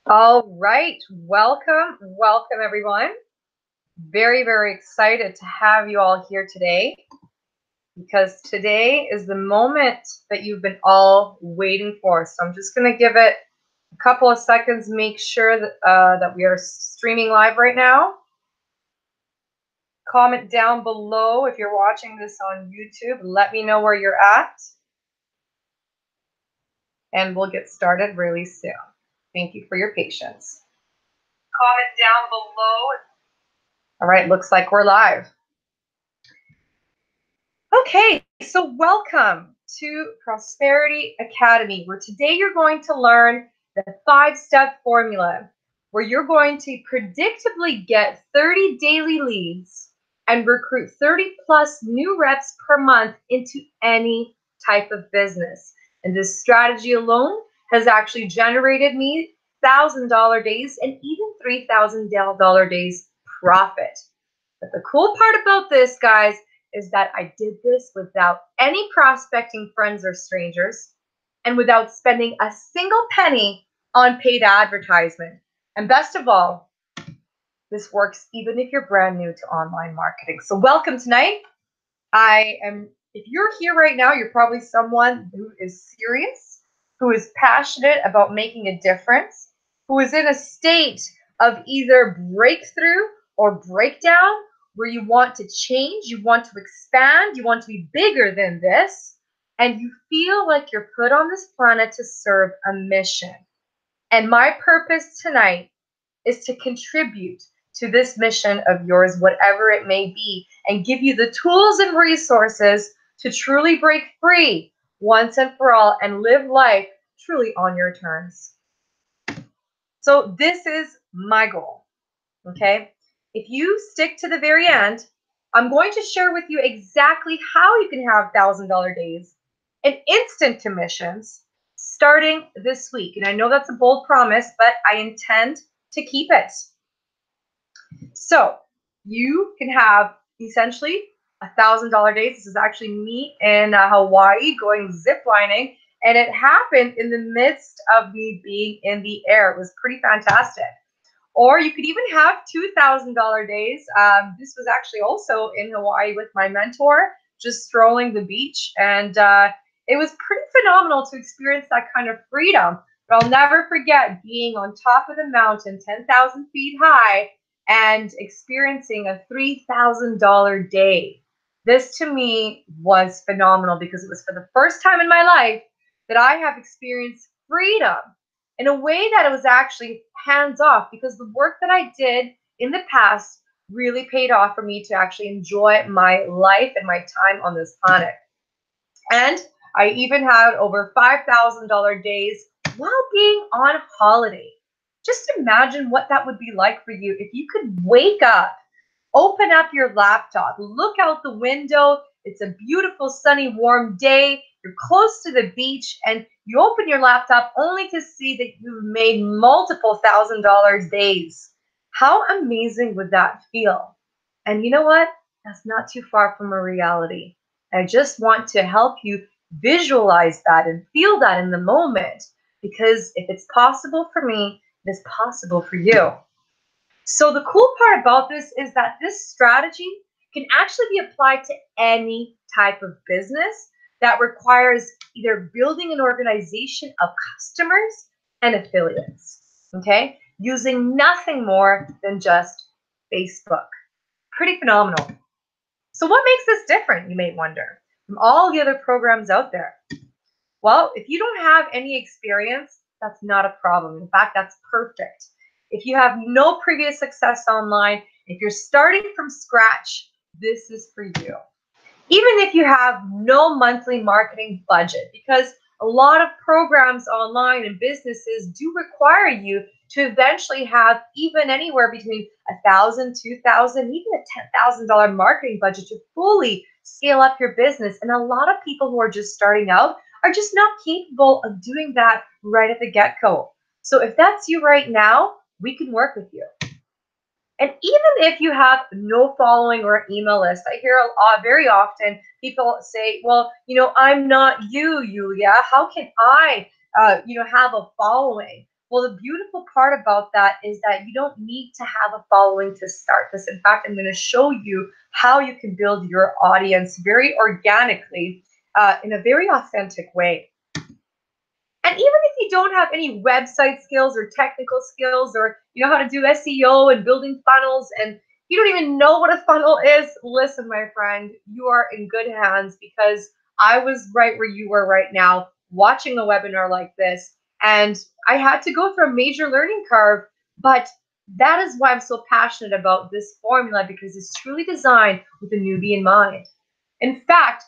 All right, welcome everyone. Very excited to have you all here today because today is the moment that you've been all waiting for. So I'm just going to give it a couple of seconds, make sure that we are streaming live right now. Comment down below if you're watching this on YouTube. Let me know where you're at. And we'll get started really soon. Thank you for your patience. Comment down below. All right, looks like we're live. Okay, so welcome to Prosperity Academy, where today you're going to learn the 5-step formula, where you're going to predictably get 30 daily leads and recruit 30 plus new reps per month into any type of business. And this strategy alone has actually generated me $1,000 days and even $3,000 days profit. But the cool part about this, guys, is that I did this without any prospecting friends or strangers and without spending a single penny on paid advertisement. And best of all, this works even if you're brand new to online marketing. So welcome tonight. If you're here right now, you're probably someone who is serious, who is passionate about making a difference, who is in a state of either breakthrough or breakdown, where you want to change, you want to expand, you want to be bigger than this, and you feel like you're put on this planet to serve a mission. And my purpose tonight is to contribute to this mission of yours, whatever it may be, and give you the tools and resources to truly break free once and for all and live life truly on your terms. So this is my goal, okay? If you stick to the very end, I'm going to share with you exactly how you can have $1,000 days and instant commissions starting this week. And I know that's a bold promise, but I intend to keep it. So you can have essentially $1,000 days. This is actually me in Hawaii going ziplining, and it happened in the midst of me being in the air. It was pretty fantastic. Or you could even have $2,000 days. This was actually also in Hawaii with my mentor, just strolling the beach. And it was pretty phenomenal to experience that kind of freedom. But I'll never forget being on top of the mountain, 10,000 feet high, and experiencing a $3,000 day. This to me was phenomenal because it was for the first time in my life that I have experienced freedom in a way that it was actually hands off, because the work that I did in the past really paid off for me to actually enjoy my life and my time on this planet. And I even had over $5,000 days while being on holiday. Just imagine what that would be like for you if you could wake up, open up your laptop, look out the window. It's a beautiful, sunny, warm day. You're close to the beach, and you open your laptop only to see that you've made multiple $1,000 days. How amazing would that feel? And you know what? That's not too far from a reality. I just want to help you visualize that and feel that in the moment, because if it's possible for me, it is possible for you. So the cool part about this is that this strategy can actually be applied to any type of business that requires either building an organization of customers and affiliates, okay? Using nothing more than just Facebook. Pretty phenomenal. So what makes this different, you may wonder, from all the other programs out there? Well, if you don't have any experience, that's not a problem. In fact, that's perfect. If you have no previous success online, if you're starting from scratch, this is for you. Even if you have no monthly marketing budget, because a lot of programs online and businesses do require you to eventually have even anywhere between $1,000, $2,000, even a $10,000 marketing budget to fully scale up your business. And a lot of people who are just starting out are just not capable of doing that right at the get-go. So if that's you right now, we can work with you. And even if you have no following or email list, I hear very often people say, well, I'm not you, Iulia. How can I, have a following? Well, the beautiful part about that is that you don't need to have a following to start this. In fact, I'm going to show you how you can build your audience very organically in a very authentic way. And even if you don't have any website skills or technical skills, or you know how to do SEO and building funnels, and you don't even know what a funnel is, listen, my friend, you are in good hands, because I was right where you were right now, watching a webinar like this, and I had to go through a major learning curve. But that is why I'm so passionate about this formula, because it's truly designed with a newbie in mind. In fact,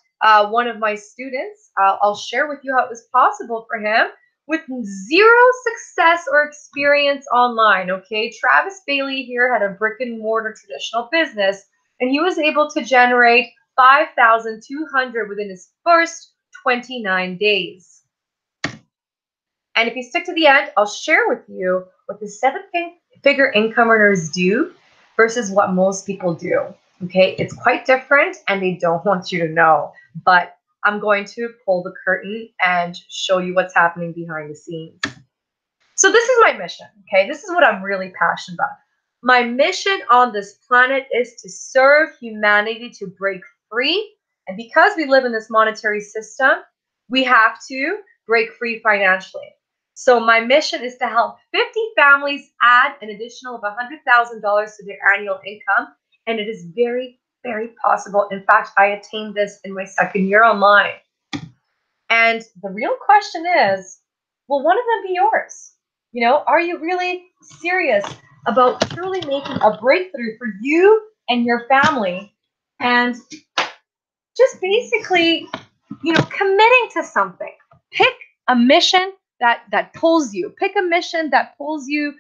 one of my students, I'll share with you how it was possible for him with zero success or experience online. Okay, Travis Bailey here had a brick and mortar traditional business, and he was able to generate 5,200 within his first 29 days. And if you stick to the end, I'll share with you what the seven-figure income earners do versus what most people do. Okay, it's quite different, and they don't want you to know. But I'm going to pull the curtain and show you what's happening behind the scenes. So this is my mission. Okay, this is what I'm really passionate about. My mission on this planet is to serve humanity to break free. And because we live in this monetary system, we have to break free financially. So my mission is to help 50 families add an additional of $100,000 to their annual income. And it is very, very possible. In fact, I attained this in my second year online. And the real question is, will one of them be yours? You know, are you really serious about truly making a breakthrough for you and your family, and just basically, you know, committing to something? Pick a mission that pulls you. Pick a mission that pulls you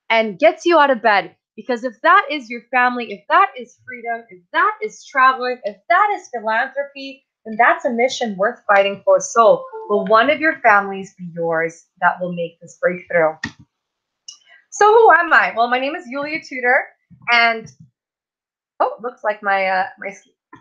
and gets you out of bed. Because if that is your family, if that is freedom, if that is traveling, if that is philanthropy, then that's a mission worth fighting for. So will one of your families be yours that will make this breakthrough? So who am I? Well, my name is Iulia Tudor, and oh, looks like my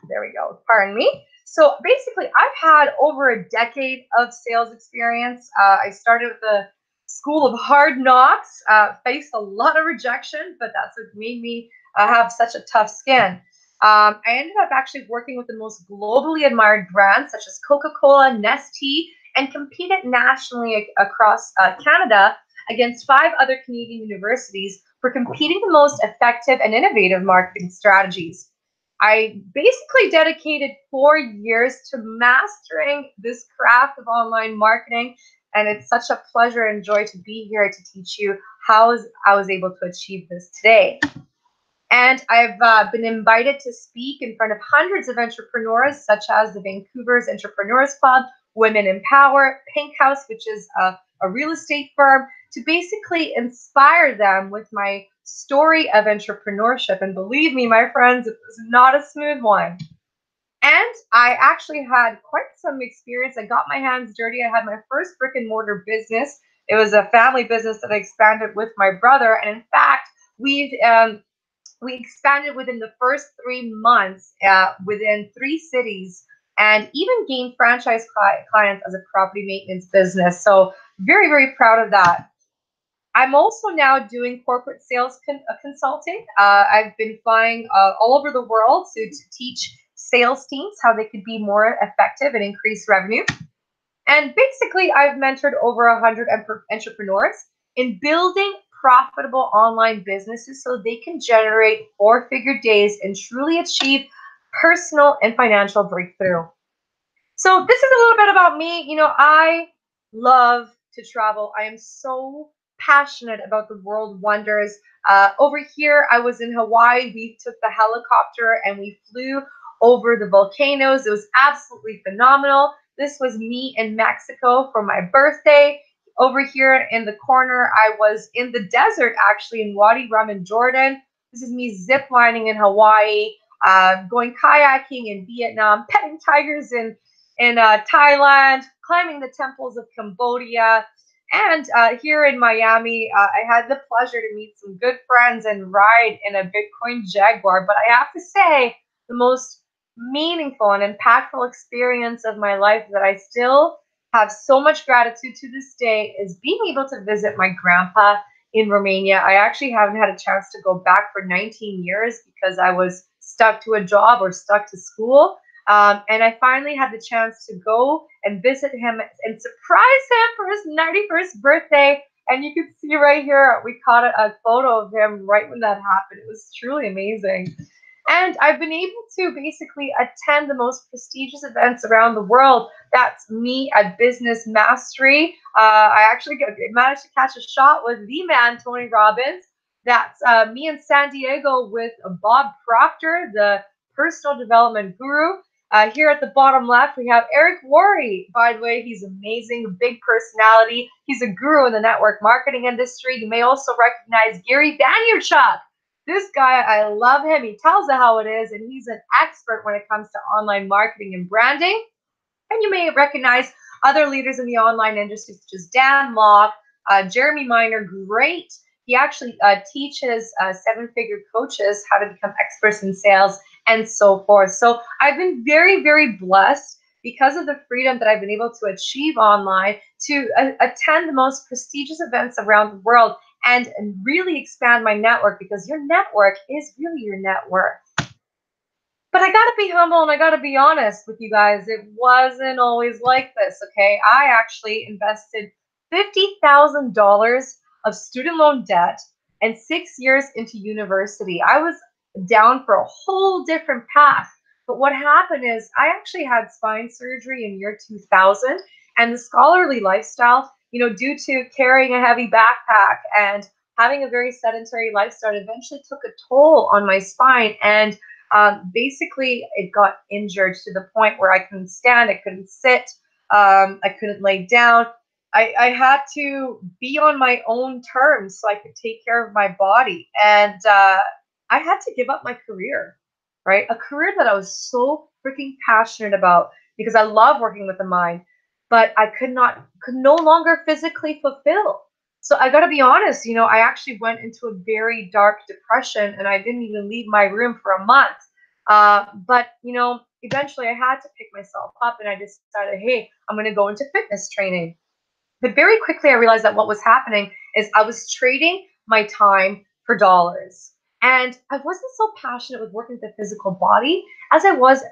there we go. Pardon me. So basically, I've had over a decade of sales experience. I started with the School of Hard Knocks, faced a lot of rejection, but that's what made me have such a tough skin. I ended up actually working with the most globally admired brands such as Coca-Cola, Nestle, and competed nationally across Canada against 5 other Canadian universities for competing the most effective and innovative marketing strategies. I basically dedicated 4 years to mastering this craft of online marketing, and it's such a pleasure and joy to be here to teach you how I was able to achieve this today. And I've been invited to speak in front of hundreds of entrepreneurs, such as the Vancouver's Entrepreneurs Club, Women in Power, Pink House, which is a real estate firm, to basically inspire them with my story of entrepreneurship. And believe me, my friends, it was not a smooth one. And I actually had quite some experience. I got my hands dirty. I had my first brick and mortar business. It was a family business that I expanded with my brother. And in fact, we expanded within the first 3 months within 3 cities, and even gained franchise clients as a property maintenance business. So very, very proud of that. I'm also now doing corporate sales consulting. I've been flying all over the world to teach sales teams how they could be more effective and increase revenue. And basically, I've mentored over 100 entrepreneurs in building profitable online businesses so they can generate 4-figure days and truly achieve personal and financial breakthrough. So this is a little bit about me. You know, I love to travel. I am so passionate about the world wonders. Over here, I was in Hawaii. We took the helicopter and we flew over the volcanoes. It was absolutely phenomenal. This was me in Mexico for my birthday. Over here in the corner, I was in the desert, actually, in Wadi Rum in Jordan. This is me zip lining in Hawaii, going kayaking in Vietnam, petting tigers in Thailand, climbing the temples of Cambodia. And here in Miami, I had the pleasure to meet some good friends and ride in a Bitcoin Jaguar. But I have to say, the most meaningful and impactful experience of my life that I still have so much gratitude to this day is being able to visit my grandpa in Romania. I actually haven't had a chance to go back for 19 years because I was stuck to a job or stuck to school. And I finally had the chance to go and visit him and surprise him for his 91st birthday. And you can see right here, we caught a photo of him right when that happened. It was truly amazing. And I've been able to basically attend the most prestigious events around the world. That's me at Business Mastery. I actually managed to catch a shot with the man, Tony Robbins. That's me in San Diego with Bob Proctor, the personal development guru. Here at the bottom left, we have Eric Worre. By the way, he's amazing, a big personality. He's a guru in the network marketing industry. You may also recognize Gary Vaynerchuk. This guy, I love him. He tells it how it is, and he's an expert when it comes to online marketing and branding. And you may recognize other leaders in the online industry, such as Dan Locke, Jeremy Miner, great. He actually teaches seven-figure coaches how to become experts in sales and so forth. So I've been very, very blessed because of the freedom that I've been able to achieve online to attend the most prestigious events around the world and really expand my network, because your network is really your net worth. But I gotta be humble and I gotta be honest with you guys. It wasn't always like this, okay? I actually invested $50,000 of student loan debt and 6 years into university. I was down for a whole different path. But what happened is I actually had spine surgery in year 2000, and the scholarly lifestyle, due to carrying a heavy backpack and having a very sedentary lifestyle, eventually took a toll on my spine. And basically, it got injured to the point where I couldn't stand, I couldn't sit, I couldn't lay down. I had to be on my own terms so I could take care of my body. And I had to give up my career, right? A career that I was so freaking passionate about because I love working with the mind, but I could no longer physically fulfill. So I got to be honest, I actually went into a very dark depression and I didn't even leave my room for a month. But, eventually I had to pick myself up and I decided, hey, I'm going to go into fitness training. But very quickly I realized that what was happening is I was trading my time for dollars. And I wasn't so passionate with working with the physical body as I was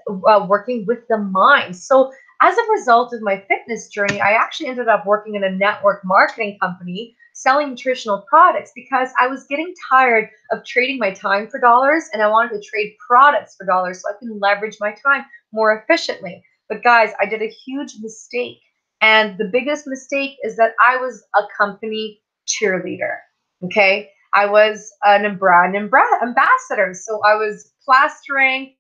working with the mind. So as a result of my fitness journey, I actually ended up working in a network marketing company selling nutritional products because I was getting tired of trading my time for dollars and I wanted to trade products for dollars so I can leverage my time more efficiently. But guys, I did a huge mistake. And the biggest mistake is that I was a company cheerleader. Okay. I was an brand ambassador. So I was plastering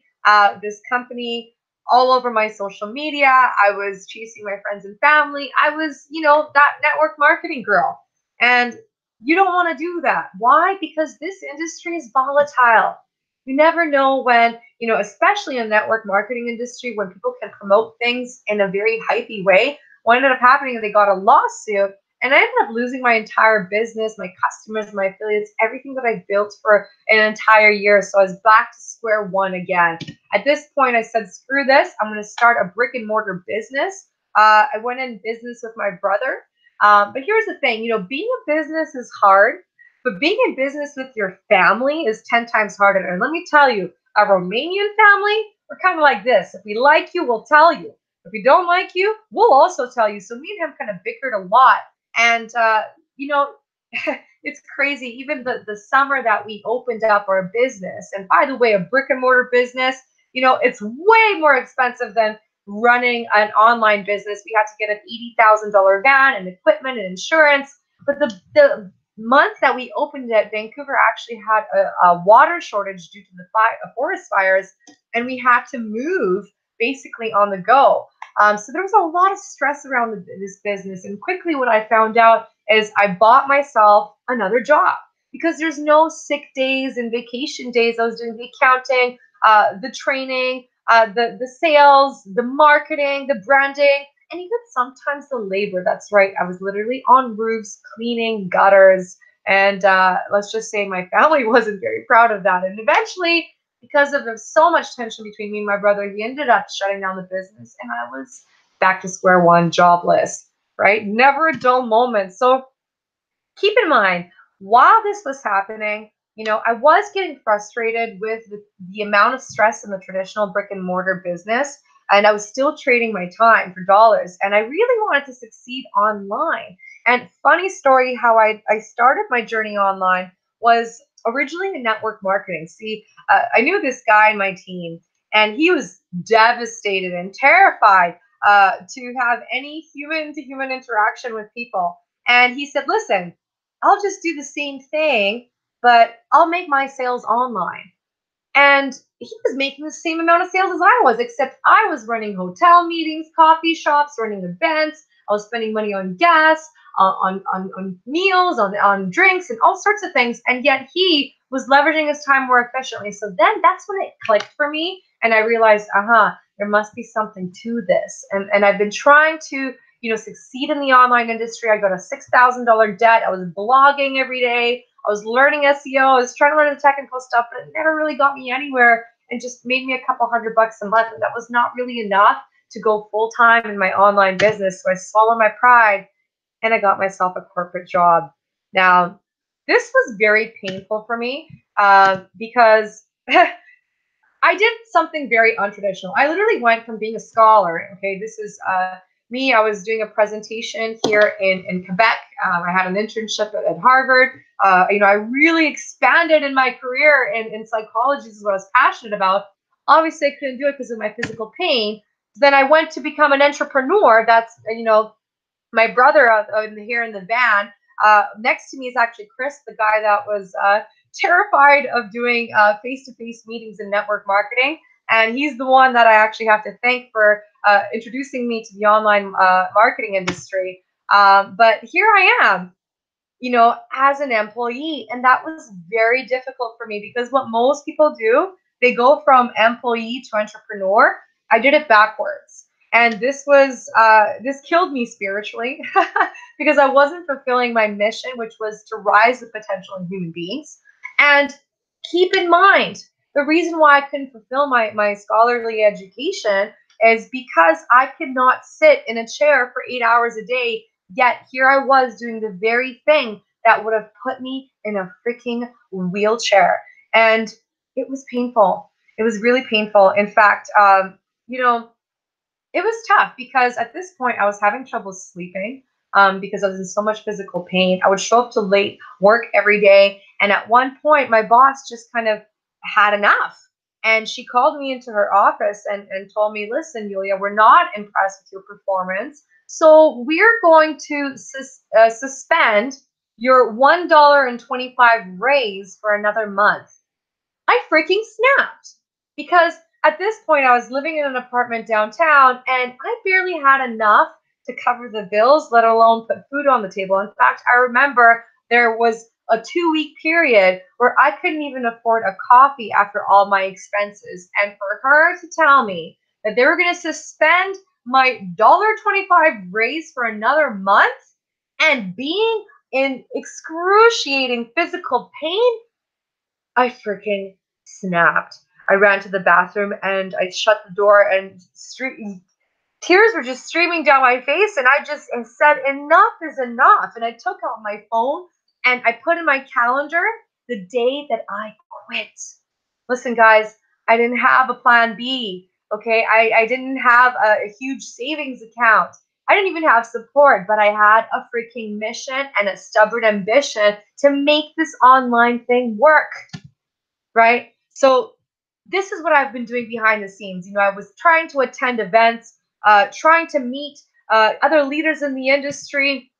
this company all over my social media. I was chasing my friends and family. I was, that network marketing girl. And you don't want to do that. Why? Because this industry is volatile. You never know when, especially in the network marketing industry, when people can promote things in a very hypey way. What ended up happening is they got a lawsuit and I ended up losing my entire business, my customers, my affiliates, everything that I built for an entire year. So I was back to square one again. At this point, I said, screw this. I'm going to start a brick and mortar business. I went in business with my brother. But here's the thing, being a business is hard, but being in business with your family is 10 times harder. And let me tell you, a Romanian family, we're kind of like this. If we like you, we'll tell you. If we don't like you, we'll also tell you. So me and him kind of bickered a lot. And, it's crazy. Even the summer that we opened up our business, and by the way, a brick and mortar business, it's way more expensive than running an online business. We had to get an $80,000 van and equipment and insurance. But the month that we opened it, Vancouver actually had a water shortage due to the forest fires, and we had to move basically on the go. So there was a lot of stress around this business. And quickly what I found out is I bought myself another job because there's no sick days and vacation days. I was doing the accounting, the training, the sales, the marketing, the branding, and even sometimes the labor. That's right. I was literally on roofs, cleaning gutters. And let's just say my family wasn't very proud of that. And eventually, because of so much tension between me and my brother, he ended up shutting down the business. And I was back to square one, jobless, right? Never a dull moment. So keep in mind, while this was happening, I was getting frustrated with the amount of stress in the traditional brick and mortar business, and I was still trading my time for dollars, and I really wanted to succeed online. And funny story, how I started my journey online was originally in network marketing. See, I knew this guy in my team, and he was devastated and terrified to have any human to human interaction with people. And he said, listen, I'll just do the same thing, but I'll make my sales online. And he was making the same amount of sales as I was, except I was running hotel meetings, coffee shops, running events. I was spending money on gas, on meals, on drinks, and all sorts of things. And yet he was leveraging his time more efficiently. So then that's when it clicked for me. And I realized, there must be something to this. And I've been trying to succeed in the online industry. I got a $6,000 debt. I was blogging every day. I was learning SEO. I was trying to learn the technical stuff, but it never really got me anywhere and just made me a couple $100 a month. And that was not really enough to go full time in my online business. So I swallowed my pride and I got myself a corporate job. Now, this was very painful for me because I did something very untraditional. I literally went from being a scholar. Okay, this is me. I was doing a presentation here in Quebec. I had an internship at Harvard. I really expanded in my career in psychology. This is what I was passionate about. Obviously, I couldn't do it because of my physical pain. Then I went to become an entrepreneur. That's my brother here in the van. Next to me is actually Chris, the guy that was terrified of doing face-to-face meetings in network marketing. And he's the one that I actually have to thank for introducing me to the online marketing industry. But here I am, as an employee. And that was very difficult for me because what most people do, they go from employee to entrepreneur. I did it backwards. And this killed me spiritually because I wasn't fulfilling my mission, which was to rise the potential in human beings. And keep in mind, the reason why I couldn't fulfill my scholarly education is because I could not sit in a chair for 8 hours a day. Yet here I was doing the very thing that would have put me in a freaking wheelchair. And it was painful. It was really painful. In fact, it was tough because at this point I was having trouble sleeping because I was in so much physical pain. I would show up to late work every day. And at one point, my boss just kind of had enough. And she called me into her office and told me, listen, Yulia, we're not impressed with your performance. So we're going to suspend your $1.25 raise for another month. I freaking snapped because at this point I was living in an apartment downtown and I barely had enough to cover the bills, let alone put food on the table. In fact, I remember there was a 2-week period where I couldn't even afford a coffee after all my expenses. And for her to tell me that they were going to suspend my $1.25 raise for another month and being in excruciating physical pain, I freaking snapped. I ran to the bathroom and I shut the door and tears were just streaming down my face. And I just said, enough is enough. And I took out my phone and I put in my calendar the day that I quit. Listen, guys, I didn't have a plan B. Okay. I didn't have a huge savings account. I didn't even have support, but I had a freaking mission and a stubborn ambition to make this online thing work. Right? So this is what I've been doing behind the scenes. I was trying to attend events, trying to meet other leaders in the industry.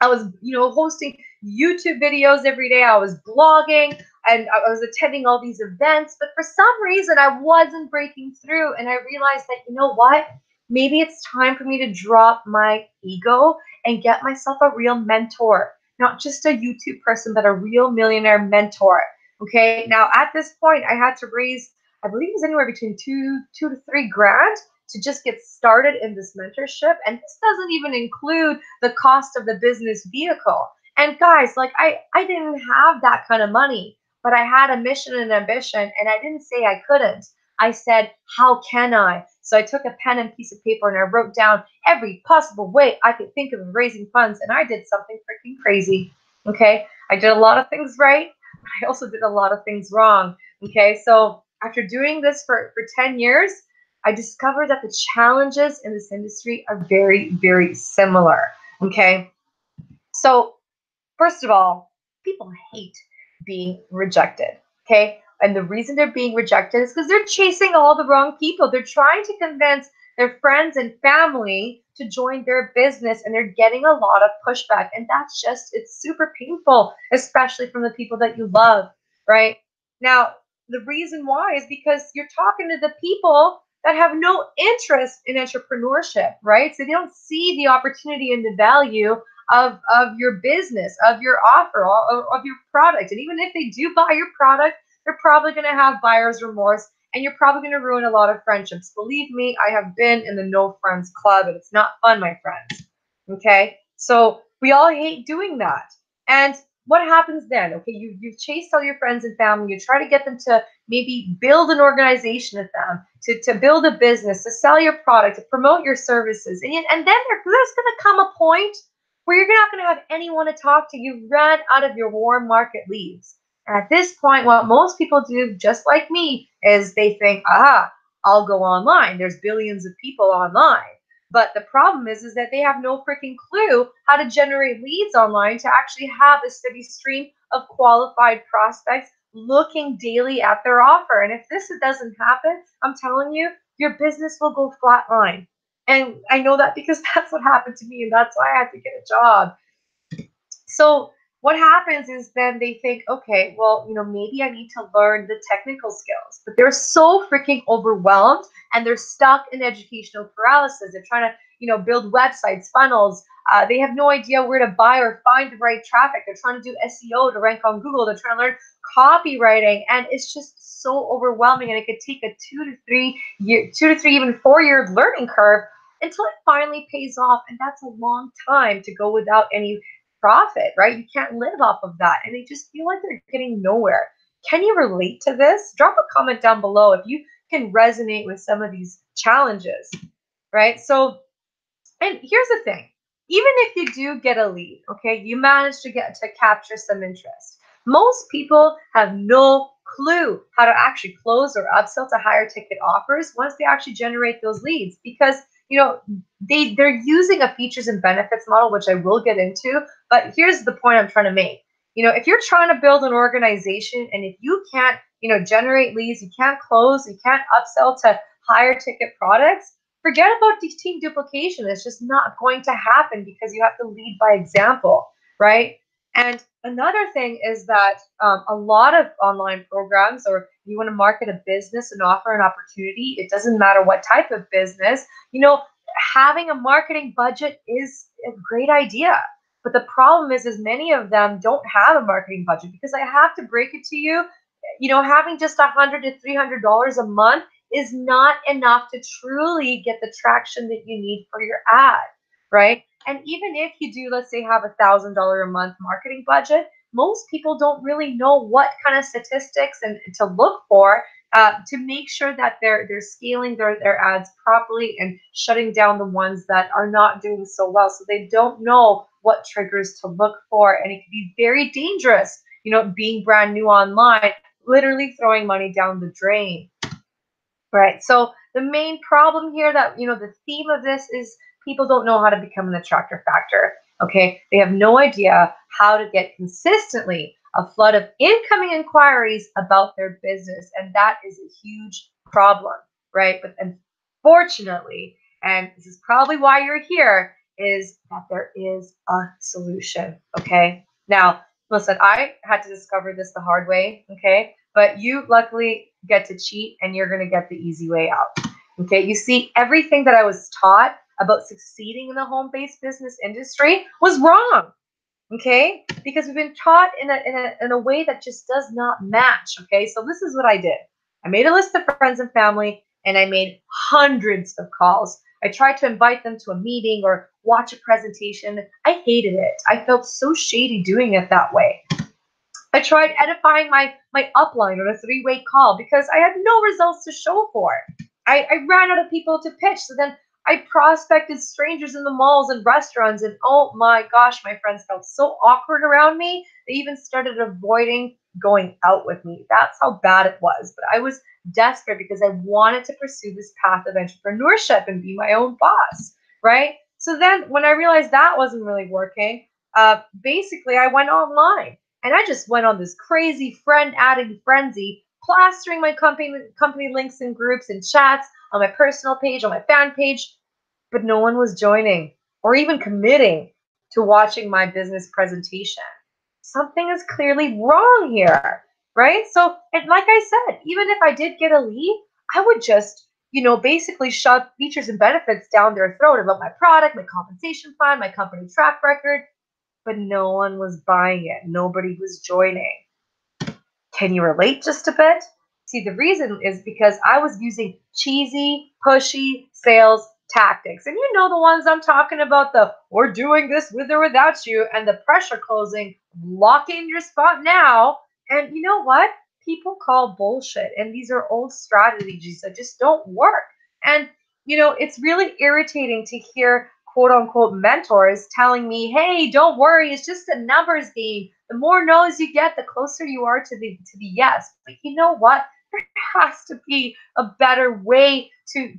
I was, hosting YouTube videos every day. I was blogging and I was attending all these events, but for some reason I wasn't breaking through. And I realized that, what? Maybe it's time for me to drop my ego and get myself a real mentor, not just a YouTube person, but a real millionaire mentor. Okay. Now at this point I had to raise, I believe it was anywhere between two to $3,000 to just get started in this mentorship. And this doesn't even include the cost of the business vehicle. And guys, I didn't have that kind of money, but I had a mission and ambition, and I didn't say I couldn't. I said, how can I? So I took a pen and piece of paper and I wrote down every possible way I could think of raising funds, and I did something freaking crazy. Okay, I did a lot of things right. I also did a lot of things wrong. Okay, so after doing this for 10 years, I discovered that the challenges in this industry are very, very similar. Okay, so first of all, people hate being rejected. Okay, and the reason they're being rejected is because they're chasing all the wrong people. They're trying to convince their friends and family to join their business, and they're getting a lot of pushback. And that's just, it's super painful, especially from the people that you love, right? Now, the reason why is because you're talking to the people that have no interest in entrepreneurship, right? So they don't see the opportunity and the value of your business, of your offer, of your product. And even if they do buy your product, they're probably going to have buyer's remorse, and you're probably going to ruin a lot of friendships. Believe me, I have been in the no friends club, and it's not fun, my friends. Okay, so we all hate doing that. And what happens then? Okay, you've chased all your friends and family. You try to get them to maybe build an organization with them, to build a business, to sell your product, to promote your services. And then there's going to come a point where you're not going to have anyone to talk to. You've run out of your warm market leads. And at this point, what most people do, just like me, is they think, I'll go online. There's billions of people online. But the problem is that they have no freaking clue how to generate leads online to actually have a steady stream of qualified prospects looking daily at their offer. And if this doesn't happen, I'm telling you, your business will go flatline. And I know that because that's what happened to me, and that's why I had to get a job. So what happens is then they think, okay, well, maybe I need to learn the technical skills, but they're so freaking overwhelmed and they're stuck in educational paralysis. They're trying to, build websites, funnels. They have no idea where to buy or find the right traffic. They're trying to do SEO to rank on Google. They're trying to learn copywriting, and it's just so overwhelming. And it could take a 2 to 3 year, even 4 year learning curve until it finally pays off. And that's a long time to go without any profit, right? You can't live off of that. And they just feel like they're getting nowhere. Can you relate to this? Drop a comment down below if you can resonate with some of these challenges, right? So, and here's the thing. Even if you do get a lead, okay, you manage to capture some interest. Most people have no clue how to actually close or upsell to higher ticket offers once they actually generate those leads, because they're using a features and benefits model, which I will get into. But here's the point I'm trying to make. If you're trying to build an organization and if you can't, generate leads, you can't close, you can't upsell to higher ticket products, forget about team duplication. It's just not going to happen because you have to lead by example, right? And another thing is that a lot of online programs, or you want to market a business and offer an opportunity, it doesn't matter what type of business, having a marketing budget is a great idea. But the problem is many of them don't have a marketing budget, because I have to break it to you, having just $100 to $300 a month is not enough to truly get the traction that you need for your ad, right? And even if you do, let's say, have $1,000 a month marketing budget, most people don't really know what kind of statistics and to look for to make sure that they're scaling their ads properly and shutting down the ones that are not doing so well. So they don't know what triggers to look for, and it can be very dangerous, being brand new online, literally throwing money down the drain. Right. So the main problem here, that, the theme of this is people don't know how to become an attractor factor. Okay. They have no idea how to get consistently a flood of incoming inquiries about their business. And that is a huge problem. Right. But unfortunately, and this is probably why you're here, is that there is a solution. Okay. Now, listen, I had to discover this the hard way. Okay. But you luckily get to cheat, and you're going to get the easy way out. Okay. You see, everything that I was taught about succeeding in the home-based business industry was wrong. Okay. Because we've been taught in a way that just does not match. Okay. So this is what I did. I made a list of friends and family, and I made hundreds of calls. I tried to invite them to a meeting or watch a presentation. I hated it. I felt so shady doing it that way. I tried edifying my upline on a 3-way call because I had no results to show for it. I ran out of people to pitch. So then I prospected strangers in the malls and restaurants. And oh my gosh, my friends felt so awkward around me. They even started avoiding going out with me. That's how bad it was. But I was desperate because I wanted to pursue this path of entrepreneurship and be my own boss, right? So then when I realized that wasn't really working, basically I went online and I just went on this crazy friend adding frenzy, plastering my company links in groups and chats on my personal page, on my fan page, but no one was joining or even committing to watching my business presentation. Something is clearly wrong here, right? So, and like I said, even if I did get a lead, I would just, basically shove features and benefits down their throat about my product, my compensation plan, my company track record, but no one was buying it. Nobody was joining. Can you relate just a bit? See, the reason is because I was using cheesy, pushy sales tactics. And you know the ones I'm talking about, the we're doing this with or without you, and the pressure closing, lock in your spot now. And you know what? People call bullshit. And these are old strategies that just don't work. And, it's really irritating to hear quote unquote mentors telling me, hey, don't worry, it's just a numbers game. The more no's you get, the closer you are to the yes. But you know what? There has to be a better way to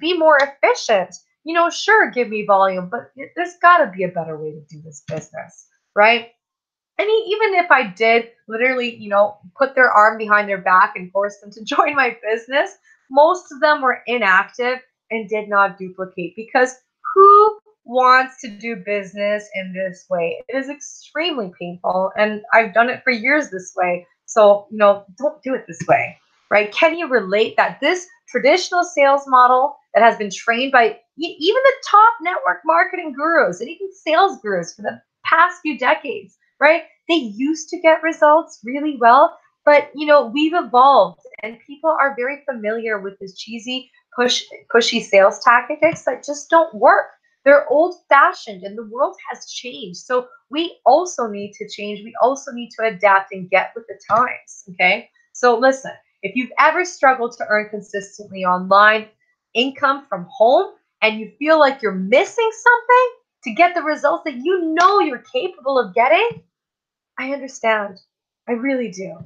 be more efficient. Sure, give me volume, but there's got to be a better way to do this business, right? And even if I did literally, put their arm behind their back and force them to join my business, most of them were inactive and did not duplicate because who wants to do business in this way? It is extremely painful, and I've done it for years this way. So, don't do it this way, right? Can you relate that this traditional sales model that has been trained by even the top network marketing gurus and even sales gurus for the past few decades, right? They used to get results really well, but we've evolved and people are very familiar with this cheesy pushy sales tactics that just don't work. They're old fashioned and the world has changed. So we also need to change. We also need to adapt and get with the times. Okay. So listen, if you've ever struggled to earn consistently online income from home and you feel like you're missing something to get the results that you're capable of getting, I understand. I really do.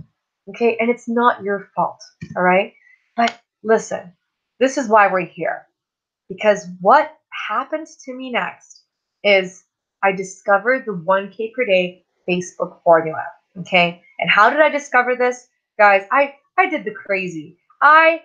Okay. And it's not your fault. All right. But listen, this is why we're here. Because what happens to me next is I discovered the 1K per day Facebook formula. Okay. And how did I discover this? Guys, I did the crazy. I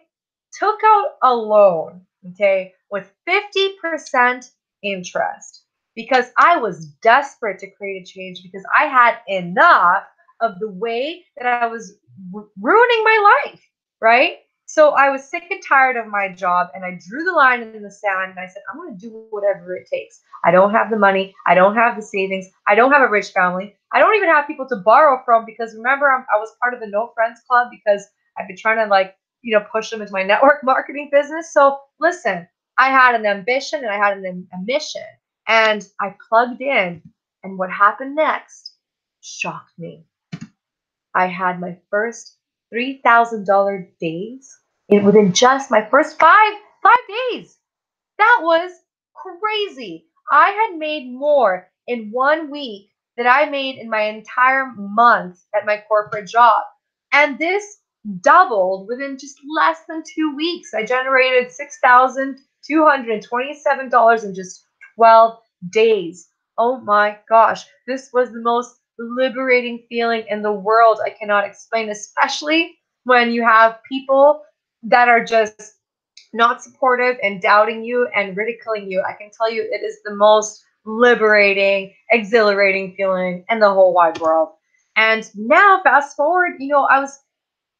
took out a loan, okay, with 50% interest because I was desperate to create a change because I had enough of the way that I was ruining my life, right? So I was sick and tired of my job and I drew the line in the sand and I said, I'm going to do whatever it takes. I don't have the money. I don't have the savings. I don't have a rich family. I don't even have people to borrow from because remember, I was part of the No Friends Club because I've been trying to push them into my network marketing business. So listen, I had an ambition and I had a mission and I plugged in. And what happened next shocked me. I had my first $3,000 days within just my first five days. That was crazy. I had made more in 1 week than I made in my entire month at my corporate job. And this doubled within just less than 2 weeks. I generated $6,227 in just 12 days. Oh my gosh, this was the most liberating feeling in the world. I cannot explain, especially when you have people that are just not supportive and doubting you and ridiculing you. I can tell you it is the most liberating, exhilarating feeling in the whole wide world. And now, fast forward, I was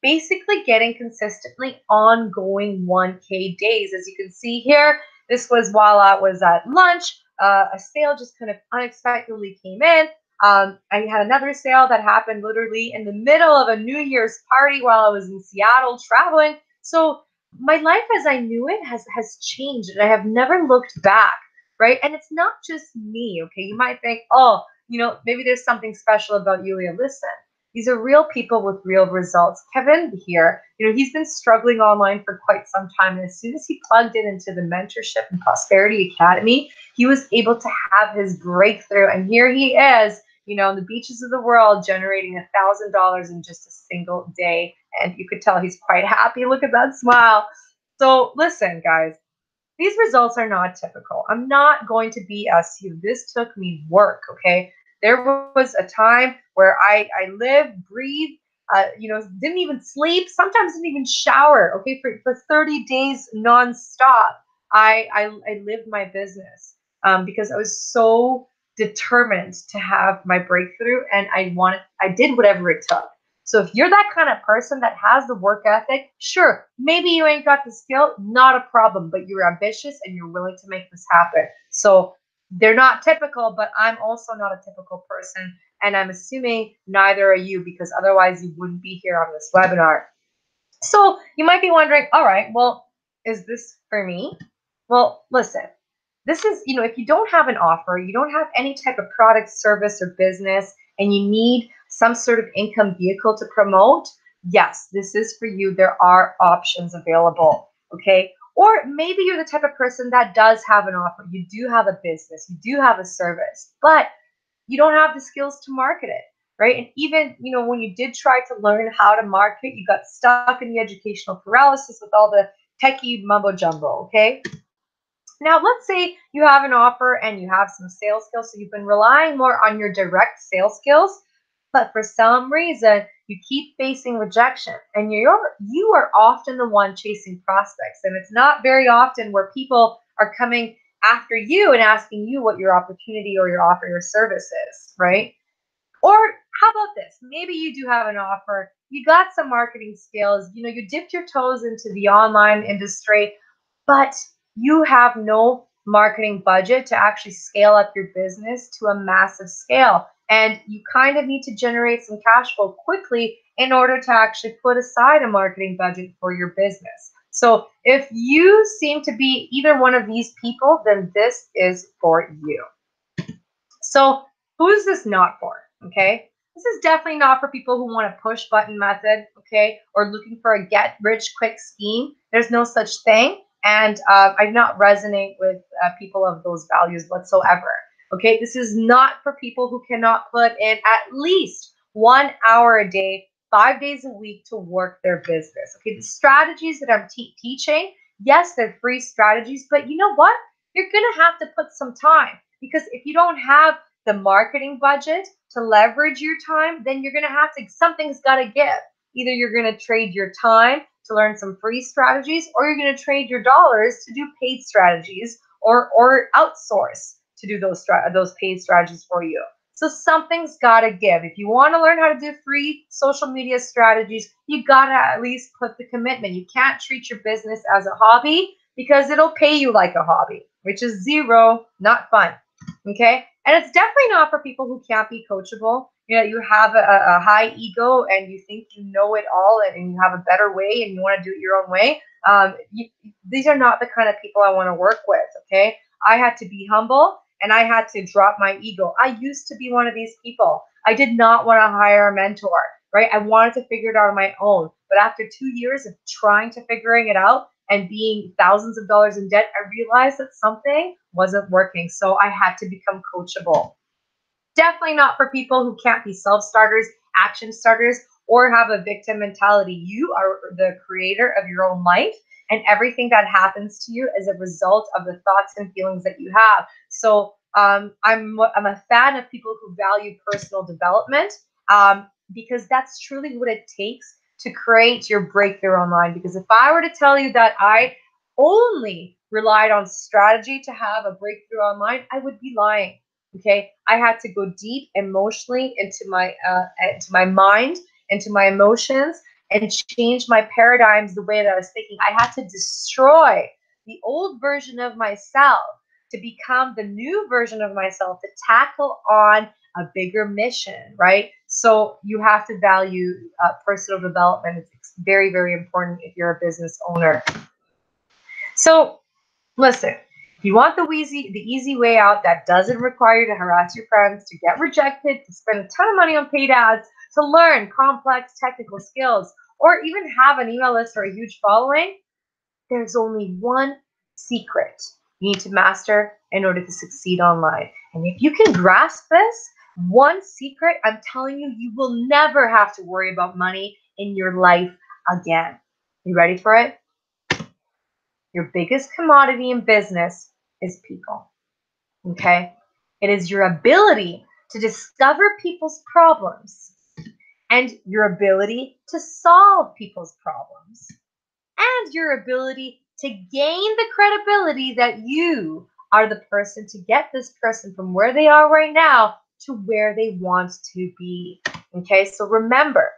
basically getting consistently ongoing 1K days. As you can see here, this was while I was at lunch. A sale just kind of unexpectedly came in. I had another sale that happened literally in the middle of a New Year's party while I was in Seattle traveling. So my life as I knew it has changed and I have never looked back, right? And it's not just me, okay? You might think, oh, maybe there's something special about Iulia. Listen, These are real people with real results. Kevin here, he's been struggling online for quite some time. And as soon as he plugged it into the Mentorship and Prosperity Academy, he was able to have his breakthrough. And here he is, on the beaches of the world, generating $1,000 in just a single day. And you could tell he's quite happy. Look at that smile. So listen, guys, these results are not typical. I'm not going to BS you. This took me work, okay? There was a time where I lived, breathed, didn't even sleep, sometimes didn't even shower, okay? For 30 days nonstop, I lived my business because I was so determined to have my breakthrough, and I did whatever it took. So if you're that kind of person that has the work ethic, sure, maybe you ain't got the skill, not a problem, but you're ambitious and you're willing to make this happen. So they're not typical, but I'm also not a typical person. And I'm assuming neither are you, because otherwise you wouldn't be here on this webinar. So you might be wondering, all right, well, is this for me? Well, listen, this is, if you don't have an offer, you don't have any type of product, service, or business, and you need some sort of income vehicle to promote, yes, this is for you. There are options available, okay? Or maybe you're the type of person that does have an offer. You do have a business, you do have a service, but you don't have the skills to market it, right? And even, when you did try to learn how to market, you got stuck in the educational paralysis with all the techie mumbo jumbo, okay? Now, let's say you have an offer and you have some sales skills, so you've been relying more on your direct sales skills, but for some reason, you keep facing rejection, and you are often the one chasing prospects, and it's not very often where people are coming after you and asking you what your opportunity or your offer or service is, right? Or how about this? Maybe you do have an offer, you got some marketing skills, you dipped your toes into the online industry, but you have no marketing budget to actually scale up your business to a massive scale. And you kind of need to generate some cash flow quickly in order to actually put aside a marketing budget for your business. So if you seem to be either one of these people, then this is for you. So who is this not for? Okay. This is definitely not for people who want a push button method, okay, or looking for a get rich quick scheme. There's no such thing. And I do not resonate with people of those values whatsoever. Okay, this is not for people who cannot put in at least 1 hour a day, 5 days a week to work their business. Okay, the strategies that I'm teaching, yes, they're free strategies, but you know what? You're going to have to put some time, because if you don't have the marketing budget to leverage your time, then you're going to have to, something's got to give. Either you're going to trade your time to learn some free strategies, or you're going to trade your dollars to do paid strategies, or outsource to do those paid strategies for you. So something's got to give. If you want to learn how to do free social media strategies, you got to at least put the commitment. You can't treat your business as a hobby, because it'll pay you like a hobby, which is zero, not fun. Okay? And it's definitely not for people who can't be coachable. You have a high ego and you think you know it all, and you have a better way and you want to do it your own way. These are not the kind of people I want to work with, okay? I had to be humble and I had to drop my ego. I used to be one of these people. I did not want to hire a mentor, right? I wanted to figure it out on my own. But after 2 years of trying to figuring it out and being thousands of dollars in debt, I realized that something wasn't working. So I had to become coachable. Definitely not for people who can't be self-starters, action starters, or have a victim mentality. You are the creator of your own life, and everything that happens to you is a result of the thoughts and feelings that you have. So I'm a fan of people who value personal development, because that's truly what it takes to create your breakthrough online. Because if I were to tell you that I only relied on strategy to have a breakthrough online, I would be lying. Okay, I had to go deep emotionally into my mind, into my emotions, and change my paradigms, the way that I was thinking. I had to destroy the old version of myself to become the new version of myself, to tackle on a bigger mission, right? So you have to value personal development. It's very, very important if you're a business owner. So listen, if you want the easy way out that doesn't require you to harass your friends, to get rejected, to spend a ton of money on paid ads, to learn complex technical skills, or even have an email list or a huge following, there's only one secret you need to master in order to succeed online. And if you can grasp this one secret, I'm telling you, you will never have to worry about money in your life again. You ready for it? Your biggest commodity in business is people. Okay? It is your ability to discover people's problems and your ability to solve people's problems and your ability to gain the credibility that you are the person to get this person from where they are right now to where they want to be. Okay, so remember,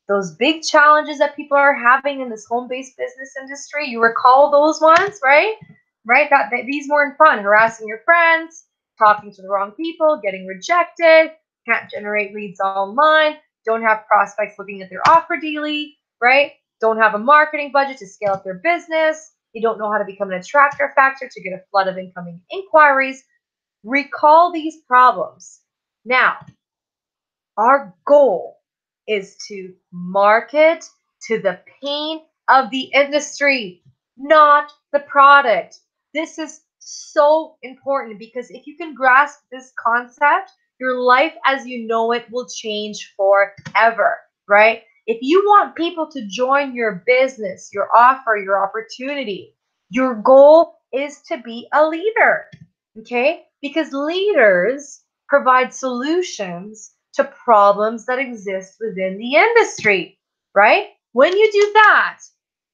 those big challenges that people are having in this home-based business industry, you recall those ones, right? Right, that these weren't fun. Harassing your friends, talking to the wrong people, getting rejected, can't generate leads online, don't have prospects looking at their offer daily, right? Don't have a marketing budget to scale up their business. You don't know how to become an attractor factor to get a flood of incoming inquiries. Recall these problems. Now, our goal is to market to the pain of the industry, not the product. This is so important because if you can grasp this concept, your life as you know it will change forever, right? If you want people to join your business, your offer, your opportunity, your goal is to be a leader, okay? Because leaders provide solutions to problems that exist within the industry, right? When you do that,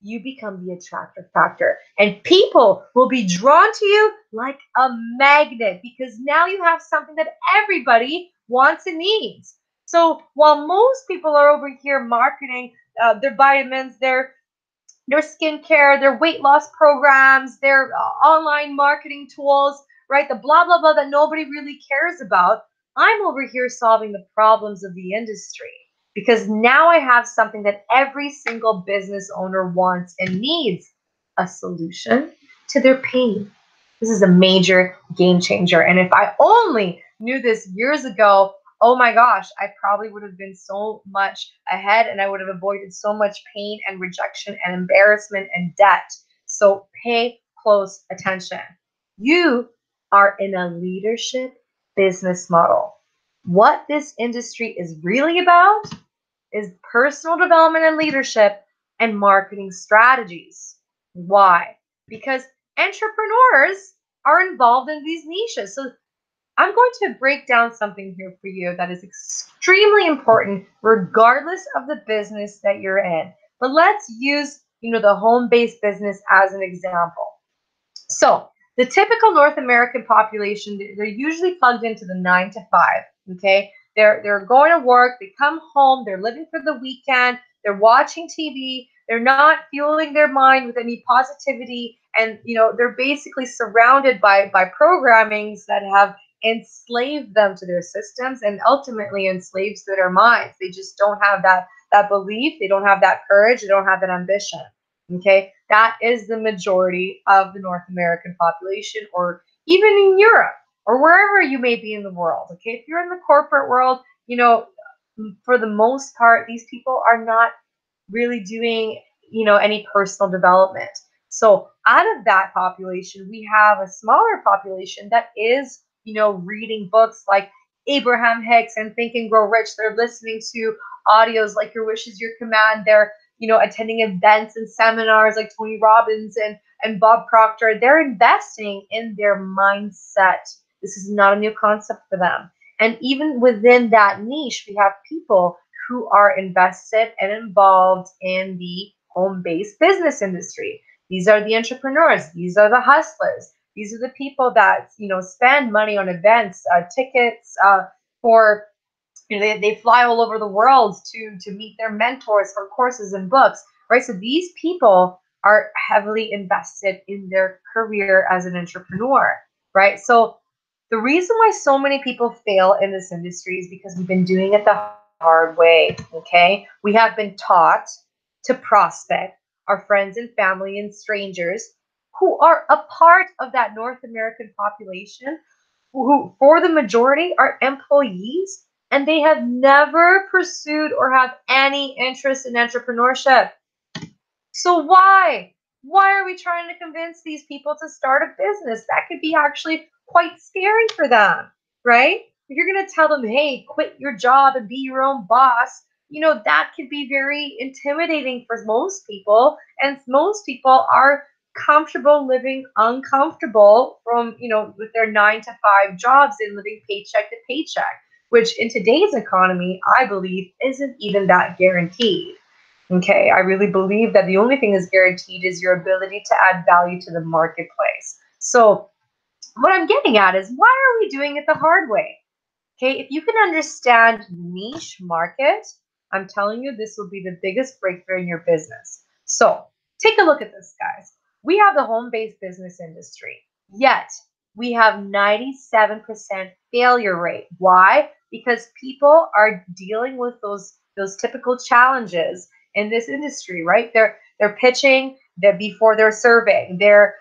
you become the attractor factor and people will be drawn to you like a magnet because now you have something that everybody wants and needs. So while most people are over here marketing their vitamins, their skincare, their weight loss programs, their online marketing tools, right? The blah, blah, blah that nobody really cares about. I'm over here solving the problems of the industry because now I have something that every single business owner wants and needs, a solution to their pain. This is a major game changer. And if I only knew this years ago, oh my gosh, I probably would have been so much ahead and I would have avoided so much pain and rejection and embarrassment and debt. So pay close attention. You are in a leadership business model. What this industry is really about is personal development and leadership and marketing strategies. Why? Because entrepreneurs are involved in these niches. So I'm going to break down something here for you that is extremely important regardless of the business that you're in. But let's use, the home-based business as an example. So the typical North American population, they're usually plugged into the 9 to 5, okay? They're going to work, they come home, they're living for the weekend, they're watching TV, they're not fueling their mind with any positivity, and they're basically surrounded by programmings that have enslaved them to their systems and ultimately enslaves to their minds. They just don't have that belief, they don't have that courage, they don't have that ambition. Okay, that is the majority of the North American population, or even in Europe, or wherever you may be in the world. Okay, if you're in the corporate world, for the most part, these people are not really doing, any personal development. So out of that population, we have a smaller population that is, reading books like Abraham Hicks and Think and Grow Rich. They're listening to audios like Your Wish is Your Command. They're attending events and seminars like Tony Robbins and Bob Proctor. They're investing in their mindset. This is not a new concept for them. And even within that niche, we have people who are invested and involved in the home-based business industry. These are the entrepreneurs. These are the hustlers. These are the people that, spend money on events, tickets for they fly all over the world to meet their mentors for courses and books, right? So these people are heavily invested in their career as an entrepreneur, right? So the reason why so many people fail in this industry is because we've been doing it the hard way, okay? We have been taught to prospect our friends and family and strangers who are a part of that North American population, who for the majority are employees and they have never pursued or have any interest in entrepreneurship. So why? Why are we trying to convince these people to start a business? That could be actually quite scary for them, right? If you're going to tell them, hey, quit your job and be your own boss, that could be very intimidating for most people. And most people are comfortable living uncomfortable from, with their 9 to 5 jobs and living paycheck to paycheck, which in today's economy, I believe isn't even that guaranteed. Okay, I really believe that the only thing that's guaranteed is your ability to add value to the marketplace. So, what I'm getting at is why are we doing it the hard way? Okay, if you can understand niche market, I'm telling you, this will be the biggest breakthrough in your business. So, take a look at this, guys. We have the home based business industry, yet we have 97% failure rate. Why? Because people are dealing with those typical challenges in this industry, right? They're pitching that before they're surveying. They're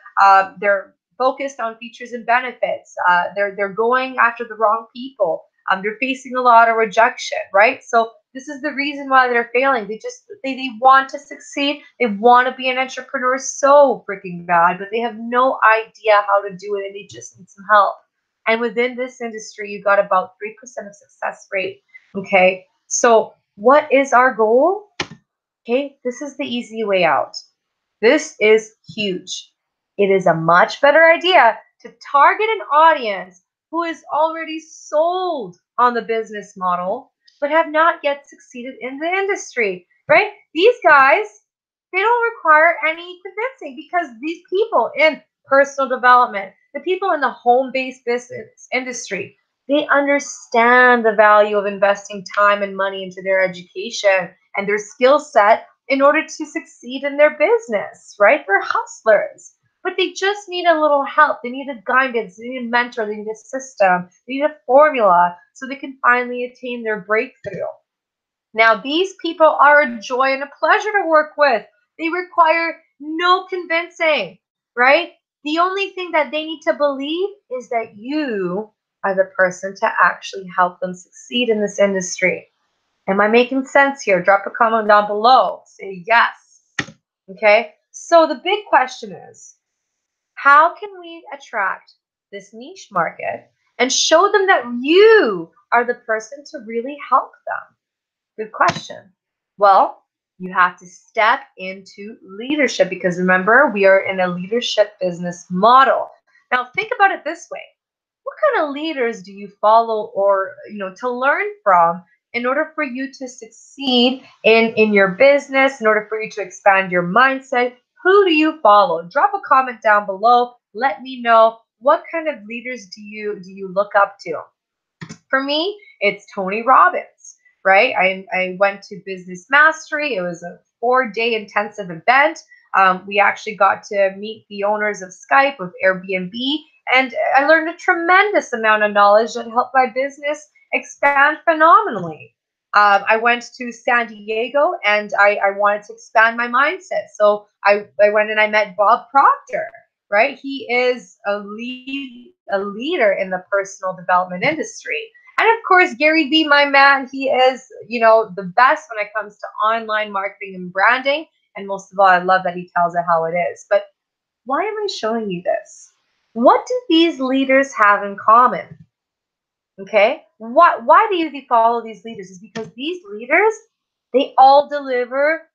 focused on features and benefits. They're going after the wrong people. They're facing a lot of rejection, right? So this is the reason why they're failing. They want to succeed. They want to be an entrepreneur so freaking bad, but they have no idea how to do it, and they just need some help. And within this industry, you got about 3% of success rate. Okay, so what is our goal? Okay, this is the easy way out. This is huge. It is a much better idea to target an audience who is already sold on the business model, but have not yet succeeded in the industry, right? These guys, they don't require any convincing because these people in personal development, the people in the home-based business industry, they understand the value of investing time and money into their education and their skill set in order to succeed in their business, right? They're hustlers, but they just need a little help. They need a guidance, they need a mentor, they need a system, they need a formula so they can finally attain their breakthrough. Now, these people are a joy and a pleasure to work with. They require no convincing, right? The only thing that they need to believe is that you are the person to actually help them succeed in this industry. Am I making sense here? Drop a comment down below. Say yes. Okay. So the big question is, how can we attract this niche market and show them that you are the person to really help them? Good question. Well, you have to step into leadership because remember, we are in a leadership business model. Now, think about it this way. What kind of leaders do you follow or, to learn from in order for you to succeed in your business, in order for you to expand your mindset? Who do you follow? Drop a comment down below. Let me know what kind of leaders do you look up to. For me, it's Tony Robbins, right? I went to Business Mastery. It was a 4-day intensive event. We actually got to meet the owners of Skype, of Airbnb, and I learned a tremendous amount of knowledge that helped my business expand phenomenally. I went to San Diego and I wanted to expand my mindset. So I went and I met Bob Proctor, right? He is a leader in the personal development industry. And of course, Gary Vee, my man, he is, the best when it comes to online marketing and branding. And most of all, I love that he tells it how it is. But why am I showing you this? What do these leaders have in common? Okay, why do you follow these leaders? Is because these leaders, they all deliver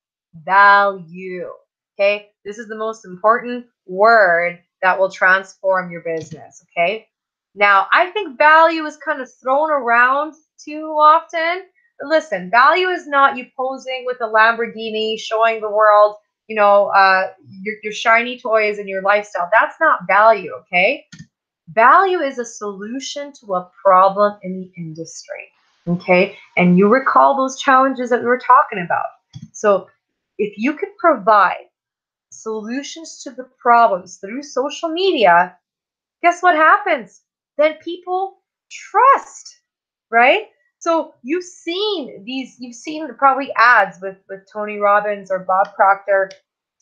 value. Okay, this is the most important word that will transform your business. Okay, now I think value is kind of thrown around too often. But listen, value is not you posing with a Lamborghini showing the world, your shiny toys and your lifestyle. That's not value. Okay, value is a solution to a problem in the industry. Okay, and you recall those challenges that we were talking about. So if you could provide solutions to the problems through social media, guess what happens? Then people trust, right? So you've seen probably ads with Tony Robbins or Bob Proctor.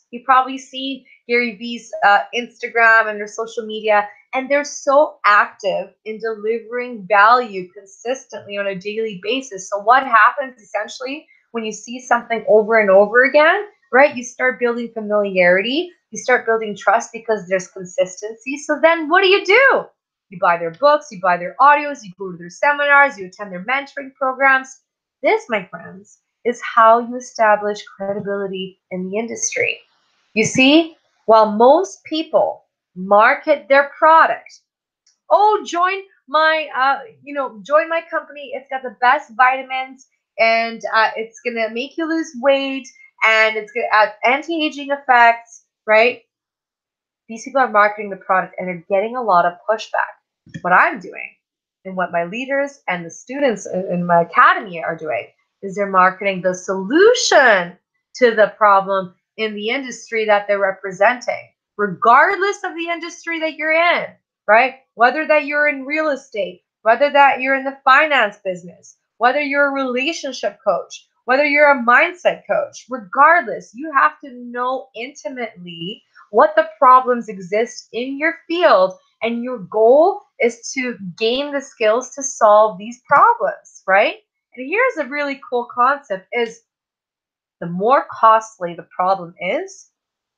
You've probably seen Gary Vee's Instagram and their social media, And they're so active in delivering value consistently on a daily basis. So what happens essentially when you see something over and over again, right? You start building familiarity, you start building trust because there's consistency. So then what do? You buy their books, you buy their audios, you go to their seminars, you attend their mentoring programs. This, my friends, is how you establish credibility in the industry. You see, while most people market their product, oh, join my company. It's got the best vitamins, and it's gonna make you lose weight, and it's gonna have anti-aging effects, right? These people are marketing the product and are getting a lot of pushback. What I'm doing and what my leaders and the students in my academy are doing is they're marketing the solution to the problem in the industry that they're representing, regardless of the industry that you're in, right? Whether that you're in real estate, whether that you're in the finance business, whether you're a relationship coach, whether you're a mindset coach, regardless, you have to know intimately what the problems exist in your field, and your goal is to gain the skills to solve these problems, right? And here's a really cool concept is the more costly the problem is,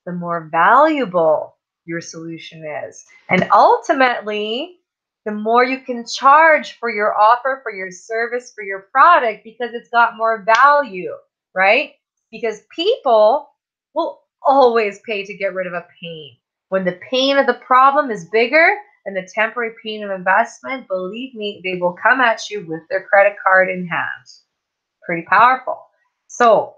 the more valuable your solution is. And ultimately, the more you can charge for your offer, for your service, for your product, because it's got more value, right? Because people will always pay to get rid of a pain. When the pain of the problem is bigger than the temporary pain of investment, believe me, they will come at you with their credit card in hand. Pretty powerful. So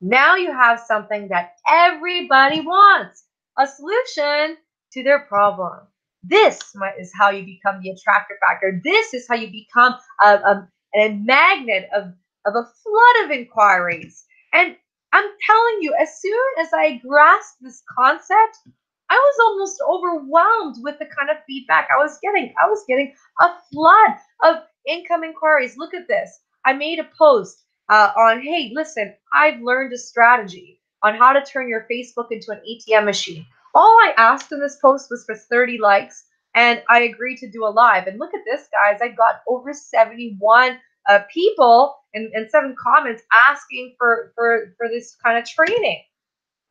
now you have something that everybody wants, a solution to their problem. This is how you become the attractor factor. This is how you become a magnet of a flood of inquiries. And I'm telling you, as soon as I grasped this concept, I was almost overwhelmed with the kind of feedback I was getting. I was getting a flood of income inquiries. Look at this. I made a post on, hey, listen, I've learned a strategy on how to turn your Facebook into an ATM machine. All I asked in this post was for 30 likes, and I agreed to do a live. And look at this, guys. I got over 71 people and 7 comments asking for this kind of training.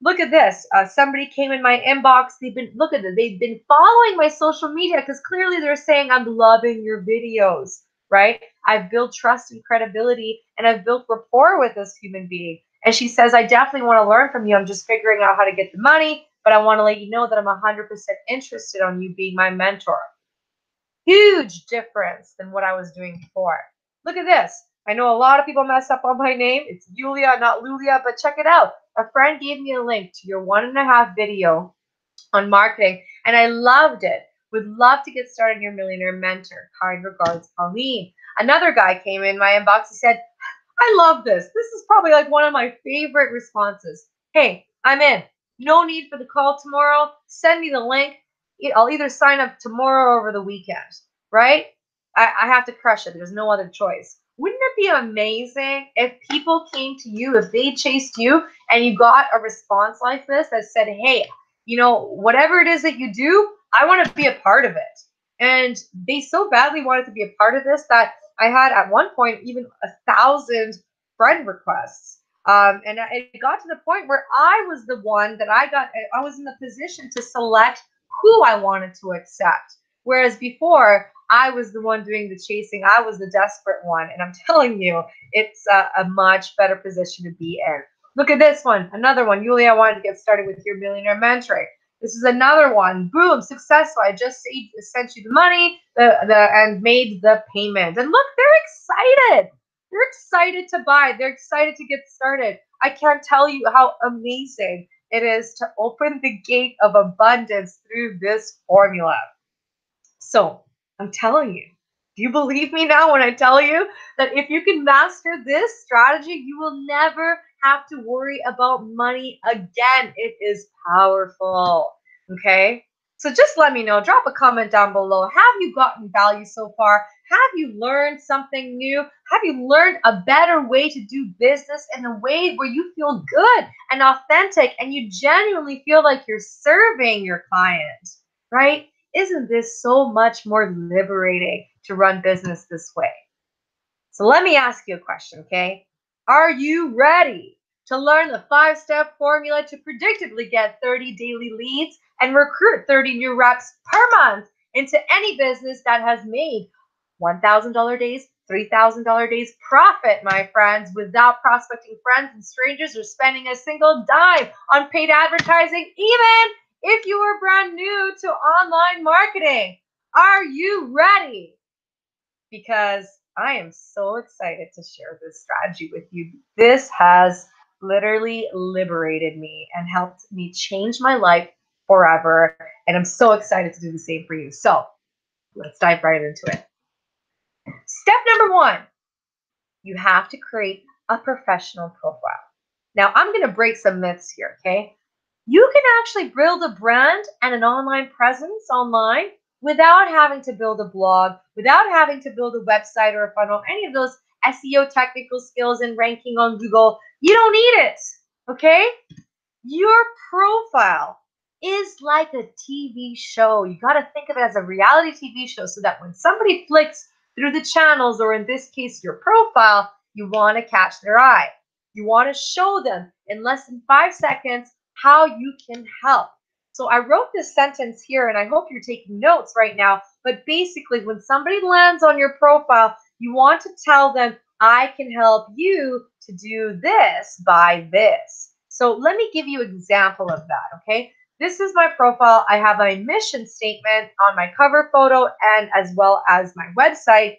Look at this. Somebody came in my inbox. They've been following my social media because clearly they're saying I'm loving your videos, right? I've built trust and credibility, and I've built rapport with this human being. And she says, I definitely want to learn from you. I'm just figuring out how to get the money, but I want to let you know that I'm 100% interested on you being my mentor. Huge difference than what I was doing before. Look at this. I know a lot of people mess up on my name. It's Iulia, not Lulia, but check it out. A friend gave me a link to your 1.5 video on marketing, and I loved it. Would love to get started your millionaire mentor. Kind regards, Colleen. Another guy came in my inbox. He said, I love this. This is probably like one of my favorite responses. Hey, I'm in. No need for the call tomorrow. Send me the link. I'll either sign up tomorrow or over the weekend, right? I have to crush it. There's no other choice. Wouldn't it be amazing if people came to you, if they chased you and you got a response like this that said, hey, whatever it is that you do, I want to be a part of it. And they so badly wanted to be a part of this that I had at one point even 1,000 friend requests. And it got to the point where I was the one that I was in the position to select who I wanted to accept. Whereas before, I was the one doing the chasing. I was the desperate one. And I'm telling you, it's a much better position to be in. Look at this one. Another one. Iulia, I wanted to get started with your millionaire mentoring. This is another one. Boom, successful. I just sent you the money and made the payment. And look, they're excited. They're excited to buy. They're excited to get started. I can't tell you how amazing it is to open the gate of abundance through this formula. So I'm telling you, do you believe me now when I tell you that if you can master this strategy, you will never have to worry about money again? It is powerful. Okay. So just let me know. Drop a comment down below. Have you gotten value so far? Have you learned something new? Have you learned a better way to do business in a way where you feel good and authentic and you genuinely feel like you're serving your client, right? Isn't this so much more liberating to run business this way? So let me ask you a question, okay? Are you ready to learn the 5-step formula to predictably get 30 daily leads and recruit 30 new reps per month into any business that has made $1,000 days, $3,000 days profit, my friends, without prospecting friends and strangers or spending a single dime on paid advertising, even if you are brand new to online marketing? Are you ready? Because I am so excited to share this strategy with you. This has literally liberated me and helped me change my life forever. And I'm so excited to do the same for you. So let's dive right into it. Step number 1, you have to create a professional profile. Now, I'm going to break some myths here, okay? You can actually build a brand and an online presence online without having to build a blog, without having to build a website or a funnel, any of those SEO technical skills and ranking on Google. You don't need it, okay? Your profile is like a TV show. You got to think of it as a reality TV show so that when somebody flicks through the channels, or in this case, your profile, you want to catch their eye. You want to show them in less than 5 seconds how you can help. So I wrote this sentence here, and I hope you're taking notes right now. But basically, when somebody lands on your profile, you want to tell them, I can help you to do this by this. So let me give you an example of that, okay? This is my profile. I have a mission statement on my cover photo and as well as my website.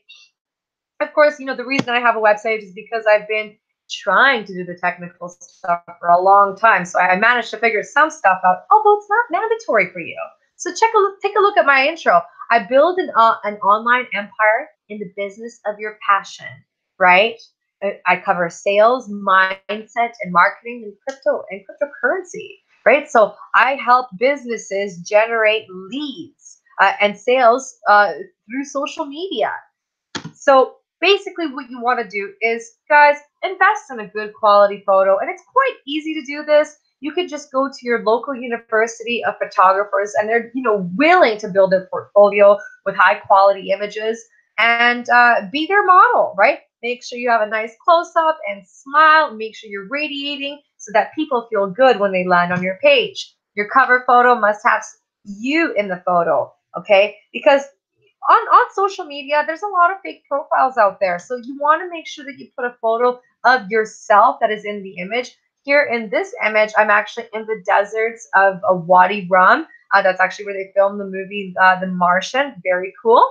Of course, the reason I have a website is because I've been trying to do the technical stuff for a long time. So I managed to figure some stuff out, although it's not mandatory for you. So take a look at my intro. I build an online empire in the business of your passion, right? I cover sales, mindset, and marketing and cryptocurrency, right? So I help businesses generate leads and sales through social media. So basically what you want to do is, guys, invest in a good quality photo. And it's quite easy to do this. You could just go to your local university of photographers, and they're willing to build a portfolio with high quality images and be their model, right? Make sure you have a nice close-up and smile. Make sure you're radiating so that people feel good when they land on your page. Your cover photo must have you in the photo, okay? Because on social media, there's a lot of fake profiles out there. So you want to make sure that you put a photo of yourself that is in the image. Here in this image, I'm actually in the deserts of Wadi Rum. That's actually where they filmed the movie The Martian. Very cool.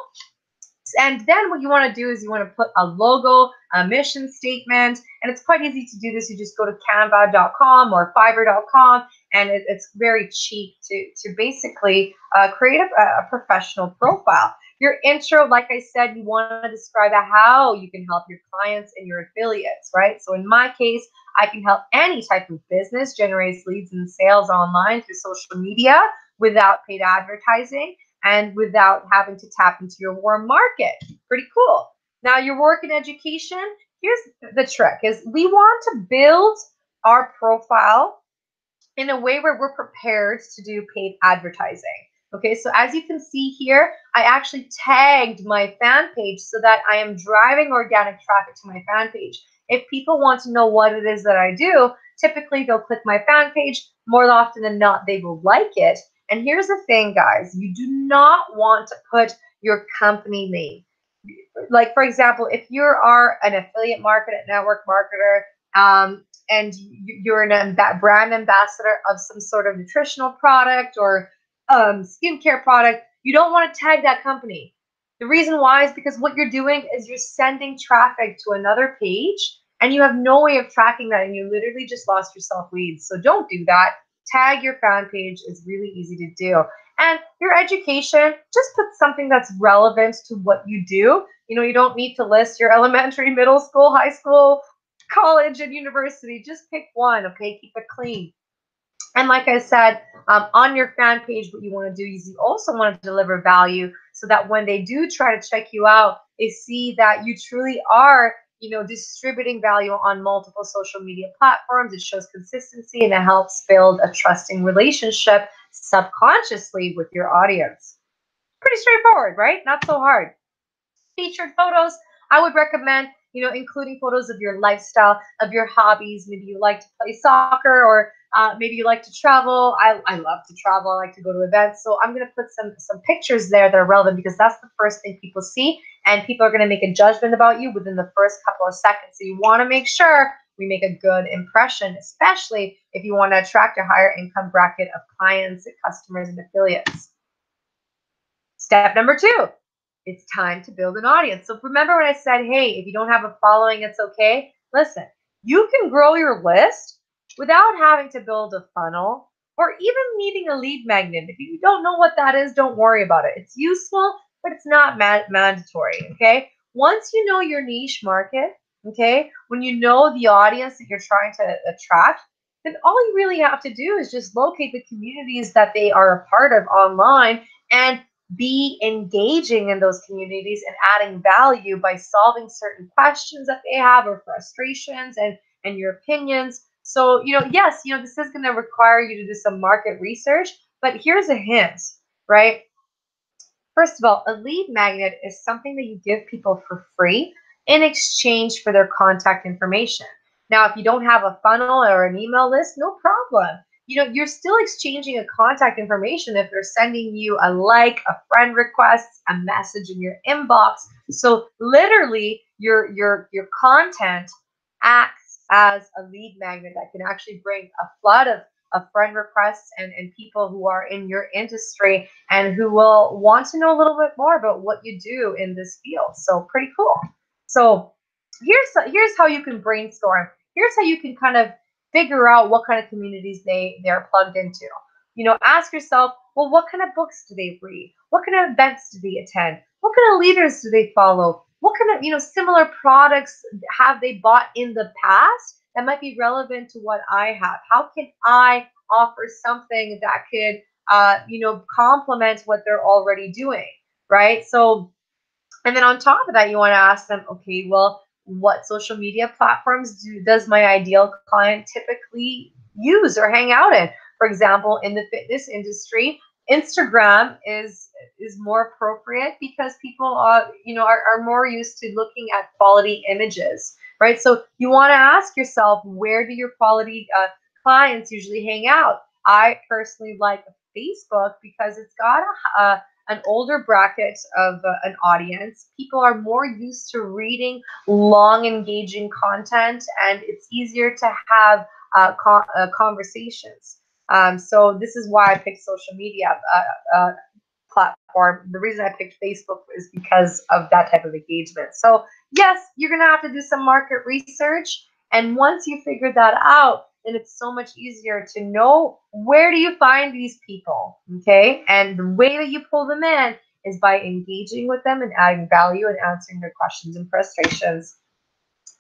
And then what you want to do is you want to put a logo, a mission statement, and it's quite easy to do this. You just go to canva.com or fiverr.com, and it's very cheap to basically create a professional profile. Your intro, like I said, you want to describe how you can help your clients and your affiliates, right? So in my case, I can help any type of business generate leads and sales online through social media without paid advertising and without having to tap into your warm market. Pretty cool. Now, your work in education, here's the trick, is we want to build our profile in a way where we're prepared to do paid advertising. Okay, so as you can see here, I actually tagged my fan page so that I am driving organic traffic to my fan page. If people want to know what it is that I do, typically they'll click my fan page. More often than not, they will like it. And here's the thing, guys, you do not want to put your company name. Like, for example, if you are an affiliate marketer, network marketer, and you're a brand ambassador of some sort of nutritional product or skincare product, you don't want to tag that company. The reason why is because what you're doing is you're sending traffic to another page, and you have no way of tracking that, and you literally just lost yourself leads. So don't do that. Tag your fan page is really easy to do. And your education, just put something that's relevant to what you do. You don't need to list your elementary, middle school, high school, college, and university. Just pick one, okay? Keep it clean. And like I said, on your fan page, what you want to do is you also want to deliver value so that when they do try to check you out, they see that you truly are, distributing value on multiple social media platforms. It shows consistency, and it helps build a trusting relationship subconsciously with your audience. Pretty straightforward, right? Not so hard. Featured photos, I would recommend, including photos of your lifestyle, of your hobbies. Maybe you like to play soccer, or maybe you like to travel. I love to travel. I like to go to events. So I'm going to put some pictures there that are relevant, because that's the first thing people see, and people are going to make a judgment about you within the first couple of seconds. So you want to make sure we make a good impression, especially if you want to attract a higher income bracket of clients and customers and affiliates. Step number 2, it's time to build an audience. So remember when I said, hey, if you don't have a following, it's okay. Listen, you can grow your list without having to build a funnel or even needing a lead magnet. If you don't know what that is, don't worry about it. It's useful, but it's not mandatory, okay? Once you know your niche market, okay, when you know the audience that you're trying to attract, then all you really have to do is just locate the communities that they are a part of online and be engaging in those communities and adding value by solving certain questions that they have, or frustrations and your opinions. So, yes, this is going to require you to do some market research, but here's a hint, right? First of all, a lead magnet is something that you give people for free in exchange for their contact information. Now, if you don't have a funnel or an email list, no problem. You're still exchanging a contact information if they're sending you a like, a friend request, a message in your inbox. So literally, your content acts as a lead magnet that can actually bring a flood of friend requests and people who are in your industry and who will want to know a little bit more about what you do in this field. So pretty cool. So here's how you can brainstorm. Here's how you can kind of figure out what kind of communities they're plugged into. Ask yourself, well, what kind of books do they read? What kind of events do they attend? What kind of leaders do they follow? What kind of, similar products have they bought in the past that might be relevant to what I have? How can I offer something that could, complement what they're already doing, right? So, and then on top of that, you want to ask them, okay, well, what social media platforms does my ideal client typically use or hang out in? For example, in the fitness industry, Instagram is more appropriate because people are more used to looking at quality images, right? So you want to ask yourself, where do your quality clients usually hang out? I personally like Facebook because it's got an older bracket of an audience. People are more used to reading long, engaging content, and it's easier to have conversations. So this is why I picked social media platform. The reason I picked Facebook is because of that type of engagement. So yes, you're going to have to do some market research. And once you figure that out, then it's so much easier to know, where do you find these people, okay? And the way that you pull them in is by engaging with them and adding value and answering their questions and frustrations.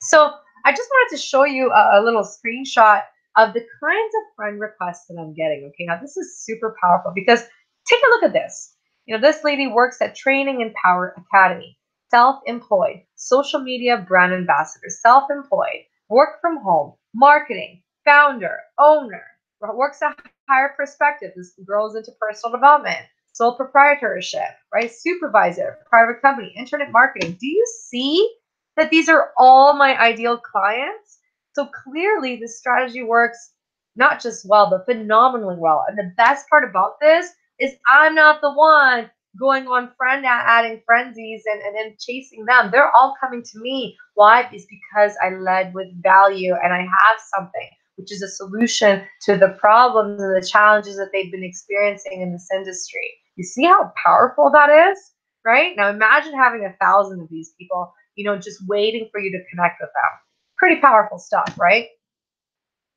So I just wanted to show you a little screenshot of the kinds of friend requests that I'm getting. Okay, now this is super powerful because take a look at this. This lady works at Training and Power Academy, self-employed, social media brand ambassador, self-employed, work from home, marketing, founder, owner, works at Higher Perspective. This grows into personal development, sole proprietorship, right? Supervisor, private company, internet marketing. Do you see that these are all my ideal clients? So clearly this strategy works not just well, but phenomenally well. And the best part about this is I'm not the one going on adding frenzies and then chasing them. They're all coming to me. Why? It's because I led with value and I have something, which is a solution to the problems and the challenges that they've been experiencing in this industry. You see how powerful that is, right? Now imagine having 1,000 of these people, just waiting for you to connect with them. Pretty powerful stuff, right?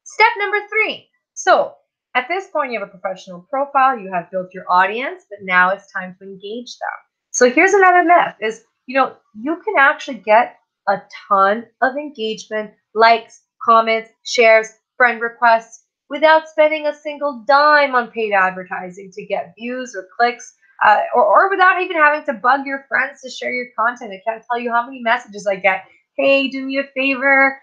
Step number 3. So at this point, you have a professional profile, you have built your audience, but now it's time to engage them. So here's another myth is, you can actually get a ton of engagement, likes, comments, shares, friend requests without spending a single dime on paid advertising to get views or clicks, or without even having to bug your friends to share your content. I can't tell you how many messages I get. Hey, do me a favor,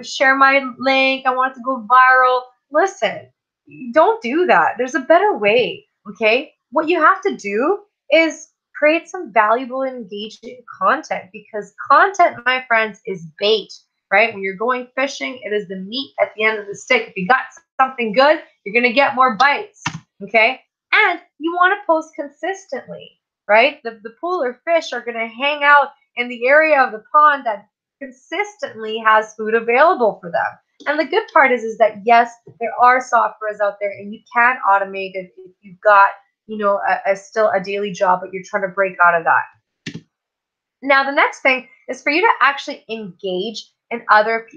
share my link. I want it to go viral. Listen, don't do that. There's a better way, okay? What you have to do is create some valuable and engaging content, because content, my friends, is bait, right? When you're going fishing, it is the meat at the end of the stick. If you got something good, you're going to get more bites, okay? And you want to post consistently, right? The pool or fish are going to hang out in the area of the pond that consistently has food available for them. And the good part is that yes, there are softwares out there and you can automate it if you've got, you know, still a daily job, but you're trying to break out of that. Now, the next thing is for you to actually engage in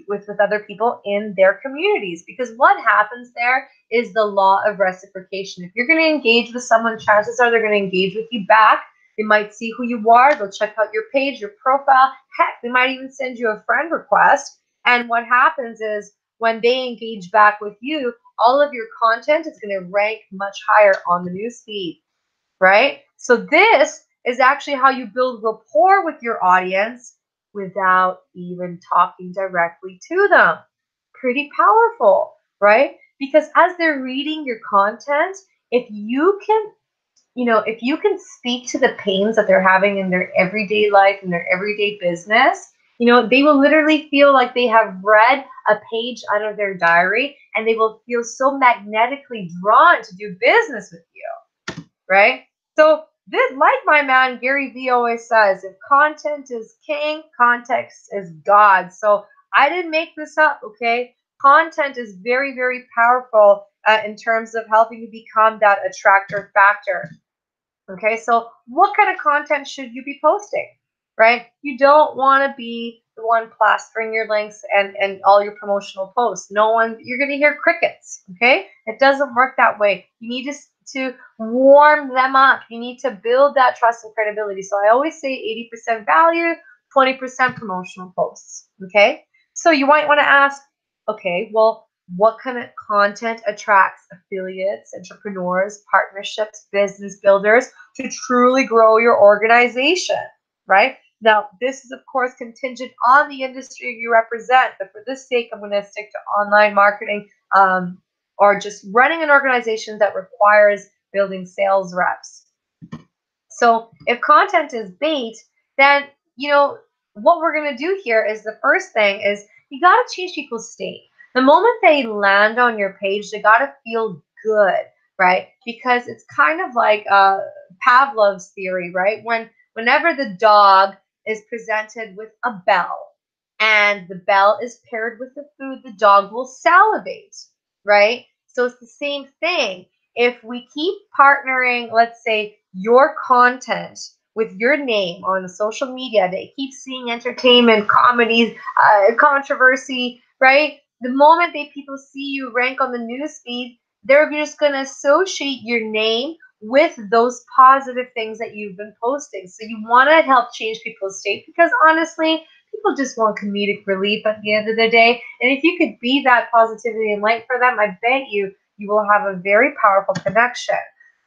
with other people in their communities, because what happens there is the law of reciprocation. If you're going to engage with someone, chances are they're going to engage with you back. They might see who you are. They'll check out your page, your profile. Heck, they might even send you a friend request. And what happens is when they engage back with you, all of your content is going to rank much higher on the newsfeed, right? So this is actually how you build rapport with your audience without even talking directly to them. Pretty powerful, right? Because as they're reading your content, if you can, if you can speak to the pains that they're having in their everyday life, in their everyday business, they will literally feel like they have read a page out of their diary, and they will feel so magnetically drawn to do business with you, right? So this, like my man Gary Vee always says, if content is king, context is God. So I didn't make this up, okay? Content is very, very powerful in terms of helping you become that attractor factor. Okay, so what kind of content should you be posting, right? You don't want to be the one plastering your links and all your promotional posts. You're going to hear crickets, okay? It doesn't work that way. You need to warm them up. You need to build that trust and credibility. So I always say 80% value, 20% promotional posts, okay? So you might want to ask, okay, well, what kind of content attracts affiliates, entrepreneurs, partnerships, business builders to truly grow your organization, right? Now, this is, of course, contingent on the industry you represent, but for this sake, I'm going to stick to online marketing or just running an organization that requires building sales reps. So if content is bait, then, what we're going to do here is the first thing is you got to change people's state. The moment they land on your page, they got to feel good, right? Because it's kind of like Pavlov's theory, right? Whenever the dog is presented with a bell and the bell is paired with the food, the dog will salivate, right? So it's the same thing. If we keep partnering, let's say, your content with your name on social media, they keep seeing entertainment, comedies, controversy, right? The moment people see you rank on the newsfeed, they're just going to associate your name with those positive things that you've been posting. So you want to help change people's state, because honestly, people just want comedic relief at the end of the day. And if you could be that positivity and light for them, I bet you will have a very powerful connection.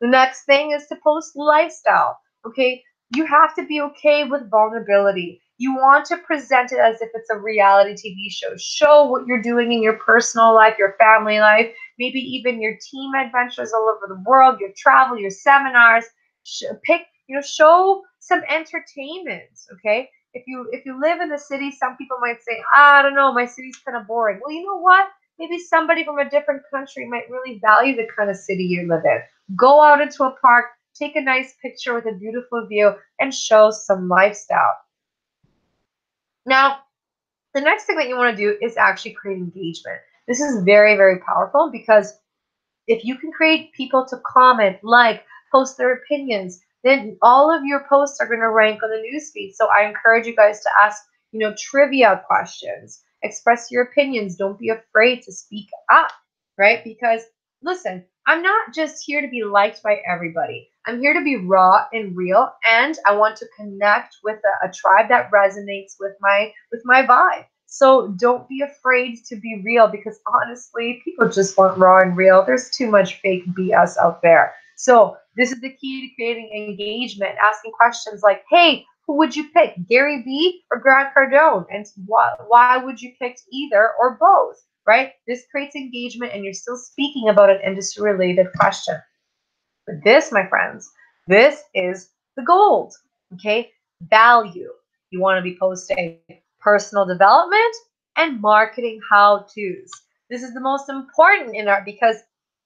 The next thing is to post lifestyle. Okay, you have to be okay with vulnerability. You want to present it as if it's a reality TV show. Show what you're doing in your personal life, your family life, maybe even your team adventures all over the world, your travel, your seminars. Show some entertainment, okay? If you live in the city, some people might say, I don't know, my city's kind of boring. Well, you know what? Maybe somebody from a different country might really value the kind of city you live in. Go out into a park, take a nice picture with a beautiful view, and show some lifestyle. Now, the next thing that you want to do is actually create engagement. This is very, very powerful, because if you can create people to comment, like, post their opinions, then all of your posts are going to rank on the newsfeed. So I encourage you guys to ask, trivia questions, express your opinions. Don't be afraid to speak up, right? Because listen, I'm not just here to be liked by everybody. I'm here to be raw and real, and I want to connect with a tribe that resonates with my vibe. So don't be afraid to be real, because honestly, people just want raw and real. There's too much fake BS out there. So this is the key to creating engagement, asking questions like, hey, who would you pick, Gary Vee or Grant Cardone? And why would you pick either or both, right? This creates engagement, and you're still speaking about an industry-related question. But this, my friends, this is the gold. Okay, value. You want to be posting personal development and marketing how-tos. This is the most important in our, because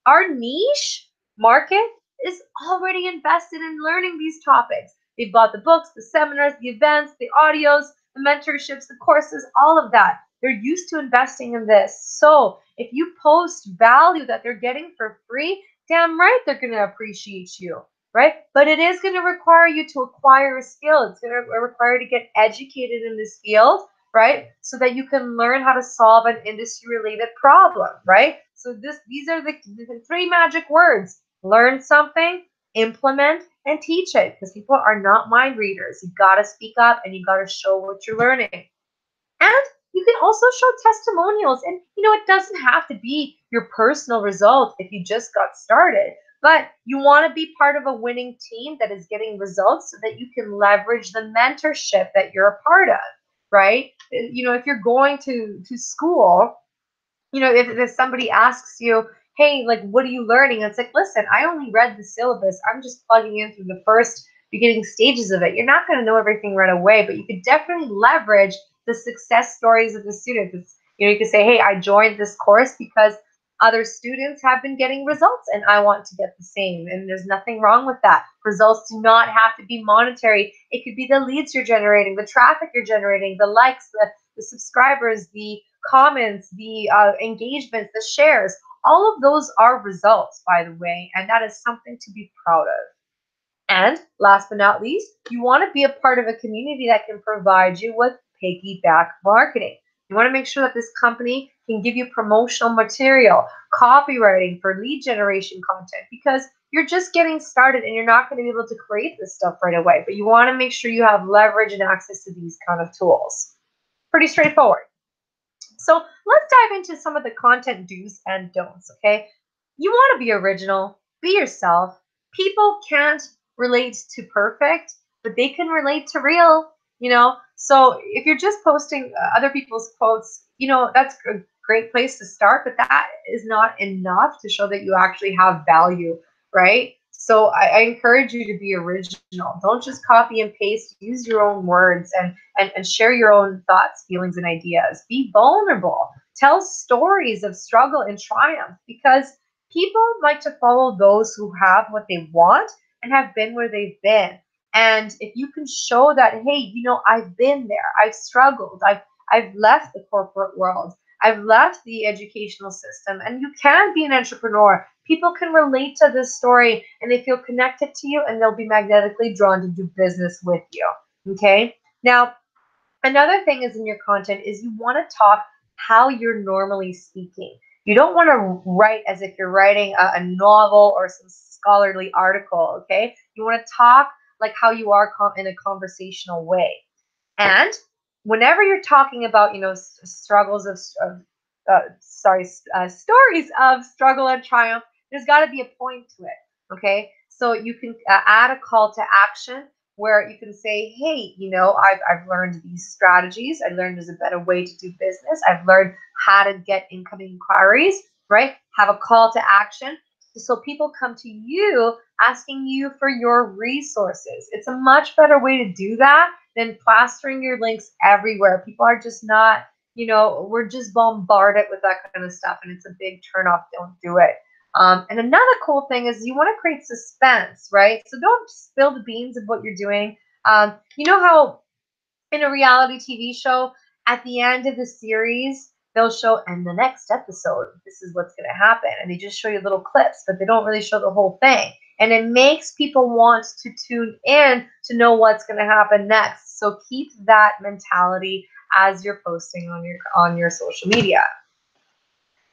our niche market is already invested in learning these topics. They've bought the books, the seminars, the events, the audios, the mentorships, the courses, all of that. They're used to investing in this. So if you post value that they're getting for free, damn right they're going to appreciate you, right? But it is going to require you to acquire a skill. It's going to require you to get educated in this field, right? So that you can learn how to solve an industry-related problem, right? So these are the three magic words. Learn something, implement, and teach it, because people are not mind readers. You got to speak up and you got to show what you're learning. And you can also show testimonials. And, it doesn't have to be your personal result if you just got started, but you want to be part of a winning team that is getting results so that you can leverage the mentorship that you're a part of, right? If you're going to school, if somebody asks you, hey, like, what are you learning? And it's like, listen, I only read the syllabus. I'm just plugging in through the first beginning stages of it. You're not going to know everything right away, but you could definitely leverage the success stories of the students. You could say, hey, I joined this course because other students have been getting results and I want to get the same. And there's nothing wrong with that. Results do not have to be monetary. It could be the leads you're generating, the traffic you're generating, the likes, the subscribers, the comments, the engagements, the shares. All of those are results, by the way, and that is something to be proud of. And last but not least, you want to be a part of a community that can provide you with piggyback marketing. You want to make sure that this company can give you promotional material, copywriting for lead generation content, because you're just getting started and you're not going to be able to create this stuff right away. But you want to make sure you have leverage and access to these kind of tools. Pretty straightforward. So let's dive into some of the content do's and don'ts, okay? You want to be original, be yourself. People can't relate to perfect, but they can relate to real, So if you're just posting other people's quotes, that's a great place to start, but that is not enough to show that you actually have value, right? So I encourage you to be original. Don't just copy and paste. Use your own words and share your own thoughts, feelings, and ideas. Be vulnerable. Tell stories of struggle and triumph, because people like to follow those who have what they want and have been where they've been. And if you can show that, hey, I've been there, I've struggled, I've left the corporate world, I've left the educational system, and you can be an entrepreneur. People can relate to this story and they feel connected to you and they'll be magnetically drawn to do business with you. Okay. Now, another thing is in your content is you want to talk how you're normally speaking. You don't want to write as if you're writing a novel or some scholarly article. Okay. You want to talk like how you are in a conversational way. And whenever you're talking about, struggles stories of struggle and triumph, there's got to be a point to it. Okay, so you can add a call to action where you can say, hey, I've learned these strategies. I learned there's a better way to do business. I've learned how to get incoming inquiries, right? Have a call to action. So people come to you asking you for your resources. It's a much better way to do that than plastering your links everywhere. People are just not, we're just bombarded with that kind of stuff, and it's a big turnoff. Don't do it. And another cool thing is you want to create suspense, right? So don't spill the beans of what you're doing. You know how in a reality TV show, at the end of the series, they'll show, and the next episode, this is what's going to happen. And they just show you little clips, but they don't really show the whole thing. And it makes people want to tune in to know what's going to happen next. So keep that mentality as you're posting on your social media.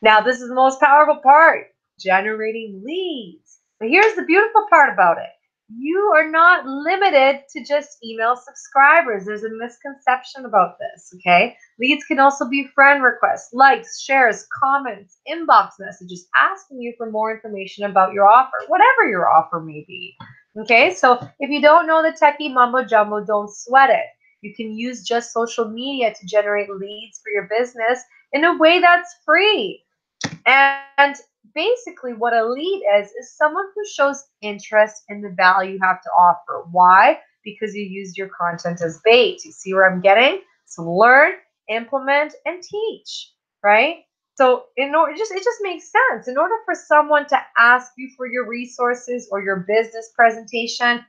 Now, this is the most powerful part, generating leads. But here's the beautiful part about it. You are not limited to just email subscribers. There's a misconception about this, okay? Leads can also be friend requests, likes, shares, comments, inbox messages, asking you for more information about your offer, whatever your offer may be, okay? So if you don't know the techie mumbo jumbo, don't sweat it. You can use just social media to generate leads for your business in a way that's free. And basically what a lead is someone who shows interest in the value you have to offer. Why? Because you used your content as bait. You see where I'm getting? So learn, implement, and teach, right? So in order, it just makes sense. In order for someone to ask you for your resources or your business presentation,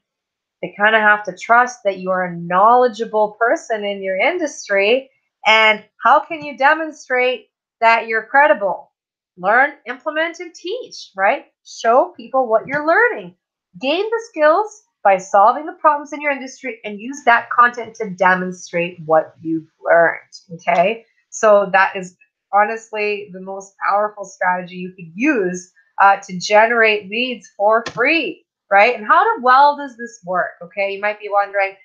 they kind of have to trust that you are a knowledgeable person in your industry. And how can you demonstrate that you're credible? Learn, implement, and teach, right? Show people what you're learning. Gain the skills by solving the problems in your industry and use that content to demonstrate what you've learned. Okay. So that is honestly the most powerful strategy you could use to generate leads for free, right? And well does this work? Okay, you might be wondering,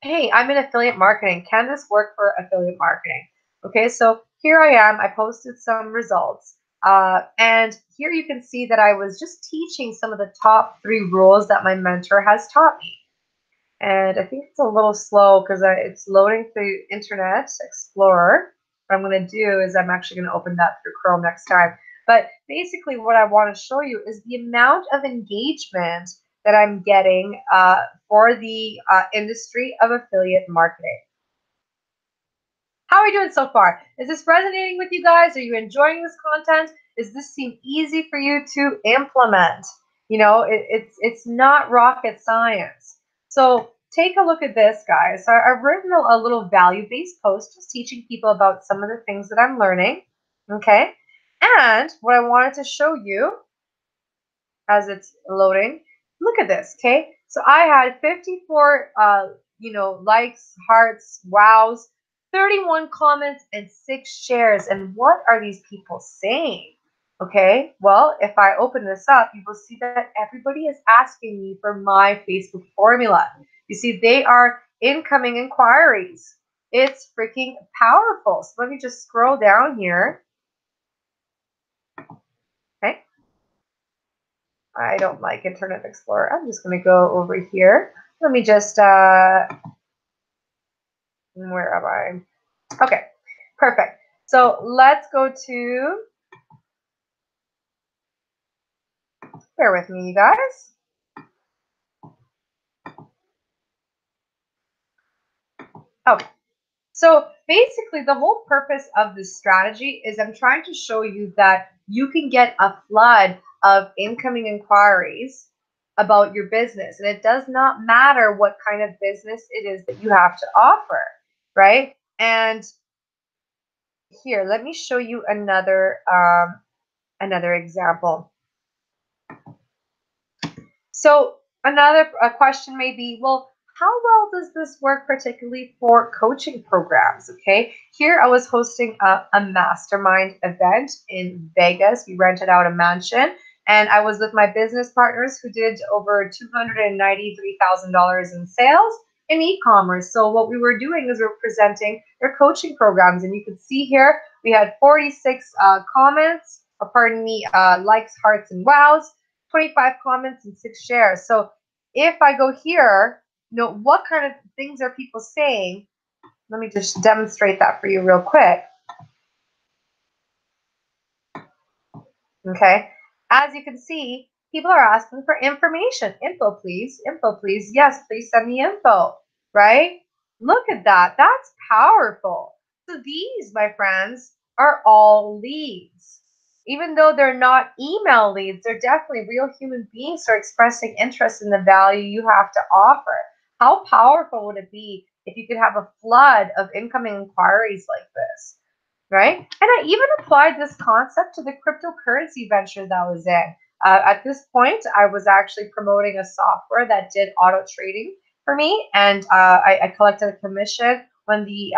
hey, I'm in affiliate marketing. Can this work for affiliate marketing? Okay, so here I am. I posted some results. And here you can see that I was just teaching some of the top 3 rules that my mentor has taught me. And I think it's a little slow because it's loading through Internet Explorer. What I'm going to do is I'm actually going to open that through Chrome next time. But basically what I want to show you is the amount of engagement that I'm getting for the industry of affiliate marketing. How are we doing so far? Is this resonating with you guys? Are you enjoying this content? Does this seem easy for you to implement? You know, it's not rocket science. So take a look at this, guys. So I've written a little value-based post just teaching people about some of the things that I'm learning. Okay. And what I wanted to show you as it's loading, look at this. Okay. So I had 54 likes, hearts, wows, 31 comments, and 6 shares. And what are these people saying? Okay, well, if I open this up, you will see that everybody is asking me for my Facebook formula. You see, they are incoming inquiries. It's freaking powerful. So let me just scroll down here. Okay. I don't like Internet Explorer. I'm just going to go over here. Let me just, where am I? Okay, perfect. So let's go to, bear with me, you guys. Okay. So basically, the whole purpose of this strategy is I'm trying to show you that you can get a flood of incoming inquiries about your business. And it does not matter what kind of business it is that you have to offer, right? And here, let me show you another example. So another question may be, well, how well does this work particularly for coaching programs? Okay, here I was hosting a mastermind event in Vegas. We rented out a mansion and I was with my business partners who did over $293,000 in sales in e-commerce. So what we were doing is we're presenting their coaching programs, and you can see here we had 46 comments, or pardon me, likes, hearts, and wows. 25 comments and 6 shares. So if I go here, what kind of things are people saying? Let me just demonstrate that for you real quick. Okay. As you can see, people are asking for information. Info, please. Info, please. Yes, please send me info. Right? Look at that. That's powerful. So these, my friends, are all leads. Even though they're not email leads, they're definitely real human beings who are expressing interest in the value you have to offer. How powerful would it be if you could have a flood of incoming inquiries like this? Right? And I even applied this concept to the cryptocurrency venture that I was in. At this point, I was actually promoting a software that did auto trading for me, and I collected a commission when the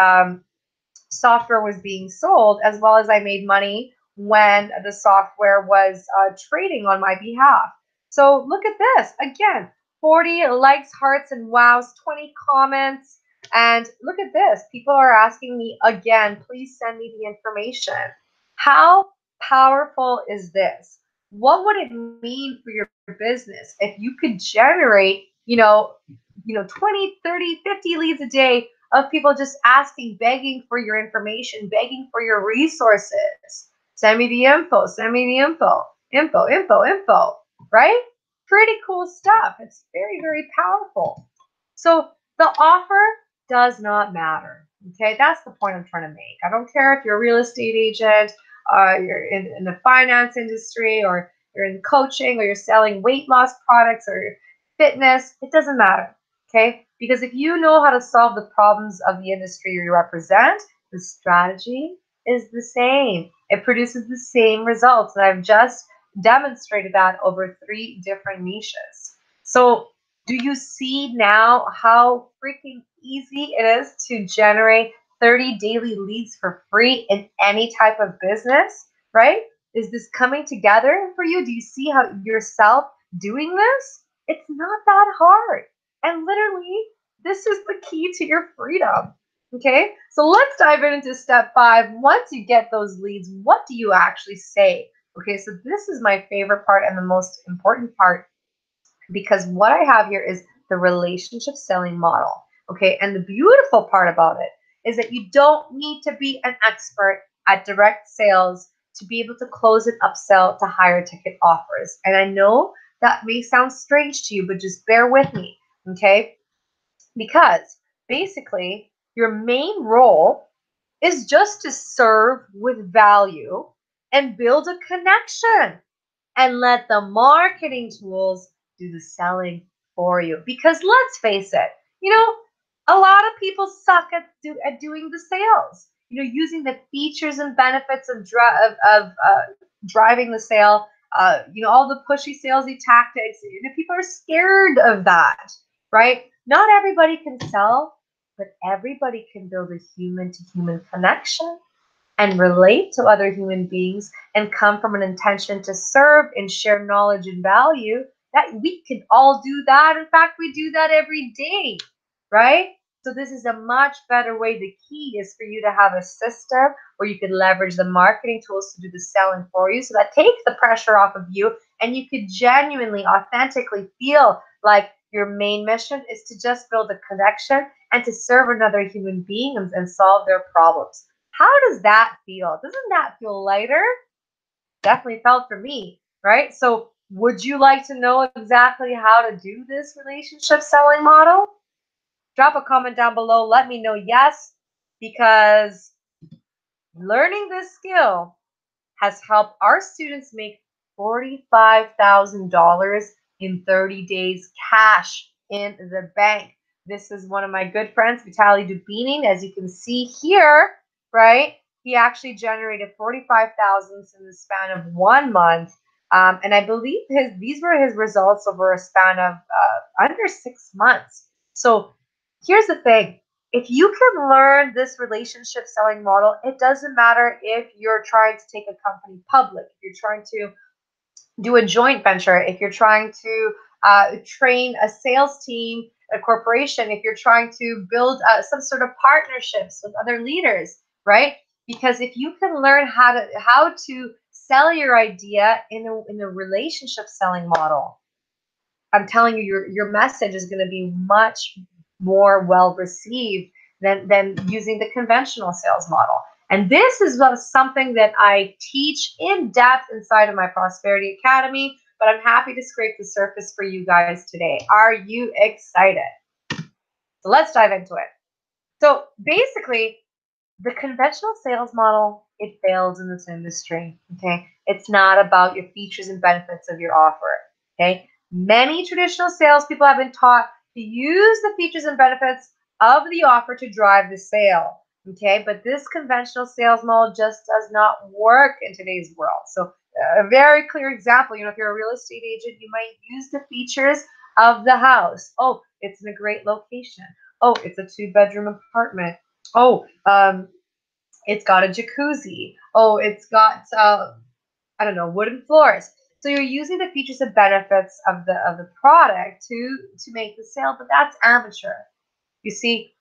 software was being sold, as well as I made money when the software was trading on my behalf. So look at this. Again, 40 likes, hearts, and wows, 20 comments. And look at this. People are asking me again, please send me the information. How powerful is this? What would it mean for your business if you could generate, 20, 30, 50 leads a day of people just asking, begging for your information, begging for your resources? Send me the info. Send me the info. Info, info, info. Right? Pretty cool stuff. It's very, very powerful. So the offer does not matter. Okay, that's the point I'm trying to make. I don't care if you're a real estate agent, you're in the finance industry, or you're in coaching, or you're selling weight loss products or fitness. It doesn't matter. Okay, because if you know how to solve the problems of the industry you represent, the strategy is the same. It produces the same results. And I've just demonstrated that over 3 different niches. So do you see now how freaking easy it is to generate 30 daily leads for free in any type of business, right? Is this coming together for you? Do you see how yourself doing this? It's not that hard. And literally, this is the key to your freedom. Okay, so let's dive into step 5. Once you get those leads, what do you actually say? Okay, so this is my favorite part and the most important part, because what I have here is the relationship selling model. Okay, and the beautiful part about it is that you don't need to be an expert at direct sales to be able to close an upsell to higher ticket offers. And I know that may sound strange to you, but just bear with me, okay? Because basically, your main role is just to serve with value and build a connection, and let the marketing tools do the selling for you. Because let's face it, a lot of people suck at doing the sales. Using the features and benefits of driving the sale. All the pushy salesy tactics. People are scared of that, right? Not everybody can sell, but everybody can build a human-to-human connection and relate to other human beings and come from an intention to serve and share knowledge and value. That we can all do that. In fact, we do that every day, right? So this is a much better way. The key is for you to have a system where you could leverage the marketing tools to do the selling for you. So that takes the pressure off of you, and you could genuinely, authentically feel like your main mission is to just build a connection and to serve another human being and solve their problems. How does that feel? Doesn't that feel lighter? Definitely felt for me, right? So would you like to know exactly how to do this relationship selling model? Drop a comment down below. Let me know yes, because learning this skill has helped our students make $45,000 in 30 days cash in the bank. This is one of my good friends, Vitaly Dubinin. As you can see here, right? He actually generated 45,000 in the span of 1 month. And I believe these were his results over a span of under 6 months. So here's the thing. If you can learn this relationship selling model, it doesn't matter if you're trying to take a company public, if you're trying to do a joint venture, if you're trying to train a sales team, a corporation, if you're trying to build some sort of partnerships with other leaders, right? Because if you can learn how to sell your idea in a relationship selling model, I'm telling you, your message is going to be much more well received than using the conventional sales model. And this is something that I teach in depth inside of my Prosperity Academy, but I'm happy to scrape the surface for you guys today. Are you excited? So let's dive into it. So basically, the conventional sales model, it fails in this industry, okay? It's not about your features and benefits of your offer, okay? Many traditional salespeople have been taught to use the features and benefits of the offer to drive the sale, okay? But this conventional sales model just does not work in today's world. So a very clear example, if you're a real estate agent, you might use the features of the house. Oh, it's in a great location. Oh, it's a 2-bedroom apartment. Oh, it's got a jacuzzi. Oh, it's got I don't know, wooden floors. So you're using the features and benefits of the product to make the sale, but that's amateur. You see,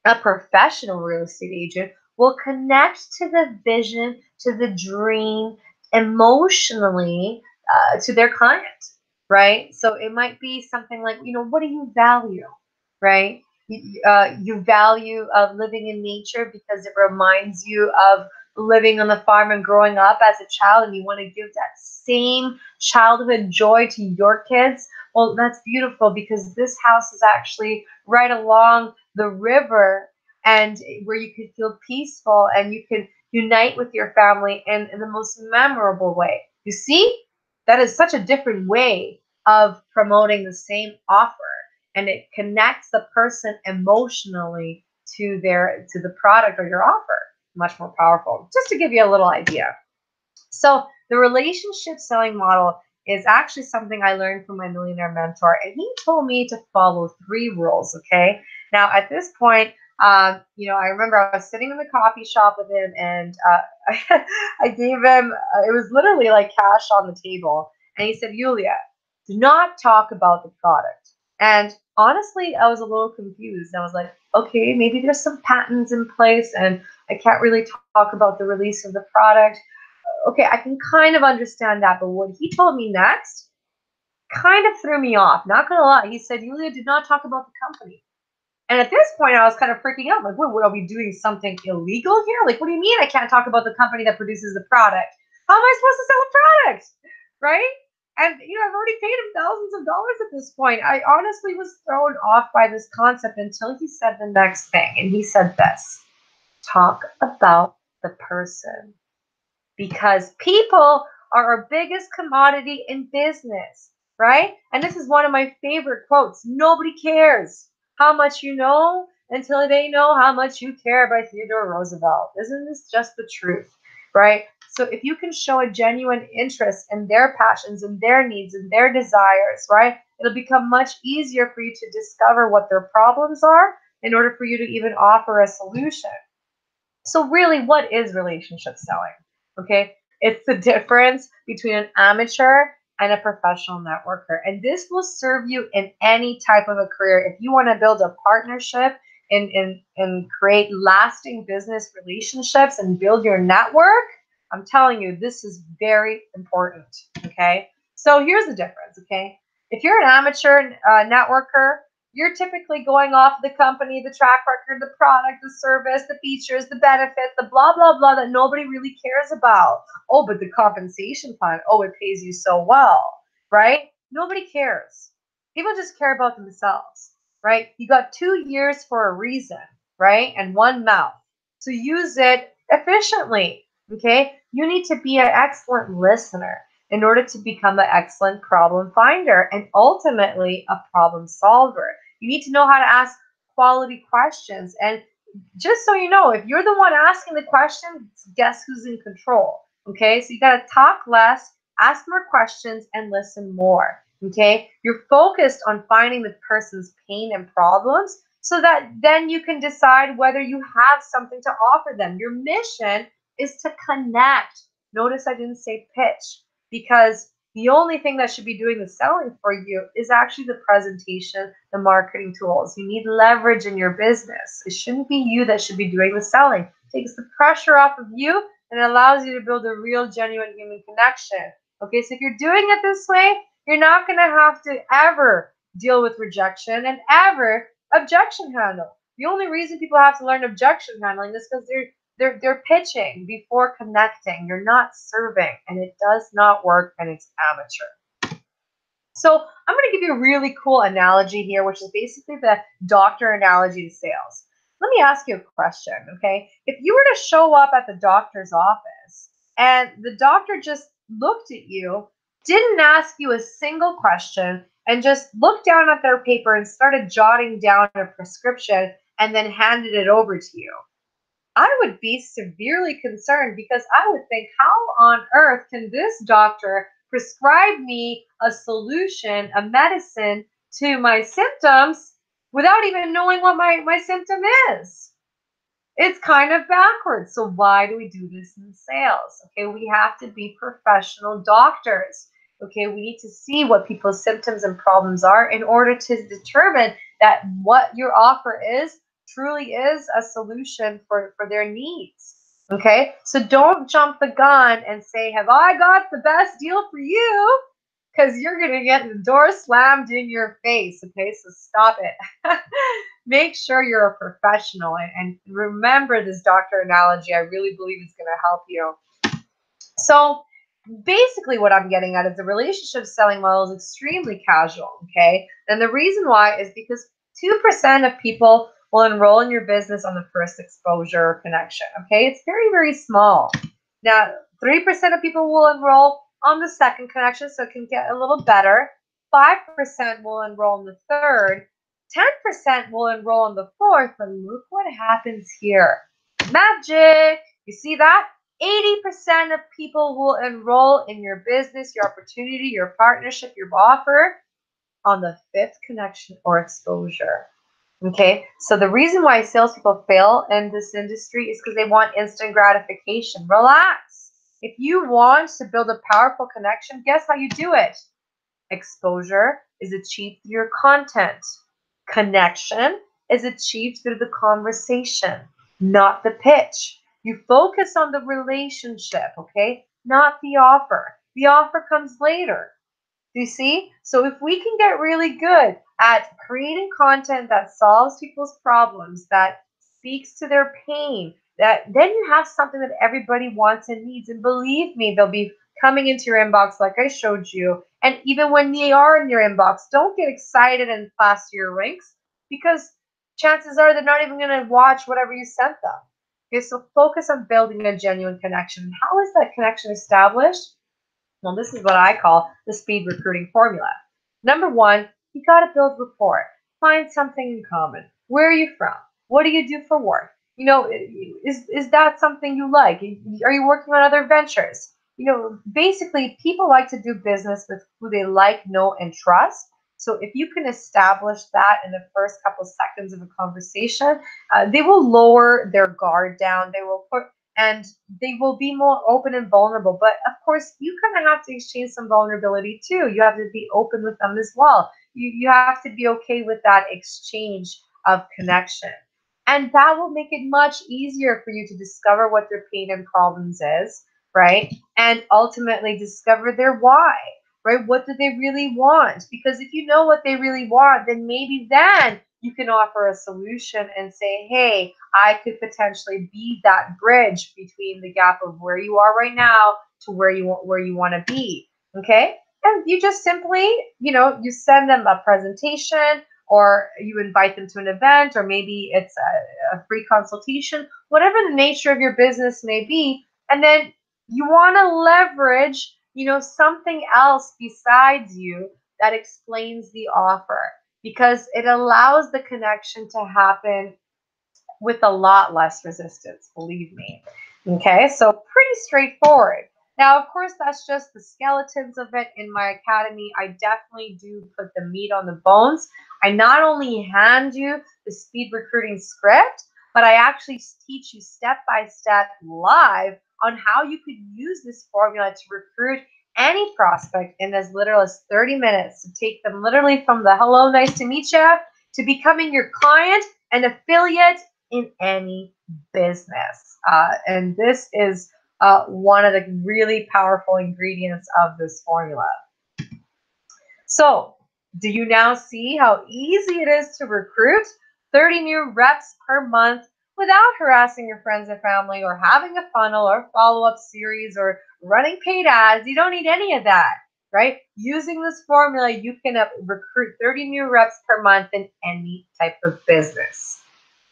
a professional real estate agent will connect to the vision, to the dream, emotionally to their client, right? So it might be something like, what do you value, right? You value living in nature because it reminds you of living on the farm and growing up as a child, and you want to give that same childhood joy to your kids, well, that's beautiful, because this house is actually right along the river, and where you can feel peaceful and you can unite with your family in the most memorable way. You see, that is such a different way of promoting the same offer, and it connects the person emotionally to the product or your offer. Much more powerful. Just to give you a little idea. So the relationship selling model is actually something I learned from my millionaire mentor, and he told me to follow 3 rules. Okay. Now at this point, I remember I was sitting in the coffee shop with him, and I gave him. It was literally like cash on the table, and he said, "Yulia, do not talk about the product." And honestly, I was a little confused. I was like, "Okay, maybe there's some patents in place, and I can't really talk about the release of the product." Okay, I can kind of understand that, but what he told me next kind of threw me off. Not gonna lie. He said, "Yulia, did not talk about the company." And at this point, I was kind of freaking out. Like, what, are we doing something illegal here? Like, what do you mean I can't talk about the company that produces the product? How am I supposed to sell a product? Right? And, I've already paid him thousands of dollars at this point. I honestly was thrown off by this concept until he said the next thing. And he said this: talk about the person. Because people are our biggest commodity in business, right? And this is one of my favorite quotes. Nobody cares how much you know until they know how much you care, by Theodore Roosevelt. Isn't this just the truth, right? So if you can show a genuine interest in their passions and their needs and their desires, right, it'll become much easier for you to discover what their problems are in order for you to even offer a solution. So really, what is relationship selling? Okay, it's the difference between an amateur and a professional networker. And this will serve you in any type of a career. If you want to build a partnership and create lasting business relationships and build your network, I'm telling you, this is very important. Okay, so here's the difference. Okay, if you're an amateur networker, you're typically going off the company, the track record, the product, the service, the features, the benefits, the blah, blah, blah that nobody really cares about. Oh, but the compensation plan, oh, it pays you so well, right? Nobody cares. People just care about themselves, right? You got 2 years for a reason, right? And 1 mouth. So use it efficiently, okay? You need to be an excellent listener in order to become an excellent problem finder and ultimately a problem solver. You need to know how to ask quality questions. And just so you know, if you're the one asking the question, guess who's in control? Okay, so you got to talk less, ask more questions, and listen more. Okay, you're focused on finding the person's pain and problems so that then you can decide whether you have something to offer them. Your mission is to connect. Notice I didn't say pitch, because the only thing that should be doing the selling for you is actually the presentation, the marketing tools. You need leverage in your business. It shouldn't be you that should be doing the selling. It takes the pressure off of you and allows you to build a real, genuine human connection. Okay, so if you're doing it this way, you're not going to have to ever deal with rejection and ever objection handle. The only reason people have to learn objection handling is because they're pitching before connecting. You're not serving, and it does not work, and it's amateur. So I'm going to give you a really cool analogy here, which is basically the doctor analogy to sales. Let me ask you a question, okay? If you were to show up at the doctor's office and the doctor just looked at you, didn't ask you a single question, and just looked down at their paper and started jotting down a prescription and then handed it over to you, I would be severely concerned, because I would think, how on earth can this doctor prescribe me a solution, a medicine to my symptoms without even knowing what my symptom is? It's kind of backwards. So why do we do this in sales? Okay, we have to be professional doctors. Okay, we need to see what people's symptoms and problems are in order to determine that what your offer is truly is a solution for their needs. Okay, so don't jump the gun and say, have I got the best deal for you? Because you're going to get the door slammed in your face. Okay, so stop it. Make sure you're a professional, and remember this doctor analogy. I really believe it's going to help you. So basically what I'm getting at is the relationship selling model is extremely casual, okay? And the reason why is because 2% of people will enroll in your business on the first exposure or connection, okay? It's very, very small. Now, 3% of people will enroll on the second connection, so it can get a little better. 5% will enroll in the third. 10% will enroll on the fourth, but look what happens here. Magic! You see that? 80% of people will enroll in your business, your opportunity, your partnership, your offer on the fifth connection or exposure. Okay, so the reason why salespeople fail in this industry is because they want instant gratification. Relax. If you want to build a powerful connection, guess how you do it? Exposure is achieved through your content. Connection is achieved through the conversation, not the pitch. You focus on the relationship, okay? Not the offer. The offer comes later. Do you see? So if we can get really good at creating content that solves people's problems, that speaks to their pain, that then you have something that everybody wants and needs. And believe me, they'll be coming into your inbox like I showed you. And even when they are in your inbox, don't get excited and fast to your ranks, because chances are they're not even going to watch whatever you sent them. Okay, so focus on building a genuine connection. How is that connection established? Well, this is what I call the speed recruiting formula. Number one, you got to build rapport. Find something in common. Where are you from? What do you do for work? You know, is that something you like? Are you working on other ventures? You know, basically, people like to do business with who they like, know, and trust. So if you can establish that in the first couple seconds of a conversation, they will lower their guard down. They will put and they will be more open and vulnerable. But of course, you kind of have to exchange some vulnerability too. You have to be open with them as well. You have to be okay with that exchange of connection. And that will make it much easier for you to discover what their pain and problems is, right? And ultimately discover their why, right? What do they really want? Because if you know what they really want, then maybe then you can offer a solution and say, hey, I could potentially be that bridge between the gap of where you are right now to where you want to be. Okay? And you just simply, you send them a presentation, or you invite them to an event, or maybe it's a free consultation, whatever the nature of your business may be. And then you want to leverage, something else besides you that explains the offer, because it allows the connection to happen with a lot less resistance, believe me. Okay, so pretty straightforward. Now, of course, that's just the skeletons of it. In my academy, I definitely do put the meat on the bones. I not only hand you the speed recruiting script, but I actually teach you step by step live on how you could use this formula to recruit any prospect in as little as 30 minutes, to take them literally from the hello, nice to meet you, to becoming your client and affiliate in any business. And this is one of the really powerful ingredients of this formula. So, do you now see how easy it is to recruit 30 new reps per month without harassing your friends and family, or having a funnel or follow-up series, or running paid ads? You don't need any of that, right? Using this formula, you can recruit 30 new reps per month in any type of business.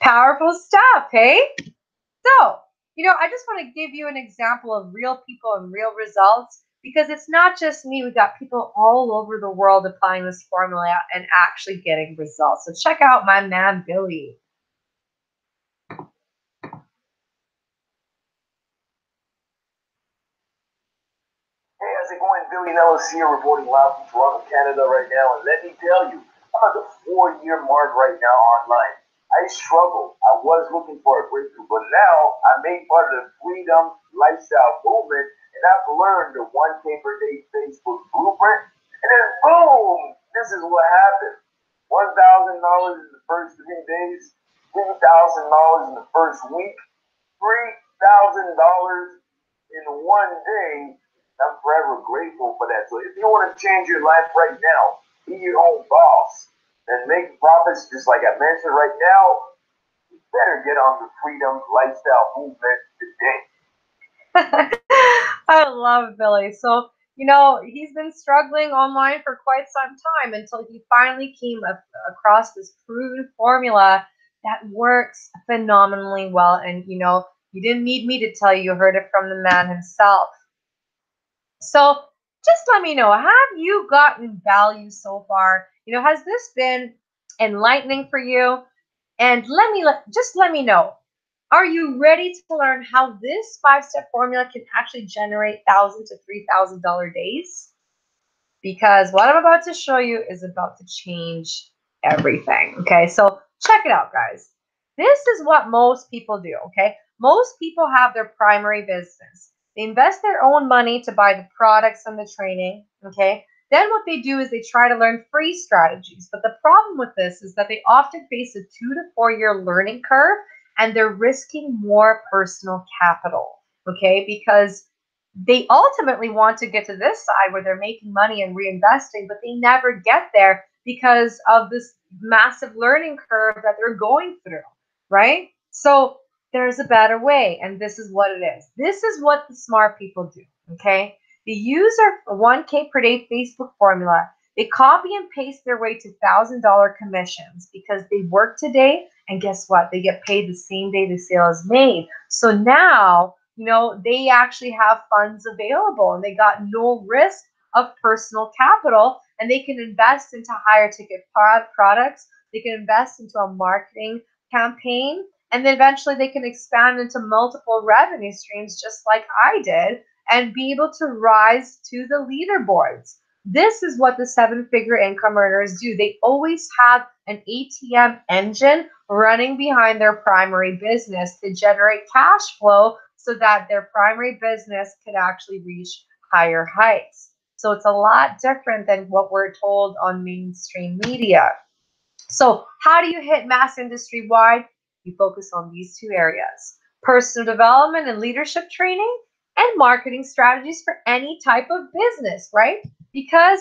Powerful stuff, hey? So, I just want to give you an example of real people and real results, because it's not just me. We've got people all over the world applying this formula and actually getting results. So check out my man, Billy. Hey, how's it going? Billy Nellis here, reporting live from Toronto, Canada right now. And let me tell you, I'm at the 4-year mark right now online. I struggled. I was looking for a breakthrough, but now I made part of the freedom lifestyle movement, and I've learned the 1K per day Facebook blueprint. And then boom, this is what happened. $1,000 in the first 3 days, $3,000 in the first week, $3,000 in one day. I'm forever grateful for that. So if you want to change your life right now, be your own boss. and make profits just like I mentioned right now, you better get on the freedom lifestyle movement today. I love Billy. So, you know, he's been struggling online for quite some time until he finally came across this proven formula that works phenomenally well. And, you know, you didn't need me to tell you, you heard it from the man himself. So just let me know, have you gotten value so far? You know, has this been enlightening for you? And just let me know. Are you ready to learn how this 5-step formula can actually generate $1,000 to $3,000 days? Because what I'm about to show you is about to change everything. Okay, so check it out, guys. This is what most people do. Okay, most people have their primary business. They invest their own money to buy the products and the training. Okay, then what they do is they try to learn free strategies. But the problem with this is that they often face a 2 to 4 year learning curve, and they're risking more personal capital. Okay, because they ultimately want to get to this side where they're making money and reinvesting, but they never get there because of this massive learning curve that they're going through, right? So there's a better way, and this is what it is. This is what the smart people do, okay? They use our 1K per day Facebook formula. They copy and paste their way to $1,000 commissions because they work today, and guess what? They get paid the same day the sale is made. So now, you know, they actually have funds available and they got no risk of personal capital, and they can invest into higher ticket products. They can invest into a marketing campaign, and then eventually they can expand into multiple revenue streams just like I did and be able to rise to the leaderboards. This is what the 7-figure income earners do. They always have an ATM engine running behind their primary business to generate cash flow so that their primary business could actually reach higher heights. So it's a lot different than what we're told on mainstream media. So how do you hit mass industry wide? You focus on these 2 areas: personal development and leadership training, and marketing strategies for any type of business, right? Because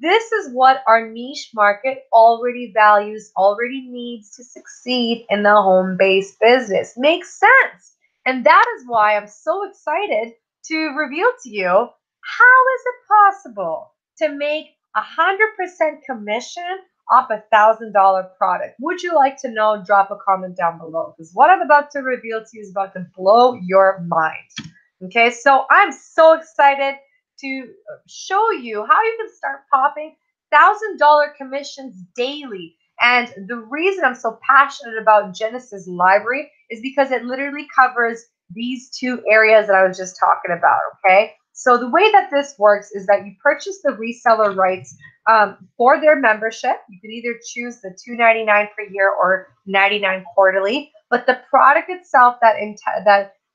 this is what our niche market already values, already needs to succeed in the home-based business. Makes sense. And that is why I'm so excited to reveal to you, how is it possible to make 100% commission off $1,000 product? Would you like to know? Drop a comment down below, because what I'm about to reveal to you is about to blow your mind. Okay, so I'm so excited to show you how you can start popping $1,000 commissions daily. And the reason I'm so passionate about Genesis Library is because it literally covers these 2 areas that I was just talking about. Okay, so the way that this works is that you purchase the reseller rights for their membership. You can either choose the $2.99 per year or $99 quarterly, but the product itself that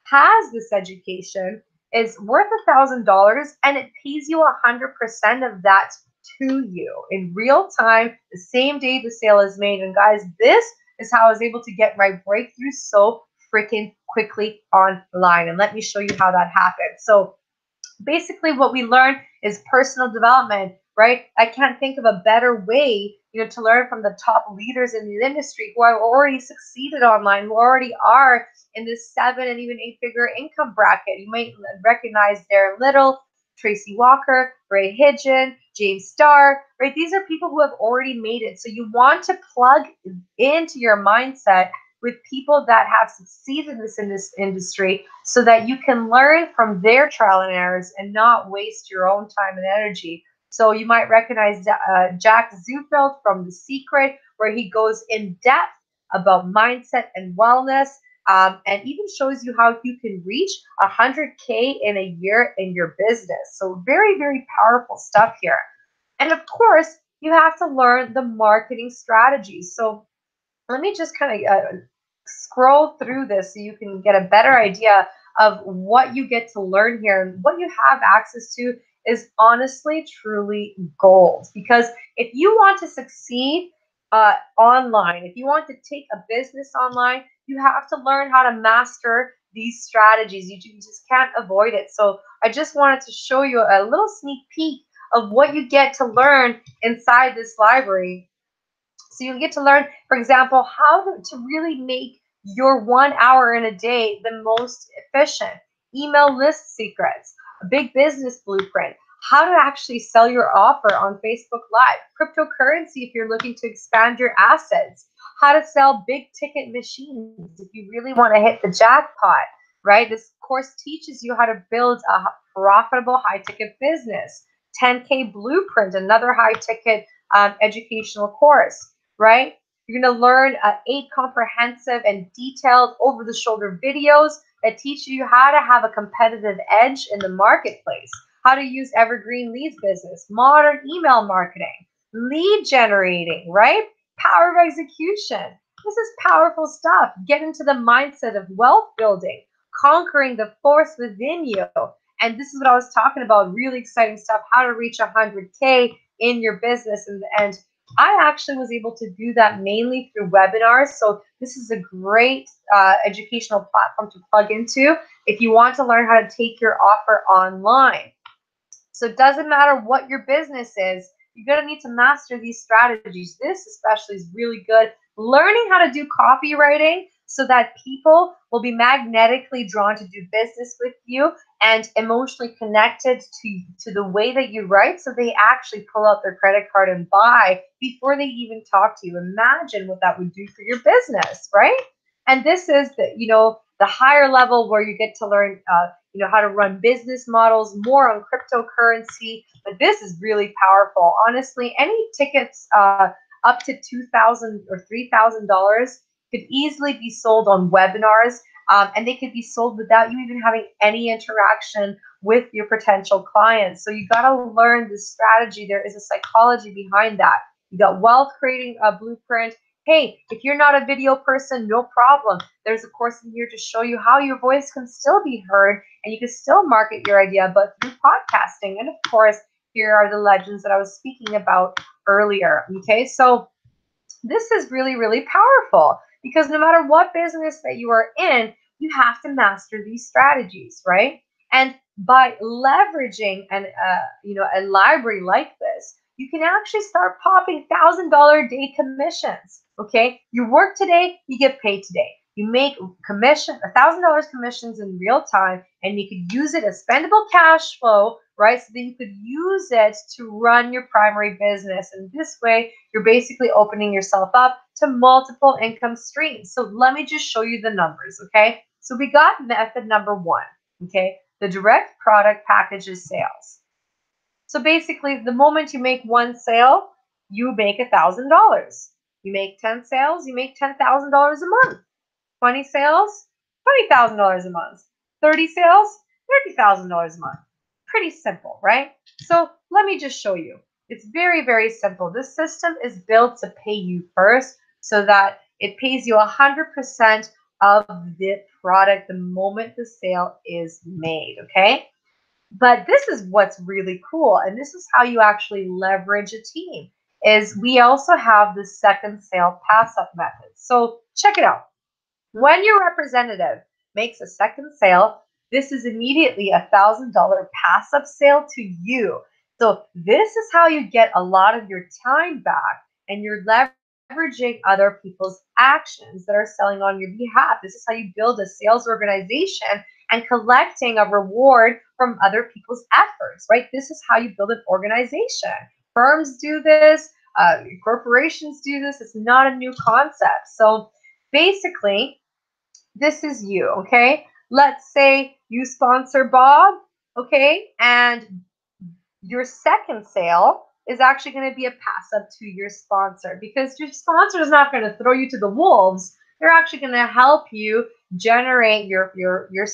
has this education is worth $1,000, and it pays you 100% of that to you in real time, the same day the sale is made. And guys, this is how I was able to get my breakthrough so freaking quickly online. And let me show you how that happened. So basically what we learn is personal development, right? I can't think of a better way, you know, to learn from the top leaders in the industry who have already succeeded online, who already are in this 7 and even 8-figure income bracket. You might recognize Darren Little, Tracy Walker, Ray Hidgen, James Starr, right? These are people who have already made it. So you want to plug into your mindset with people that have succeeded in this industry so that you can learn from their trial and errors and not waste your own time and energy. So you might recognize Jack Zufeld from The Secret, where he goes in depth about mindset and wellness, and even shows you how you can reach 100K in a year in your business. So very, very powerful stuff here. And of course, you have to learn the marketing strategies. So let me just kind of scroll through this so you can get a better idea of what you get to learn here. And what you have access to is honestly, truly gold. Because if you want to succeed online, if you want to take a business online, you have to learn how to master these strategies. You just can't avoid it. So I just wanted to show you a little sneak peek of what you get to learn inside this library. So you get to learn, for example, how to really make your 1 hour in a day the most efficient. Email list secrets, a big business blueprint, how to actually sell your offer on Facebook Live, cryptocurrency if you're looking to expand your assets, how to sell big ticket machines if you really want to hit the jackpot, right? This course teaches you how to build a profitable high ticket business. 10K blueprint, another high ticket educational course, right? You're going to learn 8 comprehensive and detailed over the shoulder videos that teach you how to have a competitive edge in the marketplace, how to use evergreen leads business, modern email marketing, lead generating, right? Power of execution. This is powerful stuff. Get into the mindset of wealth building, conquering the force within you. And this is what I was talking about, really exciting stuff, how to reach 100K in your business. And I actually was able to do that mainly through webinars. So this is a great educational platform to plug into if you want to learn how to take your offer online. So it doesn't matter what your business is, you're going to need to master these strategies. This especially is really good. Learning how to do copywriting so that people will be magnetically drawn to do business with you and emotionally connected to the way that you write, so they actually pull out their credit card and buy before they even talk to you. Imagine what that would do for your business, right? And this is the higher level where you get to learn how to run business models, more on cryptocurrency. But this is really powerful. Honestly, any tickets up to $2,000 or $3,000 could easily be sold on webinars, and they could be sold without you even having any interaction with your potential clients. So you got to learn the strategy. There is a psychology behind that. You got wealth creating a blueprint. Hey, if you're not a video person, no problem. There's a course in here to show you how your voice can still be heard and you can still market your idea, but through podcasting. And of course, here are the legends that I was speaking about earlier. Okay, so this is really, really powerful because no matter what business that you are in, you have to master these strategies, right? And by leveraging a library like this, you can actually start popping $1,000 day commissions. Okay, you work today, you get paid today. You make $1,000 commissions in real time, and you could use it as spendable cash flow, right? So that you could use it to run your primary business. And this way, you're basically opening yourself up to multiple income streams. So let me just show you the numbers, okay? So we got method number 1, okay? The direct product packages sales. So basically, the moment you make 1 sale, you make $1,000. You make 10 sales, you make $10,000 a month. 20 sales, $20,000 a month. 30 sales, $30,000 a month. Pretty simple, right? So let me just show you. It's very, very simple. This system is built to pay you first so that it pays you 100% of the product the moment the sale is made, okay? But this is what's really cool, and this is how you actually leverage a team, is we also have the second sale pass-up method. So check it out. When your representative makes a second sale, this is immediately a $1,000 pass-up sale to you. So this is how you get a lot of your time back, and you're leveraging other people's actions that are selling on your behalf. This is how you build a sales organization and collecting a reward from other people's efforts, right? This is how you build an organization. Firms do this, corporations do this. It's not a new concept. So basically, this is you, okay? Let's say you sponsor Bob, okay? And your second sale is actually going to be a pass up to your sponsor, because your sponsor is not going to throw you to the wolves. They're actually going to help you generate your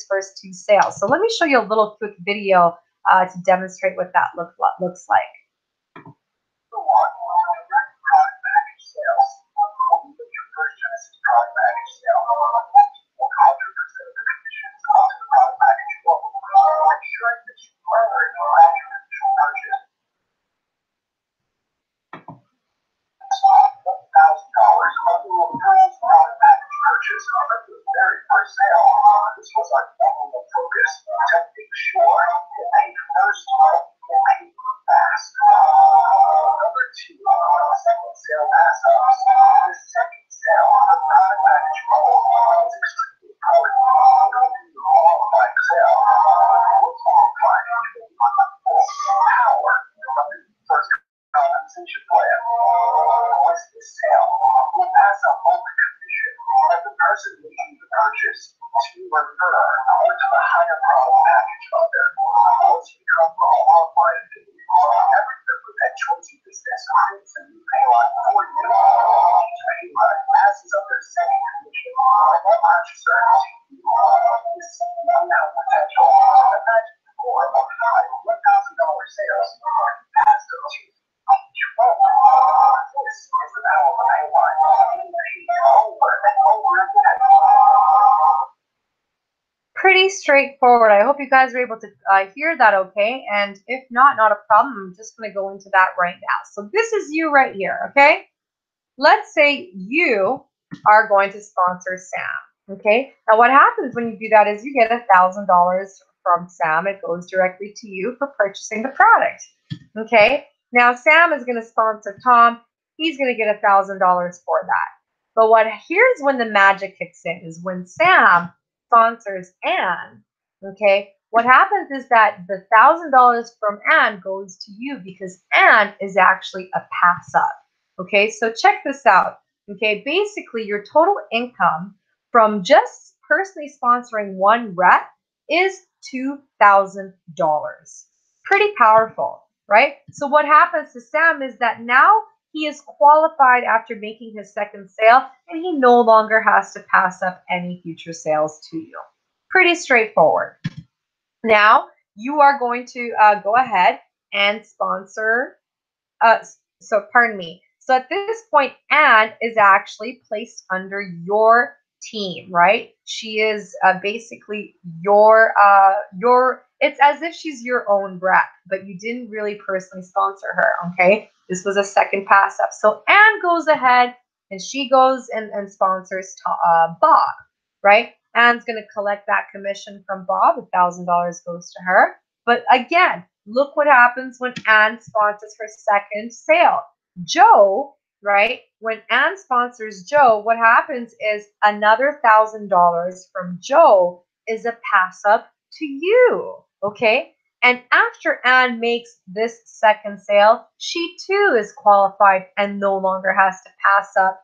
first 2 sales. So let me show you a little quick video to demonstrate what that looks like. $1,000 sales are passive. This is the power of I want. Over and over again. Pretty straightforward. I hope you guys were able to hear that okay. And if not, not a problem. I'm just going to go into that right now. So this is you right here, okay? Let's say you are going to sponsor Sam, okay? Now what happens when you do that is you get $1,000 from Sam. It goes directly to you for purchasing the product, okay? Now Sam is going to sponsor Tom. He's going to get $1,000 for that. But here's when the magic kicks in is when Sam sponsors Anne, okay? What happens is that the $1,000 from Anne goes to you because Anne is actually a pass up. Okay, so check this out. Okay, basically your total income from just personally sponsoring one rep is $2,000. Pretty powerful, right? So what happens to Sam is that now he is qualified after making his second sale and he no longer has to pass up any future sales to you. Pretty straightforward. Now you are going to go ahead and sponsor, pardon me. So at this point, Anne is actually placed under your team, right? She is basically it's as if she's your own rep, but you didn't really personally sponsor her, okay? This was a second pass up. So Anne goes ahead and she goes and sponsors Bob, right? Anne's going to collect that commission from Bob. $1,000 goes to her. But again, look what happens when Anne sponsors her second sale. Joe, right? When Anne sponsors Joe, what happens is another $1,000 from Joe is a pass up to you, okay? And after Anne makes this second sale, she too is qualified and no longer has to pass up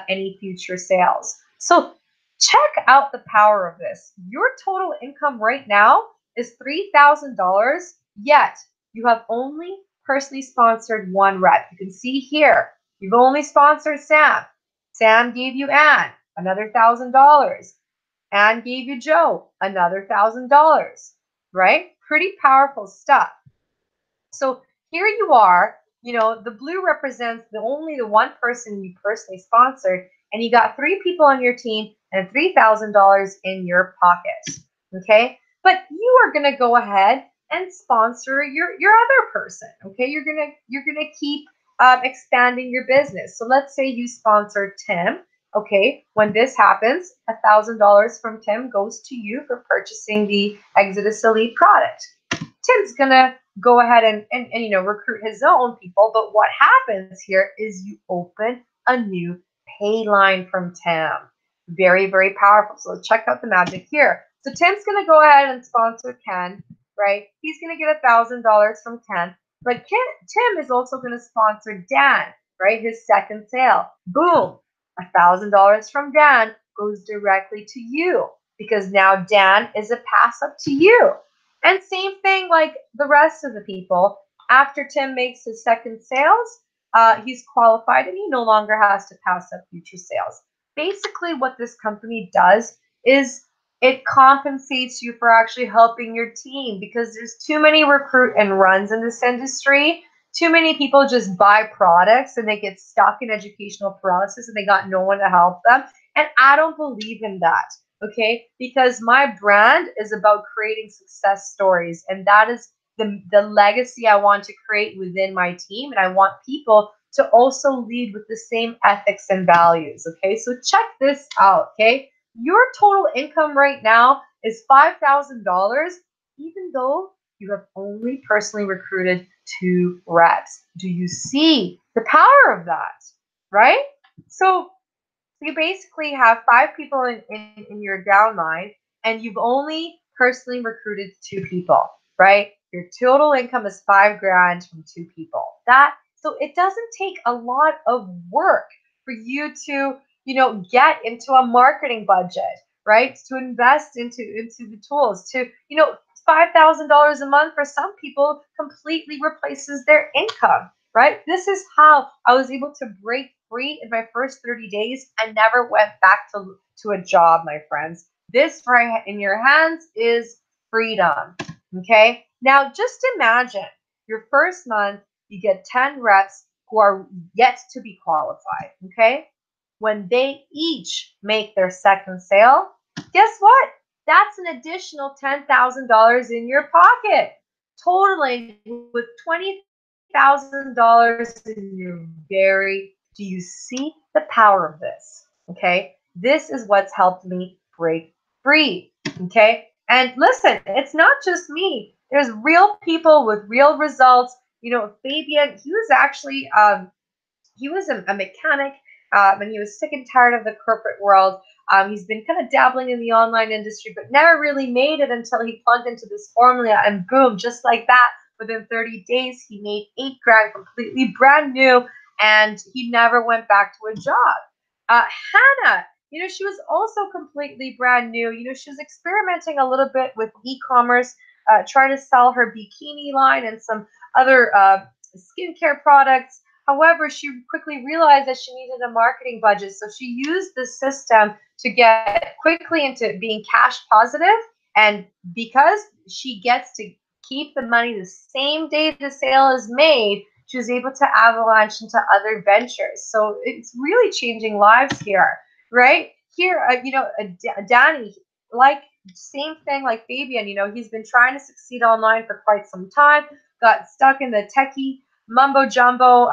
any future sales. So check out the power of this. Your total income right now is $3,000, yet you have only personally sponsored one rep. You can see here, you've only sponsored Sam. Sam gave you Anne, another $1,000. Anne gave you Joe, another $1,000, right? Pretty powerful stuff. So here you are, the blue represents the one person you personally sponsored, and you got 3 people on your team and $3,000 in your pocket, okay? But you are going to go ahead and sponsor your other person, okay? You're gonna keep expanding your business. So let's say you sponsor Tim, okay? When this happens, $1,000 from Tim goes to you for purchasing the Exodus Elite product. Tim's gonna go ahead and recruit his own people, but what happens here is you open a new pay line from Tim. Very, very powerful. So check out the magic here. So Tim's gonna go ahead and sponsor Ken, right? He's gonna get $1,000 from Ken, but Tim is also gonna sponsor Dan, right? His second sale. Boom, $1,000 from Dan goes directly to you because now Dan is a pass up to you. And same thing like the rest of the people. After Tim makes his second sales, he's qualified and he no longer has to pass up future sales. Basically, what this company does is it compensates you for actually helping your team because there's too many recruit and runs in this industry. Too many people just buy products and they get stuck in educational paralysis and they got no one to help them. And I don't believe in that. Okay, because my brand is about creating success stories, and that is the legacy I want to create within my team, and I want people to also lead with the same ethics and values. Okay, so check this out. Okay, your total income right now is $5,000, even though you have only personally recruited 2 reps. Do you see the power of that? Right? So you basically have 5 people in your downline, and you've only personally recruited 2 people, right? Your total income is $5,000 from 2 people. So it doesn't take a lot of work for you to, get into a marketing budget, right? To invest into the tools. $5,000 a month for some people completely replaces their income, right? This is how I was able to break free in my first 30 days and never went back to a job, my friends. This right in your hands is freedom, okay? Now, just imagine your first month, you get 10 reps who are yet to be qualified, okay? When they each make their second sale, guess what? That's an additional $10,000 in your pocket, totaling with $20,000 in your very. Do you see the power of this? Okay, this is what's helped me break free. Okay, and listen, it's not just me. There's real people with real results. You know, Fabian, he was actually he was a mechanic and he was sick and tired of the corporate world. He's been kind of dabbling in the online industry, but never really made it until he plugged into this formula, and boom, just like that, within 30 days, he made 8 grand completely brand new, and he never went back to a job. Hannah, you know, she was also completely brand new. You know, she was experimenting a little bit with e-commerce, trying to sell her bikini line and some other skincare products. However, she quickly realized that she needed a marketing budget. So she used the system to get quickly into being cash positive. And because she gets to keep the money the same day the sale is made, she was able to avalanche into other ventures. So it's really changing lives here, right? Here, you know, Danny, like same thing like Fabian, you know, he's been trying to succeed online for quite some time, got stuck in the techie mumbo jumbo,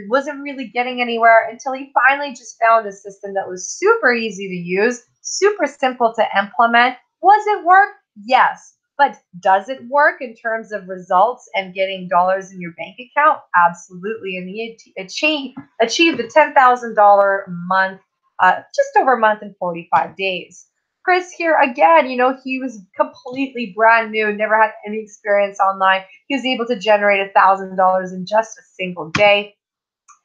wasn't really getting anywhere until he finally just found a system that was super easy to use, super simple to implement. Was it work? Yes. But does it work in terms of results and getting dollars in your bank account? Absolutely. And he achieved a $10,000 month, just over a month and 45 days. Chris here again, you know, he was completely brand new, never had any experience online. He was able to generate $1,000 in just a single day.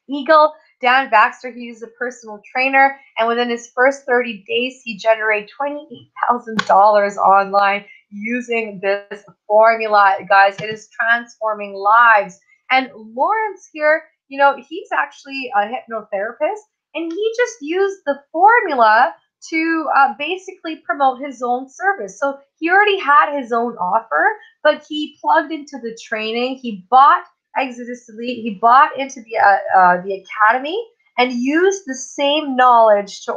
Eagle, Dan Baxter, he was a personal trainer, and within his first 30 days, he generated $28,000 online using this formula. Guys, it is transforming lives. And Lawrence here, you know, he's actually a hypnotherapist, and he just used the formula to basically promote his own service. So he already had his own offer, but he plugged into the training. He bought Exodus Elite. He bought into the academy and used the same knowledge to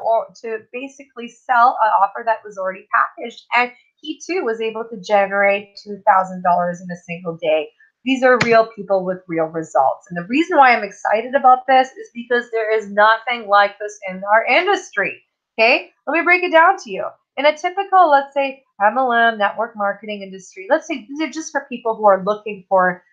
basically sell an offer that was already packaged. And he too was able to generate $2,000 in a single day. These are real people with real results. And the reason why I'm excited about this is because there is nothing like this in our industry. Okay, let me break it down to you. In a typical, let's say, MLM, network marketing industry, let's say these are just for people who are looking for,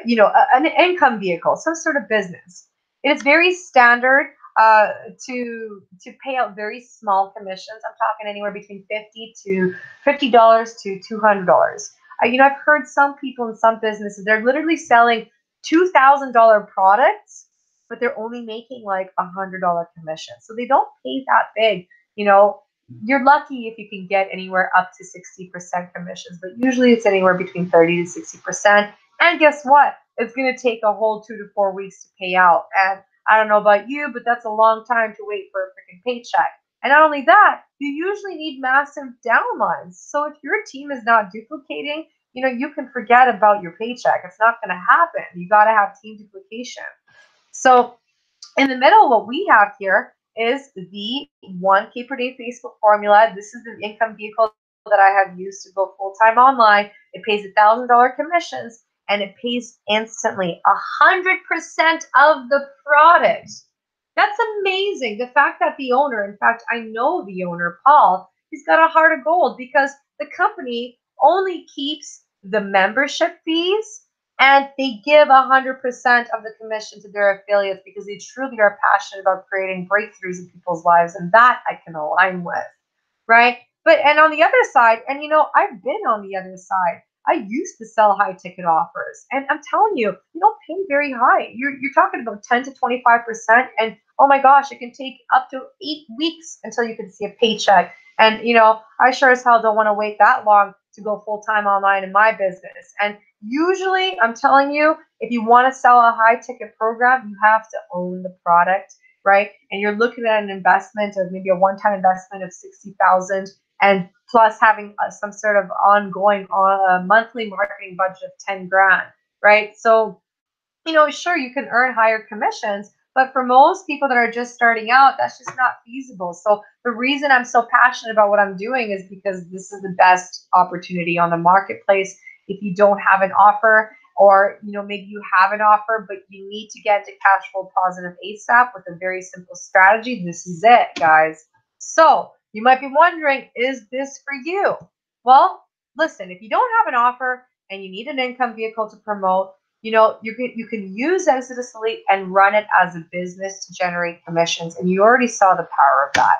you know, an income vehicle, some sort of business. It is very standard to pay out very small commissions. I'm talking anywhere between $50 to $200. You know, I've heard some people in some businesses, they're literally selling $2,000 products, but they're only making like $100 commission. So they don't pay that big. You know, you're lucky if you can get anywhere up to 60% commissions, but usually it's anywhere between 30 to 60%. And guess what? It's going to take a whole 2 to 4 weeks to pay out. And I don't know about you, but that's a long time to wait for a freaking paycheck. And not only that, you usually need massive downlines. So if your team is not duplicating, you know, you can forget about your paycheck. It's not going to happen. You got to have team duplication. So in the middle, what we have here is the 1K per day Facebook formula. This is the income vehicle that I have used to go full-time online. It pays $1,000 commissions, and it pays instantly 100% of the product. That's amazing. The fact that the owner, in fact, I know the owner, Paul, he's got a heart of gold because the company only keeps the membership fees and they give 100% of the commission to their affiliates because they truly are passionate about creating breakthroughs in people's lives. And that I can align with, right? But, and on the other side, and you know, I've been on the other side. I used to sell high ticket offers, and I'm telling you, you don't pay very high. You're talking about 10 to 25%, and oh my gosh, it can take up to 8 weeks until you can see a paycheck. And you know, I sure as hell don't want to wait that long to go full time online in my business. And usually, I'm telling you, if you want to sell a high ticket program, you have to own the product, right? And you're looking at an investment of maybe a one time investment of $60,000. And plus having some sort of ongoing monthly marketing budget of 10 grand, right? So, sure, you can earn higher commissions, but for most people that are just starting out, that's just not feasible. So the reason I'm so passionate about what I'm doing is because this is the best opportunity on the marketplace. If you don't have an offer, or maybe you have an offer, but you need to get to cash flow positive ASAP with a very simple strategy, this is it, guys. So you might be wondering, is this for you? Well, listen, if you don't have an offer and you need an income vehicle to promote, you can use Exodus Elite and run it as a business to generate commissions. And you already saw the power of that.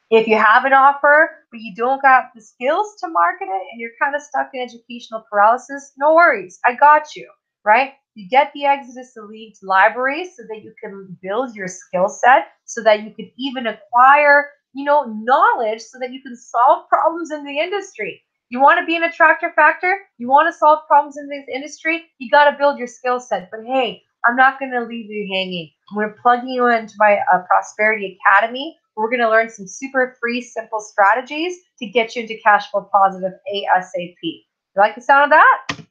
If you have an offer, but you don't got the skills to market it and you're kind of stuck in educational paralysis, no worries. I got you, right? You get the Exodus Elite library so that you can build your skill set, so that you can even acquire, knowledge so that you can solve problems in the industry. You want to be an Attractor Factor? You want to solve problems in this industry? You got to build your skill set. But hey, I'm not going to leave you hanging. I'm going to plug you into my Prosperity Academy. We're going to learn some super free, simple strategies to get you into cash flow positive ASAP. You like the sound of that?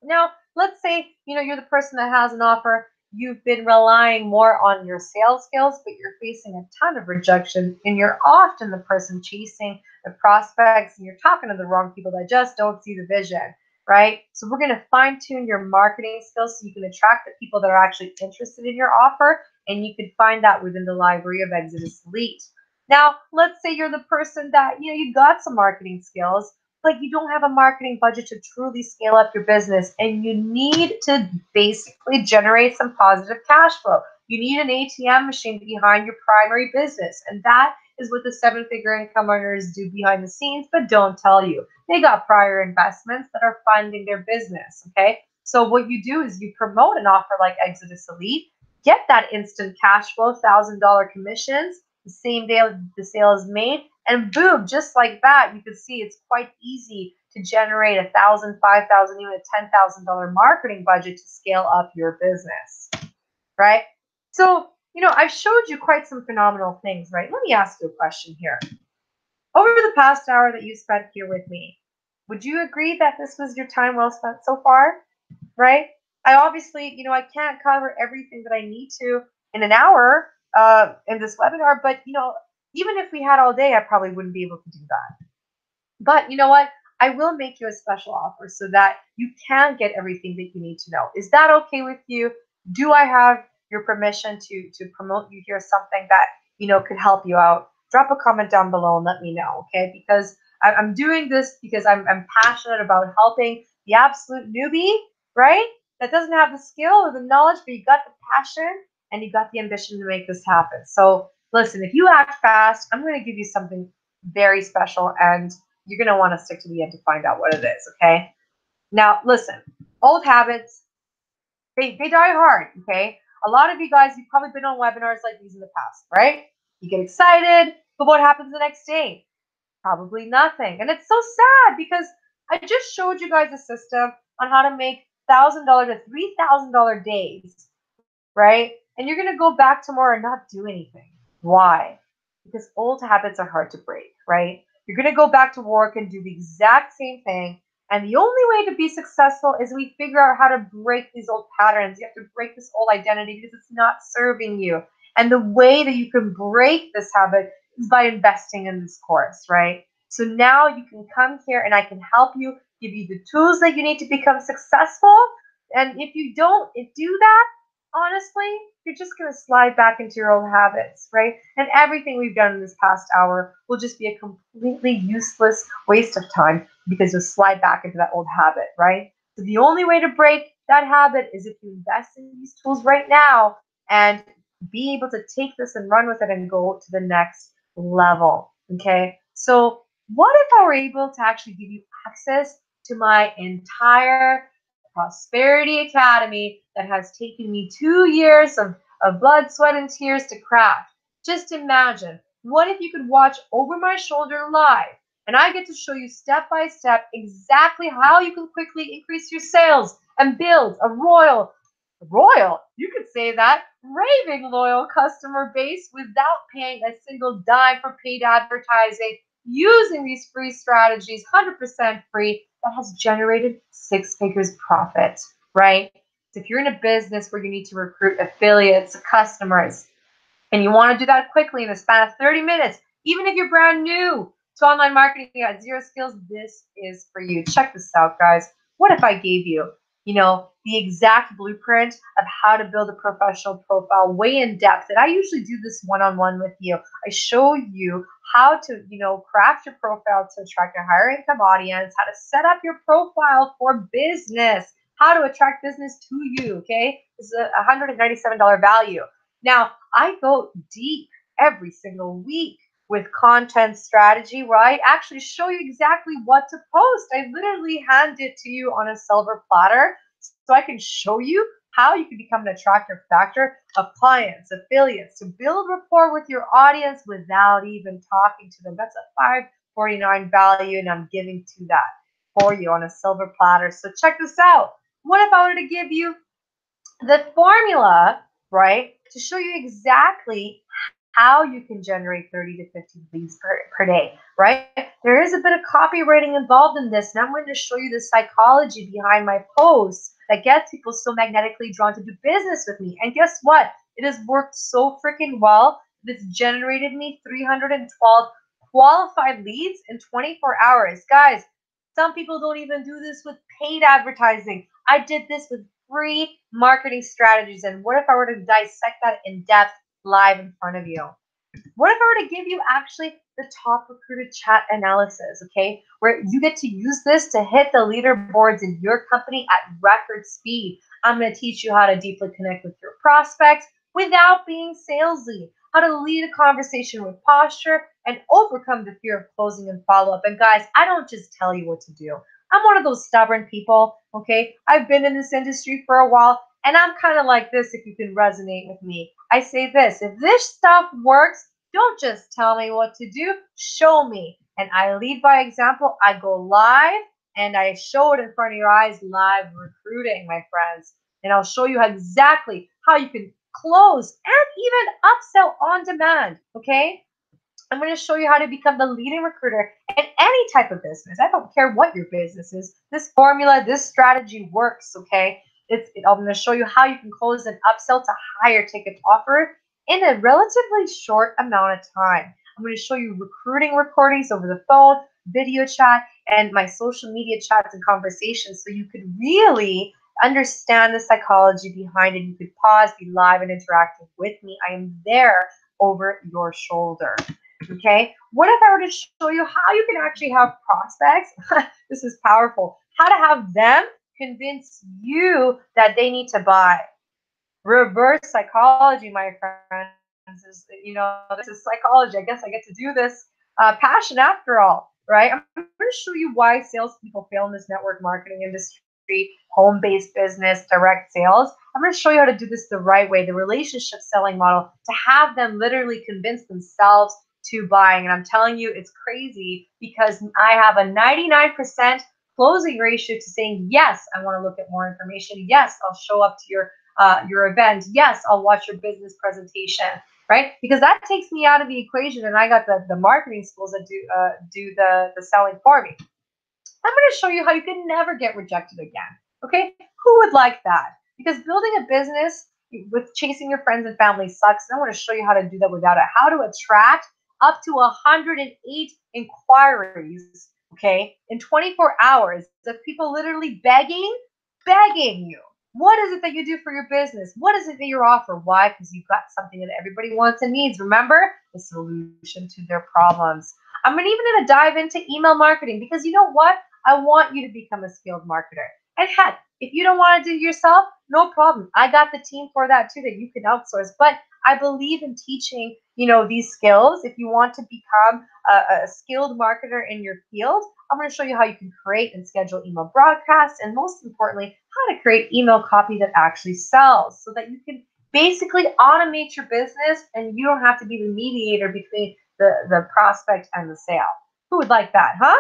Now, let's say, you're the person that has an offer. You've been relying more on your sales skills, but you're facing a ton of rejection, and you're often the person chasing the prospects, and you're talking to the wrong people that just don't see the vision, right? So we're going to fine tune your marketing skills so you can attract the people that are actually interested in your offer, and you can find that within the library of Exodus Elite. Now, let's say you're the person that, you got some marketing skills, but you don't have a marketing budget to truly scale up your business, and you need to basically generate some positive cash flow. You need an ATM machine behind your primary business, and that is what the seven-figure income earners do behind the scenes, but don't tell you. They got prior investments that are funding their business, okay? So what you do is you promote an offer like Exodus Elite, get that instant cash flow, $1,000 commissions, the same day the sale is made, and boom, just like that, you can see it's quite easy to generate $1,000, $5,000, even a $10,000 marketing budget to scale up your business, right? So, I've showed you quite some phenomenal things, right? Let me ask you a question here. Over the past hour that you spent here with me, would you agree that this was your time well spent so far, right? I obviously, I can't cover everything that I need to in an hour in this webinar, but, even if we had all day, I probably wouldn't be able to do that. But you know what? I will make you a special offer so that you can get everything that you need to know. Is that okay with you? Do I have your permission to promote you here, something that, could help you out? Drop a comment down below and let me know, okay? Because I'm doing this because I'm passionate about helping the absolute newbie, right? That doesn't have the skill or the knowledge, but you got the passion and you got the ambition to make this happen. So listen, if you act fast, I'm going to give you something very special, and you're going to want to stick to the end to find out what it is, okay? Now, listen, old habits, they die hard, okay? A lot of you guys, you've probably been on webinars like these in the past, right? You get excited, but what happens the next day? Probably nothing. And it's so sad because I just showed you guys a system on how to make $1,000 to $3,000 days, right? And you're going to go back tomorrow and not do anything. Why? Because old habits are hard to break, right? You're going to go back to work and do the exact same thing. And the only way to be successful is we figure out how to break these old patterns. You have to break this old identity because it's not serving you. And the way that you can break this habit is by investing in this course, right? So now you can come here and I can help you, give you the tools that you need to become successful. And if you don't do that, honestly, you're just going to slide back into your old habits, right? And everything we've done in this past hour will just be a completely useless waste of time because you'll slide back into that old habit, right? So the only way to break that habit is if you invest in these tools right now and be able to take this and run with it and go to the next level, okay? So what if I were able to actually give you access to my entire Prosperity Academy that has taken me 2 years of blood, sweat, and tears to craft? Just imagine, what if you could watch over my shoulder live and I get to show you step by step exactly how you can quickly increase your sales and build a you could say that, raving loyal customer base without paying a single dime for paid advertising using these free strategies, 100% free, that has generated 6 figures profit, right? So if you're in a business where you need to recruit affiliates, customers, and you want to do that quickly in a span of 30 minutes, even if you're brand new to online marketing, you got zero skills, this is for you. Check this out, guys. What if I gave you, the exact blueprint of how to build a professional profile way in depth? And I usually do this one-on-one with you. I show you how to, craft your profile to attract a higher income audience, how to set up your profile for business, how to attract business to you, okay? This is a $197 value. Now, I go deep every single week with content strategy where I actually show you exactly what to post. I literally hand it to you on a silver platter so I can show you how you can become an attractor factor of clients, affiliates, to build rapport with your audience without even talking to them. That's a $549 value, and I'm giving to that for you on a silver platter. So check this out. What if I were to give you the formula, right, to show you exactly how you can generate 30 to 50 leads per day, right? There is a bit of copywriting involved in this, and I'm going to show you the psychology behind my posts that gets people so magnetically drawn to do business with me. And guess what? It has worked so freaking well. It's generated me 312 qualified leads in 24 hours. Guys, some people don't even do this with paid advertising. I did this with free marketing strategies. And what if I were to dissect that in depth live in front of you? What if I were to give you actually the top recruited chat analysis, okay, where you get to use this to hit the leaderboards in your company at record speed? I'm going to teach you how to deeply connect with your prospects without being salesy, how to lead a conversation with posture, and overcome the fear of closing and follow-up. And guys, I don't just tell you what to do. I'm one of those stubborn people, okay? I've been in this industry for a while, and I'm kind of like this if you can resonate with me. I say this: if this stuff works, don't just tell me what to do, show me. And I lead by example. I go live and I show it in front of your eyes, live recruiting, my friends. And I'll show you exactly how you can close and even upsell on demand, okay? I'm going to show you how to become the leading recruiter in any type of business. I don't care what your business is. This formula, this strategy works, okay? I'm going to show you how you can close an upsell to higher ticket offer in a relatively short amount of time. I'm going to show you recruiting recordings over the phone, video chat, and my social media chats and conversations so you could really understand the psychology behind it. You could pause, be live, and interactive with me. I am there over your shoulder. Okay, what if I were to show you how you can actually have prospects? This is powerful. How to have them convince you that they need to buy. Reverse psychology, my friends. This is psychology. I guess I get to do this. Passion after all, right? I'm going to show you why salespeople fail in this network marketing industry, home-based business, direct sales. I'm going to show you how to do this the right way, the relationship selling model, to have them literally convince themselves to buying. And I'm telling you, it's crazy because I have a 99% closing ratio to saying, yes, I want to look at more information. Yes, I'll show up to your event. Yes, I'll watch your business presentation, right? Because that takes me out of the equation, and I got the marketing skills that do the selling for me. I'm going to show you how you can never get rejected again. Okay, who would like that? Because building a business with chasing your friends and family sucks. And I want to show you how to do that without it. How to attract up to 108 inquiries, okay, in 24 hours of people literally begging you. What is it that you do for your business? What is it that you offer? Why? Because you've got something that everybody wants and needs. Remember, the solution to their problems. I'm even going to dive into email marketing because you know what? I want you to become a skilled marketer. And heck, if you don't want to do it yourself, no problem. I got the team for that too that you can outsource. But I believe in teaching, these skills. If you want to become a skilled marketer in your field, I'm going to show you how you can create and schedule email broadcasts, and most importantly, how to create email copy that actually sells so that you can basically automate your business and you don't have to be the mediator between the prospect and the sale. Who would like that, huh?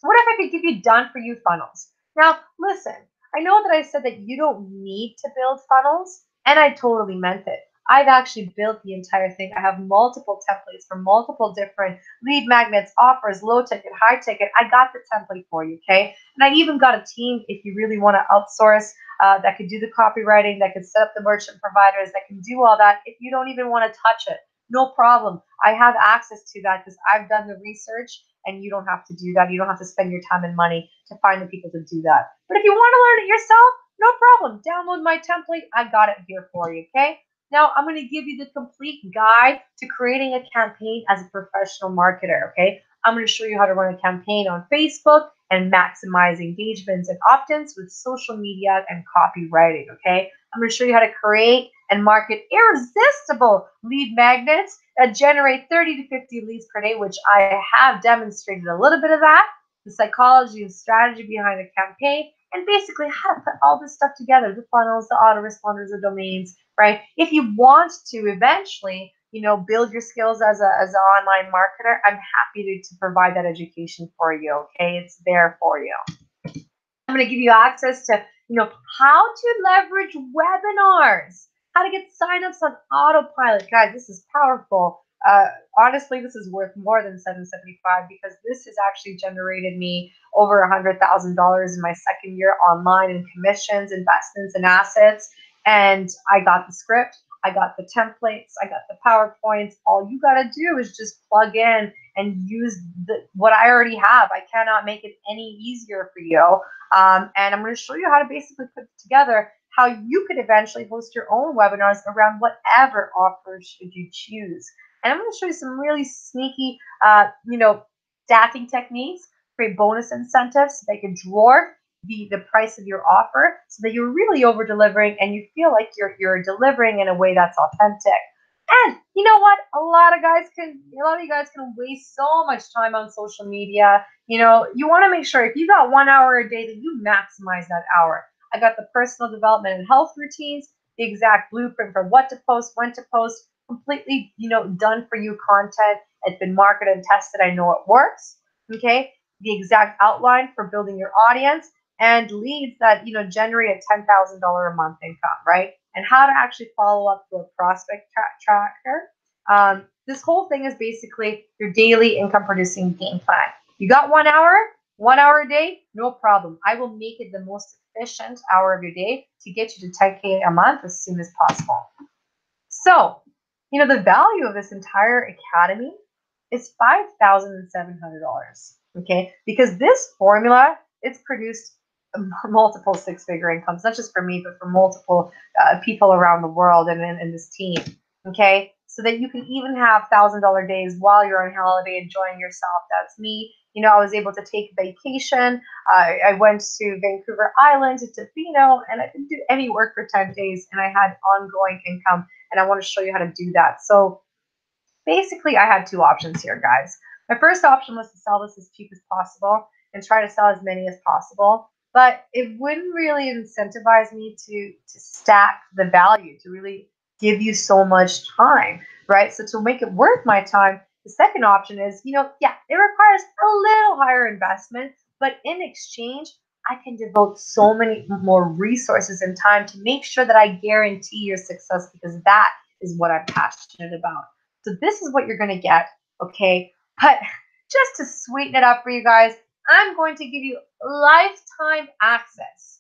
What if I could give you done for you funnels? Now, listen, I know that I said that you don't need to build funnels, and I totally meant it. I've actually built the entire thing. I have multiple templates for multiple different lead magnets, offers, low ticket, high ticket. I got the template for you, okay? And I even got a team if you really want to outsource that could do the copywriting, that could set up the merchant providers, that can do all that. If you don't even want to touch it, no problem. I have access to that because I've done the research and you don't have to do that. You don't have to spend your time and money to find the people to do that. But if you want to learn it yourself, no problem. Download my template. I got it here for you, okay? Now, I'm going to give you the complete guide to creating a campaign as a professional marketer, okay? I'm going to show you how to run a campaign on Facebook and maximize engagements and opt-ins with social media and copywriting, okay? I'm going to show you how to create and market irresistible lead magnets that generate 30 to 50 leads per day, which I have demonstrated a little bit of that, the psychology and strategy behind a campaign, and basically how to put all this stuff together, the funnels, the autoresponders, the domains, right? If you want to eventually, build your skills as an online marketer, I'm happy to provide that education for you, okay? It's there for you. I'm going to give you access to, how to leverage webinars, how to get signups on autopilot. Guys, this is powerful. Honestly, this is worth more than $775 because this has actually generated me over $100,000 in my second year online in commissions, investments, and assets. And I got the script, I got the templates, I got the PowerPoints. All you got to do is just plug in and use what I already have. I cannot make it any easier for you. And I'm going to show you how to basically put together how you could eventually host your own webinars around whatever offers should you choose. And I'm going to show you some really sneaky, staffing techniques, create bonus incentives so they can dwarf the price of your offer so that you're really over delivering and you feel like you're delivering in a way that's authentic. And you know what? A lot of you guys can waste so much time on social media. You want to make sure if you got 1 hour a day that you maximize that hour. I got the personal development and health routines, the exact blueprint for what to post, when to post, completely, done for you content. It's been marketed and tested. I know it works. Okay. The exact outline for building your audience and leads that, generate a $10,000 a month income, right? And how to actually follow up to a prospect tracker. This whole thing is basically your daily income producing game plan. You got 1 hour, 1 hour a day, no problem. I will make it the most efficient hour of your day to get you to 10K a month as soon as possible. So, the value of this entire academy is $5,700. Okay, because this formula, it's produced multiple six-figure incomes, not just for me, but for multiple people around the world and in this team. Okay, so that you can even have $1,000 days while you're on holiday enjoying yourself. That's me. I was able to take vacation. I went to Vancouver Island, to Tofino, and I didn't do any work for 10 days, and I had ongoing income. And I want to show you how to do that. So basically, I had two options here, guys. My first option was to sell this as cheap as possible and try to sell as many as possible. But it wouldn't really incentivize me to stack the value, to really give you so much time, right? So to make it worth my time, the second option is, it requires a little higher investment, but in exchange, I can devote so many more resources and time to make sure that I guarantee your success because that is what I'm passionate about. So this is what you're going to get, okay? But just to sweeten it up for you guys, I'm going to give you lifetime access.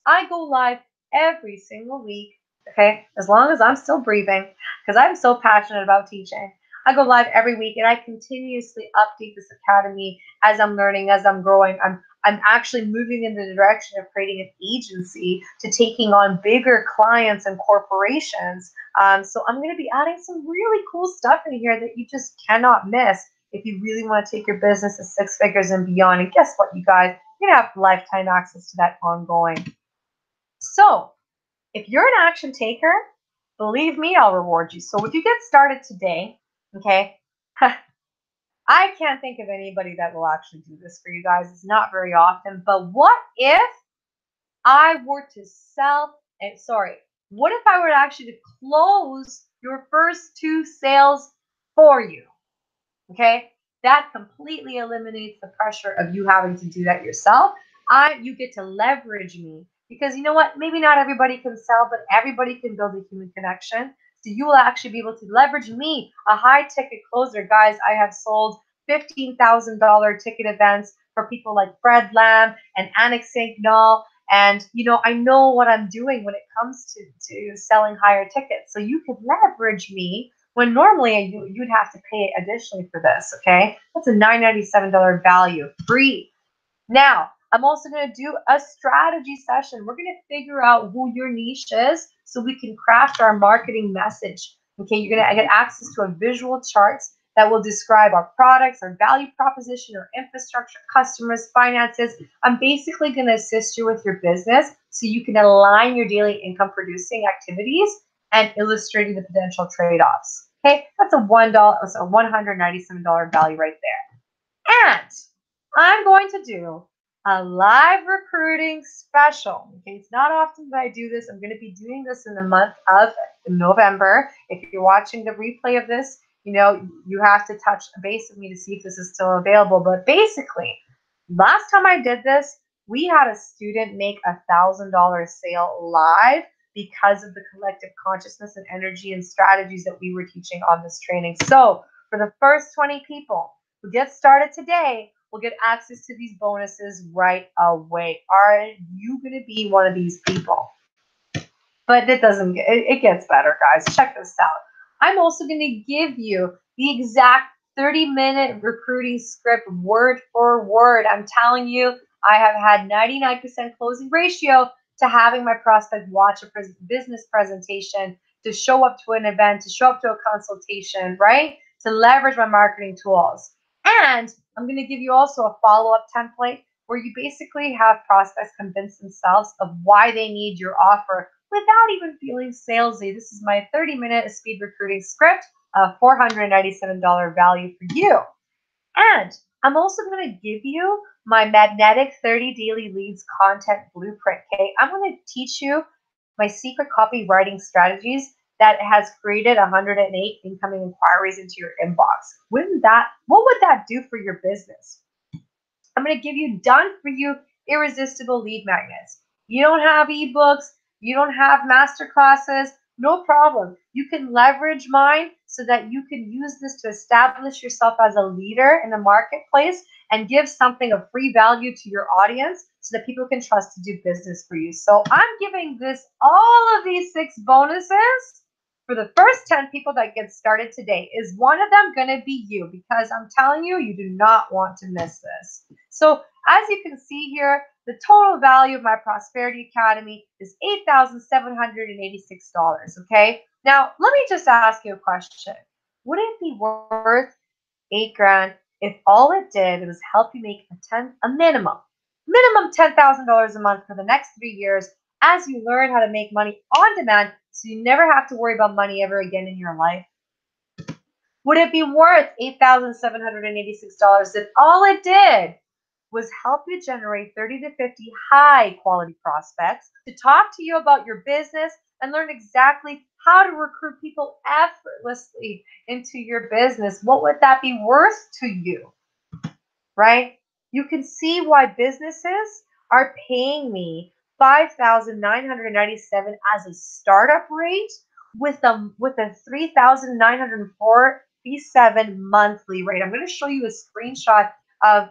I go live every single week, okay? As long as I'm still breathing, because I'm so passionate about teaching. I go live every week and I continuously update this academy as I'm learning, as I'm growing. I'm actually moving in the direction of creating an agency to taking on bigger clients and corporations. So I'm going to be adding some really cool stuff in here that you just cannot miss if you really want to take your business to six figures and beyond. And guess what, you guys? You're going to have lifetime access to that ongoing. So if you're an action taker, believe me, I'll reward you. So if you get started today, okay, I can't think of anybody that will actually do this for you guys. It's not very often. But what if I were to what if I were to actually to close your first 2 sales for you? Okay, that completely eliminates the pressure of you having to do that yourself. You get to leverage me because you know what? Maybe not everybody can sell, but everybody can build a human connection. So you will actually be able to leverage me, a high ticket closer. Guys, I have sold $15,000 ticket events for people like Fred Lamb and Anik St. Null. And, I know what I'm doing when it comes to selling higher tickets. So you could leverage me when normally you'd have to pay additionally for this, okay? That's a $997 value, free. Now, I'm also going to do a strategy session. We're going to figure out who your niche is so we can craft our marketing message. Okay, you're going to get access to a visual charts that will describe our products, our value proposition, our infrastructure, customers, finances. I'm basically going to assist you with your business so you can align your daily income producing activities and illustrating the potential trade-offs. Okay, that's a $197 value right there. And I'm going to do a live recruiting special. Okay, it's not often that I do this. I'm going to be doing this in the month of November. If you're watching the replay of this, you have to touch base with me to see if this is still available. But basically, last time I did this, we had a student make $1,000 sale live because of the collective consciousness and energy and strategies that we were teaching on this training. So for the first 20 people who get started today, will get access to these bonuses right away. Are you going to be one of these people? But it gets better, guys. Check this out. I'm also going to give you the exact 30-minute recruiting script word for word. I'm telling you, I have had 99% closing ratio to having my prospect watch a business presentation, to show up to an event, to show up to a consultation, right? To leverage my marketing tools. And I'm going to give you also a follow-up template where you basically have prospects convince themselves of why they need your offer without even feeling salesy. This is my 30-minute speed recruiting script, a $497 value for you. And I'm also going to give you my magnetic 30 daily leads content blueprint. Okay, I'm going to teach you my secret copywriting strategies that has created 108 incoming inquiries into your inbox. What would that do for your business? I'm going to give you done for you irresistible lead magnets. You don't have ebooks, you don't have master classes, no problem. You can leverage mine so that you can use this to establish yourself as a leader in the marketplace and give something of free value to your audience so that people can trust to do business for you. So I'm giving all of these 6 bonuses for the first 10 people that get started today. Is one of them going to be you? Because I'm telling you, you do not want to miss this. So as you can see here, the total value of my Prosperity Academy is $8,786, okay? Now, let me just ask you a question. Would it be worth $8 grand if all it did was help you make a minimum $10,000 a month for the next 3 years as you learn how to make money on demand so you never have to worry about money ever again in your life? Would it be worth $8,786 if all it did was help you generate 30 to 50 high quality prospects to talk to you about your business and learn exactly how to recruit people effortlessly into your business? What would that be worth to you? Right? You can see why businesses are paying me $5,997 as a startup rate with a $3,947 monthly rate. I'm going to show you a screenshot of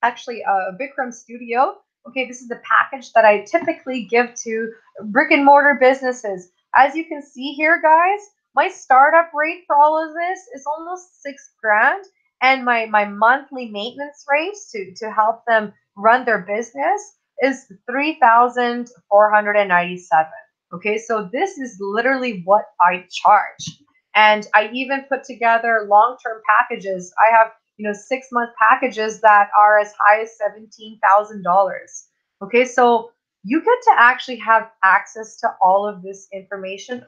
actually Bikram Studio. Okay, this is the package that I typically give to brick and mortar businesses. As you can see here, guys, my startup rate for all of this is almost $6 grand. And my monthly maintenance rates to help them run their business is $3,497. Okay, so this is literally what I charge. And I even put together long-term packages. I have 6-month packages that are as high as $17,000. Okay, so you get to actually have access to all of this information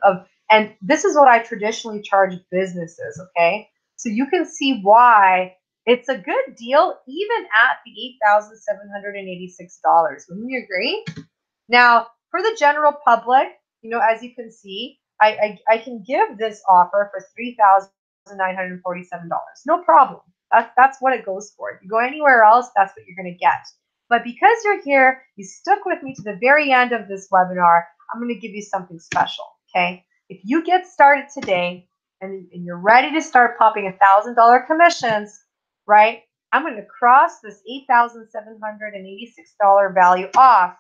and this is what I traditionally charge businesses. Okay, so you can see why it's a good deal even at the $8,786. Wouldn't you agree? Now, for the general public, as you can see, I can give this offer for $3,947. No problem. That's what it goes for. If you go anywhere else, that's what you're going to get. But because you're here, you stuck with me to the very end of this webinar, I'm going to give you something special, okay? If you get started today and you're ready to start popping $1,000 commissions, right? I'm going to cross this $8,786 value off,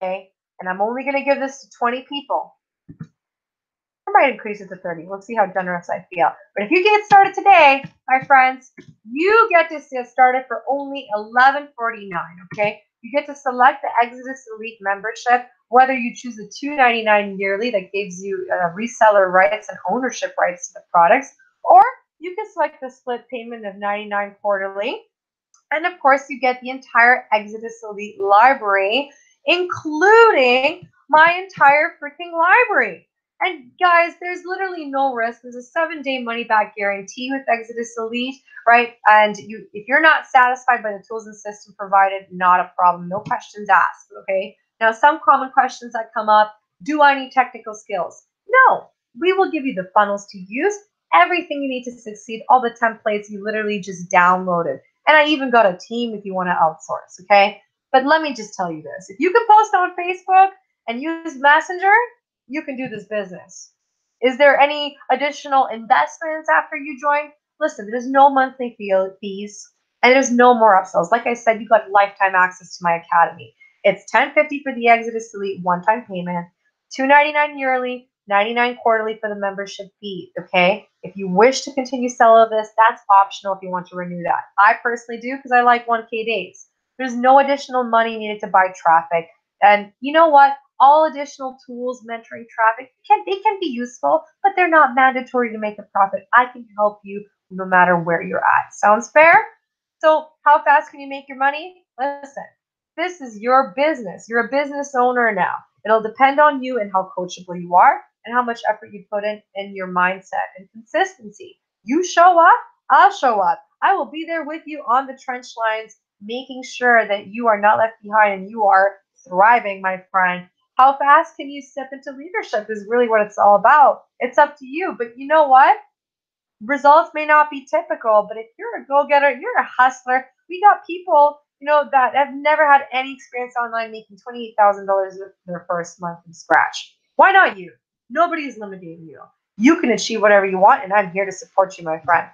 okay? And I'm only going to give this to 20 people. I might increase it to 30. We'll see how generous I feel. But if you get started today, my friends, you get to get started for only $11.49, okay? You get to select the Exodus Elite membership, whether you choose the $2.99 yearly that gives you reseller rights and ownership rights to the products, or you can select the split payment of $99 quarterly. And of course, you get the entire Exodus Elite library, including my entire freaking library. And guys, there's literally no risk. There's a 7-day money-back guarantee with Exodus Elite, right? And if you're not satisfied by the tools and system provided, not a problem. No questions asked, okay? Now, some common questions that come up, do I need technical skills? No, we will give you the funnels to use, everything you need to succeed, all the templates you literally just downloaded. And I even got a team if you want to outsource, okay? But let me just tell you this. If you can post on Facebook and use Messenger, you can do this business. Is there any additional investments after you join? Listen, there's no monthly fees and there's no more upsells. Like I said, you got lifetime access to my academy. It's $10.50 for the Exodus Elite one-time payment, $2.99 yearly, $99 quarterly for the membership fee, okay? If you wish to continue selling this, that's optional if you want to renew that. I personally do because I like 1K days. There's no additional money needed to buy traffic. And you know what? All additional tools, mentoring traffic, they can be useful, but they're not mandatory to make a profit. I can help you no matter where you're at. Sounds fair? So how fast can you make your money? Listen, this is your business. You're a business owner now. It'll depend on you and how coachable you are and how much effort you put in your mindset and consistency. You show up, I'll show up. I will be there with you on the trench lines, making sure that you are not left behind and you are thriving, my friend. How fast can you step into leadership is really what it's all about. It's up to you. But you know what? Results may not be typical, but if you're a go-getter, you're a hustler. We got people, that have never had any experience online making $28,000 their first month from scratch. Why not you? Nobody's limiting you. You can achieve whatever you want, and I'm here to support you, my friend.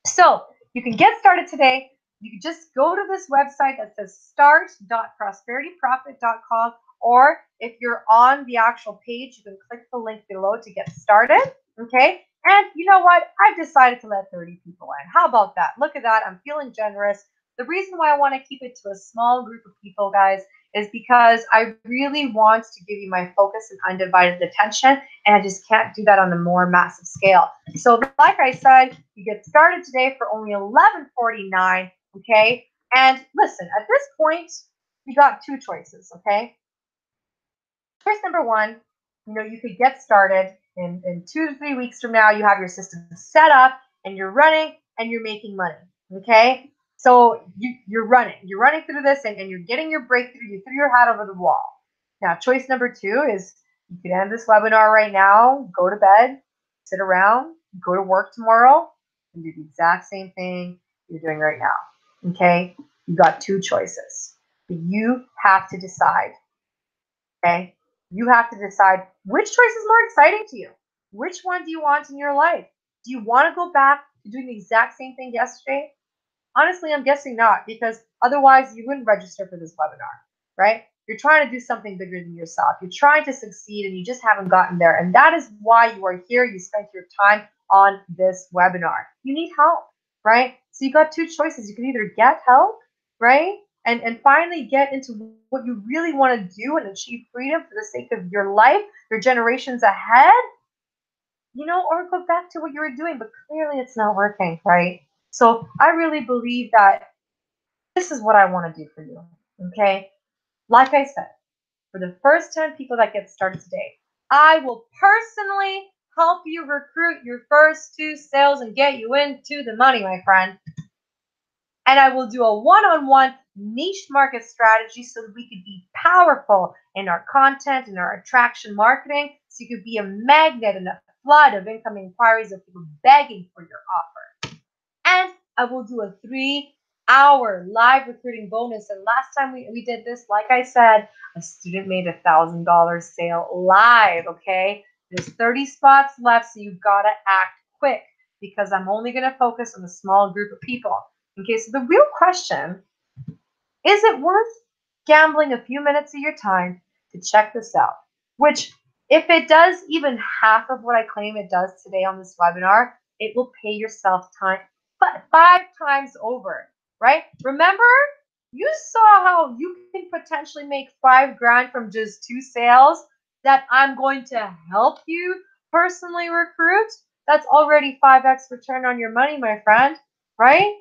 So you can get started today. You can just go to this website that says start.prosperityprofit.com, or if you're on the actual page, you can click the link below to get started, okay? And you know what? I've decided to let 30 people in. How about that? Look at that. I'm feeling generous. The reason why I want to keep it to a small group of people, guys, is because I really want to give you my focus and undivided attention, and I just can't do that on a more massive scale. So like I said, you get started today for only $11.49, okay? And listen, at this point, you got two choices, okay? Choice number one, you could get started in 2 to 3 weeks from now. You have your system set up and you're running and you're making money, okay? So you're running through this and you're getting your breakthrough. You threw your hat over the wall. Now, choice number two is you could end this webinar right now, go to bed, sit around, go to work tomorrow, and do the exact same thing you're doing right now, okay? You got two choices, but you have to decide, okay? You have to decide which choice is more exciting to you. Which one do you want in your life? Do you want to go back to doing the exact same thing yesterday? Honestly, I'm guessing not, because otherwise you wouldn't register for this webinar, right? You're trying to do something bigger than yourself. You're trying to succeed and you just haven't gotten there. And that is why you are here. You spent your time on this webinar. You need help, right? So you got two choices. You can either get help, right? And finally get into what you really want to do and achieve freedom for the sake of your life, your generations ahead, or go back to what you were doing, but clearly it's not working, right? So I really believe that this is what I want to do for you, okay? Like I said, for the first 10 people that get started today, I will personally help you recruit your first 2 sales and get you into the money, my friend. And I will do a one-on-one niche market strategy so that we could be powerful in our content and our attraction marketing, so you could be a magnet and a flood of incoming inquiries of people begging for your offer. And I will do a 3 4-hour live recruiting bonus. And last time we did this, like I said, a student made $1,000 sale live, okay? There's 30 spots left, so you've got to act quick because I'm only going to focus on a small group of people. Okay, so the real question, is it worth gambling a few minutes of your time to check this out? Which, if it does even half of what I claim it does today on this webinar, it will pay yourself time 5 times over, right? Remember, you saw how you can potentially make 5 grand from just 2 sales that I'm going to help you personally recruit. That's already 5x return on your money, my friend, right?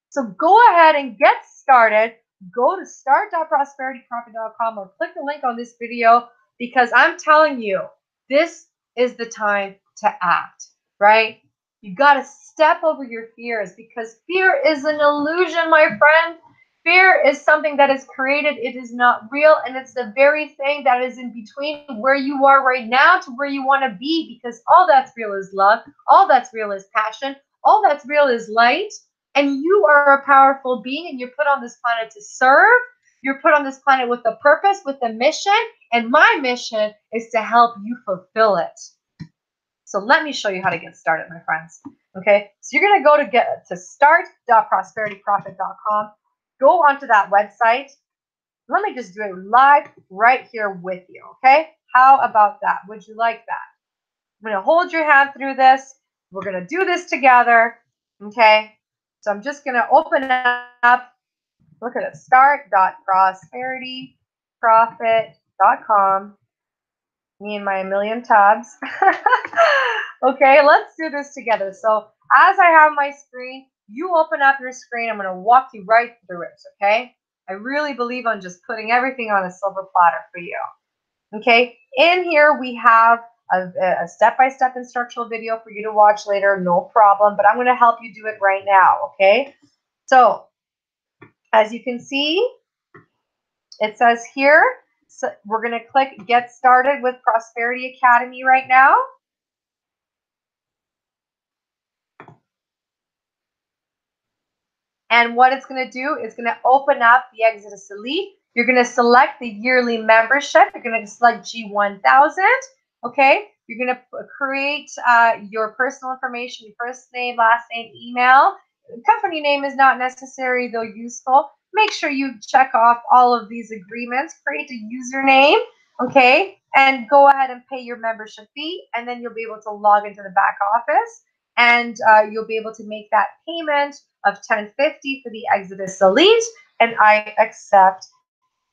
So go ahead and get started. Go to start.prosperityprofit.com or click the link on this video because I'm telling you, this is the time to act, right? You got to step over your fears because fear is an illusion, my friend. Fear is something that is created. It is not real, and it's the very thing that is in between where you are right now to where you want to be, because all that's real is love. All that's real is passion. All that's real is light. And you are a powerful being, and you're put on this planet to serve. You're put on this planet with a purpose, with a mission, and my mission is to help you fulfill it. So let me show you how to get started, my friends. Okay, so you're going to go to start.prosperityprofit.com. Go onto that website. Let me just do it live right here with you, okay? How about that? Would you like that? I'm going to hold your hand through this. We're going to do this together, okay? So I'm just going to open up, look at it, start.prosperityprofit.com. Me and my million tabs. Okay, let's do this together. So as I have my screen, you open up your screen. I'm going to walk you right through it, okay? I really believe on just putting everything on a silver platter for you. Okay, in here we have a step-by-step instructional video for you to watch later, no problem, but I'm going to help you do it right now, okay? So as you can see, it says here, so we're going to click Get Started with Prosperity Academy right now. And what it's going to do is going to open up the Exodus Elite. You're going to select the yearly membership. You're going to select G1000. Okay. You're going to create your personal information, your first name, last name, email. Company name is not necessary, though useful. Make sure you check off all of these agreements. Create a username. Okay. And go ahead and pay your membership fee. And then you'll be able to log into the back office. And you'll be able to make that payment of $10.50 for the Exodus Elite, and I accept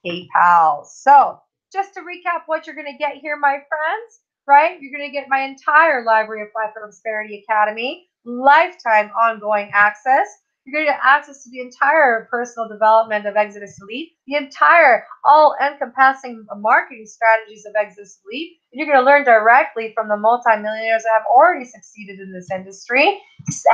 PayPal. So just to recap what you're going to get here, my friends, right? You're going to get my entire library of Prosperity Academy, lifetime ongoing access. You're going to get access to the entire personal development of Exodus Elite, the entire all-encompassing marketing strategies of Exodus Elite. And you're going to learn directly from the multimillionaires that have already succeeded in this industry.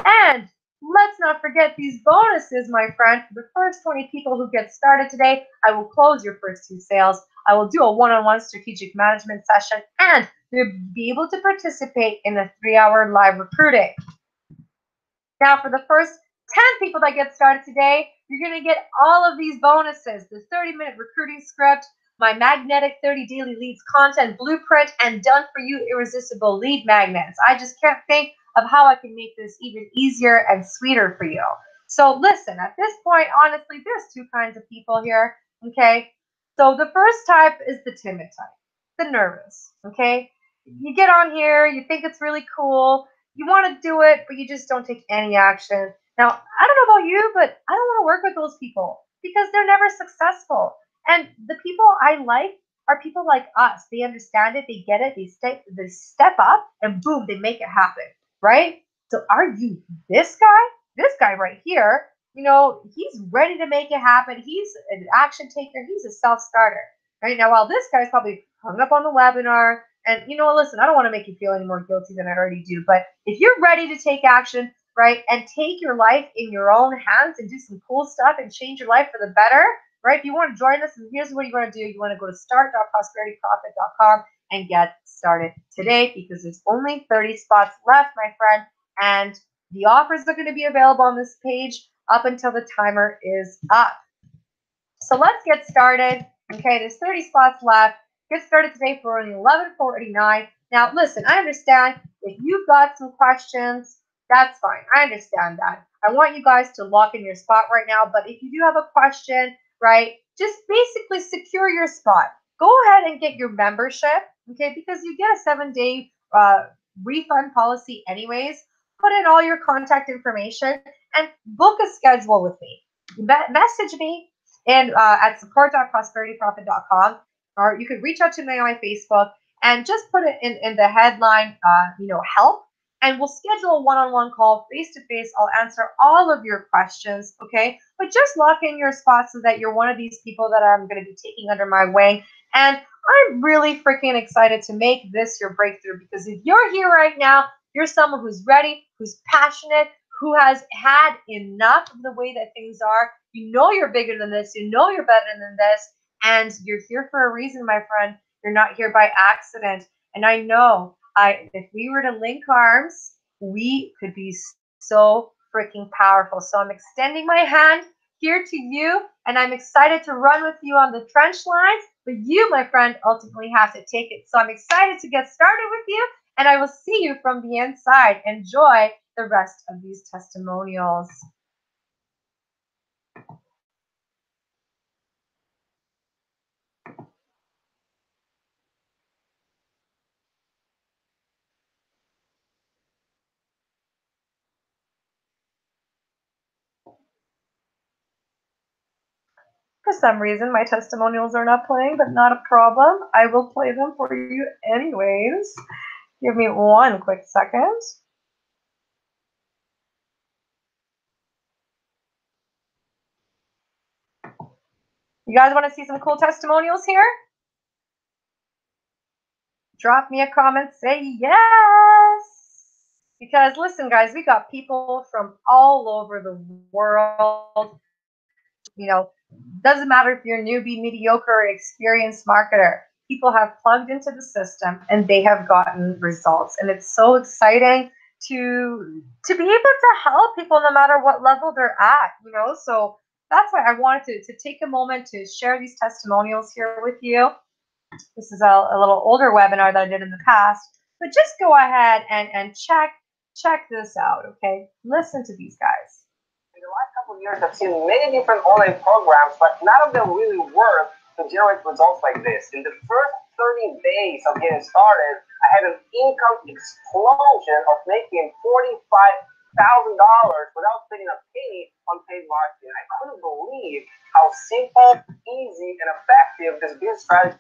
And let's not forget these bonuses, my friend. For the first 20 people who get started today, I will close your first 2 sales. I will do a one-on-one strategic management session, and you'll be able to participate in a 3-hour live recruiting. Now, for the first 10 people that get started today, you're going to get all of these bonuses: the 30-minute recruiting script, my magnetic 30 daily leads content blueprint, and done for you irresistible lead magnets. I just can't think of how I can make this even easier and sweeter for you. So listen, at this point, honestly, there's 2 kinds of people here, okay? So the first type is the timid type, the nervous, okay? You get on here, you think it's really cool, you want to do it, but you just don't take any action. Now, I don't know about you, but I don't want to work with those people because they're never successful. And the people I like are people like us. They understand it, they get it, they step up, and boom, they make it happen, right? So are you this guy? This guy right here, you know, he's ready to make it happen. He's an action taker. He's a self-starter, right? Now, while this guy's probably hung up on the webinar, and, you know, listen, I don't want to make you feel any more guilty than I already do, but if you're ready to take action, right, and take your life in your own hands and do some cool stuff and change your life for the better, right? If you want to join us, and here's what you want to do. You want to go to start.prosperityprofit.com and get started today because there's only 30 spots left, my friend, and the offers are going to be available on this page up until the timer is up. So let's get started. Okay, there's 30 spots left. Get started today for only $11.49. Now, listen, I understand if you've got some questions, that's fine. I understand that. I want you guys to lock in your spot right now, but if you do have a question, right, just basically secure your spot. Go ahead and get your membership, okay, because you get a 7-day refund policy anyways. Put in all your contact information and book a schedule with me. Message me and at support.prosperityprofit.com, or you could reach out to me on my Facebook and just put it in the headline, help, and we'll schedule a one-on-one call face-to-face. I'll answer all of your questions, okay? But just lock in your spot so that you're one of these people that I'm going to be taking under my wing. And I'm really freaking excited to make this your breakthrough, because if you're here right now, you're someone who's ready, who's passionate, who has had enough of the way that things are. You know you're bigger than this. You know you're better than this. And you're here for a reason, my friend. You're not here by accident. And I know if we were to link arms, we could be so freaking powerful. So I'm extending my hand here to you, and I'm excited to run with you on the trench lines. But you, my friend, ultimately have to take it. So I'm excited to get started with you, and I will see you from the inside. Enjoy the rest of these testimonials. For some reason, my testimonials are not playing, but not a problem. I will play them for you anyways. Give me one quick second. You guys want to see some cool testimonials here? Drop me a comment, say yes. Because listen, guys, we got people from all over the world. Doesn't matter if you're a newbie, mediocre, or experienced marketer. People have plugged into the system and they have gotten results. And it's so exciting to be able to help people no matter what level they're at, So that's why I wanted to take a moment to share these testimonials here with you. This is a little older webinar that I did in the past, but just go ahead and check this out, okay? Listen to these guys. In the last couple of years, I've seen many different online programs, but none of them really work to generate results like this. In the first 30 days of getting started, I had an income explosion of making $45,000 without spending a penny on paid marketing. I couldn't believe how simple, easy, and effective this business strategy.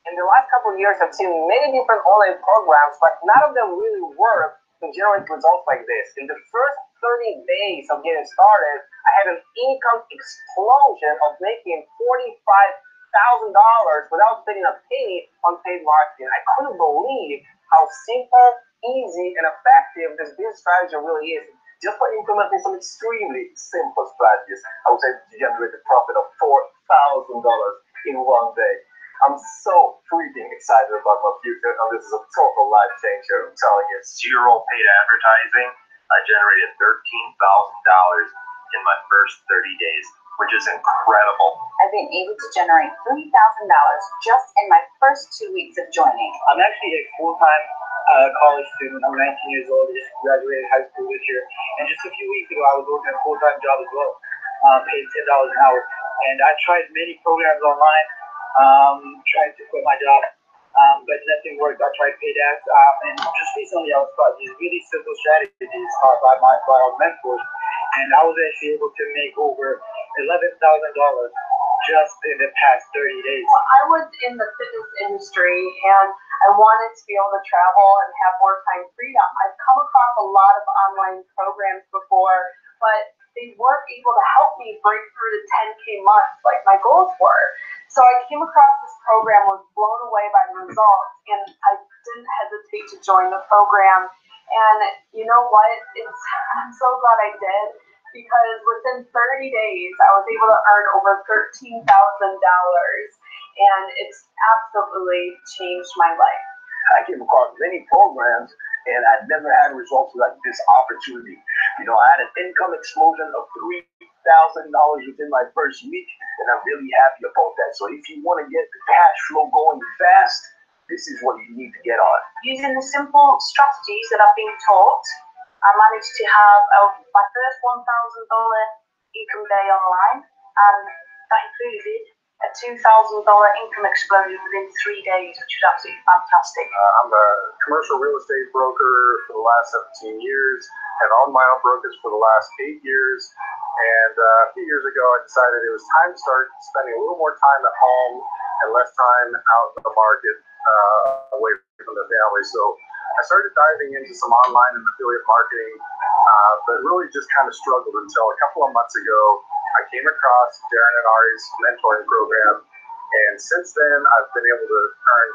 In the last couple of years, I've seen many different online programs, but none of them really work to generate results like this. In the first 30 days of getting started, I had an income explosion of making $45,000 without spending a penny on paid marketing. I couldn't believe how simple, easy, and effective this business strategy really is. Just by implementing some extremely simple strategies, I was able to generate a profit of $4,000 in one day. I'm so freaking excited about my future, and this is a total life changer. I'm telling you, zero paid advertising. I generated $13,000 in my first 30 days, which is incredible. I've been able to generate $3,000 just in my first 2 weeks of joining. I'm actually a full-time college student. I'm 19 years old. I just graduated high school this year, and just a few weeks ago, I was working a full-time job as well, paid $10 an hour. And I tried many programs online. Trying to quit my job, but nothing worked. I tried paid ads, and just recently I was taught these really simple strategies taught by our mentors, and I was actually able to make over $11,000 just in the past 30 days. Well, I was in the fitness industry, and I wanted to be able to travel and have more time freedom. I've come across a lot of online programs before, but they weren't able to help me break through the 10K mark like my goals were. So I came across this program, was blown away by the results, and I didn't hesitate to join the program. And you know what? I'm so glad I did, because within 30 days, I was able to earn over $13,000, and it's absolutely changed my life. I came across many programs, and I never had results like this opportunity. You know, I had an income explosion of $3,000 within my first week, and I'm really happy about that. So if you want to get the cash flow going fast, this is what you need to get on. Using the simple strategies that I've been taught, I managed to have my first $1,000 income day online, and that included a $2,000 income explosion within 3 days, which was absolutely fantastic. I'm a commercial real estate broker for the last 17 years, have owned my own brokerage for the last 8 years, and a few years ago I decided it was time to start spending a little more time at home and less time out in the market, away from the family. So I started diving into some online and affiliate marketing, but really just kind of struggled until a couple of months ago I came across Darren and Ari's mentoring program, and since then I've been able to earn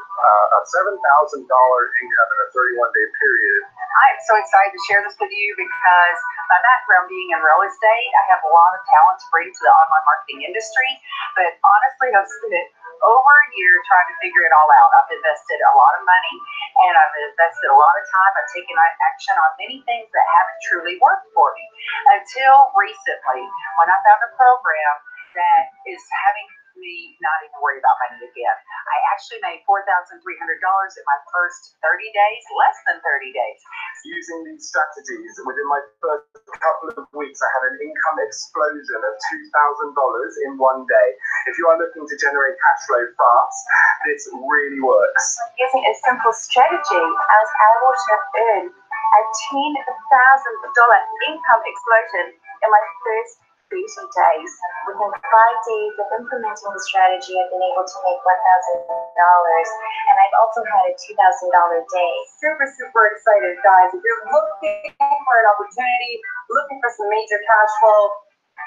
a $7,000 income in a 31-day period. I'm so excited to share this with you because my background being in real estate, I have a lot of talent to bring to the online marketing industry, but honestly I've spent over a year trying to figure it all out. I've invested a lot of money and I've invested a lot of time. I've taken action on many things that haven't truly worked for me until recently when I found a program that is having me not even worry about money again. I actually made $4,300 in my first 30 days, less than 30 days. Using these strategies, within my first couple of weeks, I had an income explosion of $2,000 in one day. If you are looking to generate cash flow fast, this really works. Using a simple strategy, I was able to earn a $10,000 income explosion in my first 30 days. Within 5 days of implementing the strategy, I've been able to make $1,000, and I've also had a $2,000 day. Super excited, guys. If you're looking for an opportunity, looking for some major cash flow,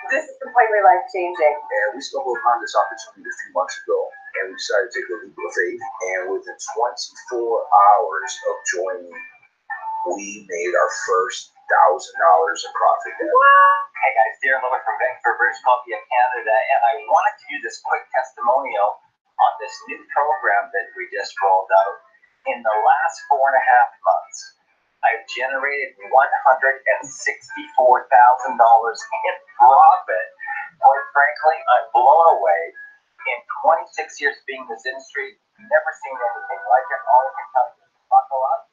this is completely life-changing. And we stumbled upon this opportunity a few months ago, and we decided to take a leap of faith. And within 24 hours of joining, we made our first $1,000 in profit. Hey guys, Darren Lillard from Vancouver, British Columbia, Canada, and I wanted to do this quick testimonial on this new program that we just rolled out. In the last 4.5 months, I've generated $164,000 in profit. Quite frankly, I'm blown away. In 26 years being in this industry, never seen anything like it. All I can tell you is buckle up.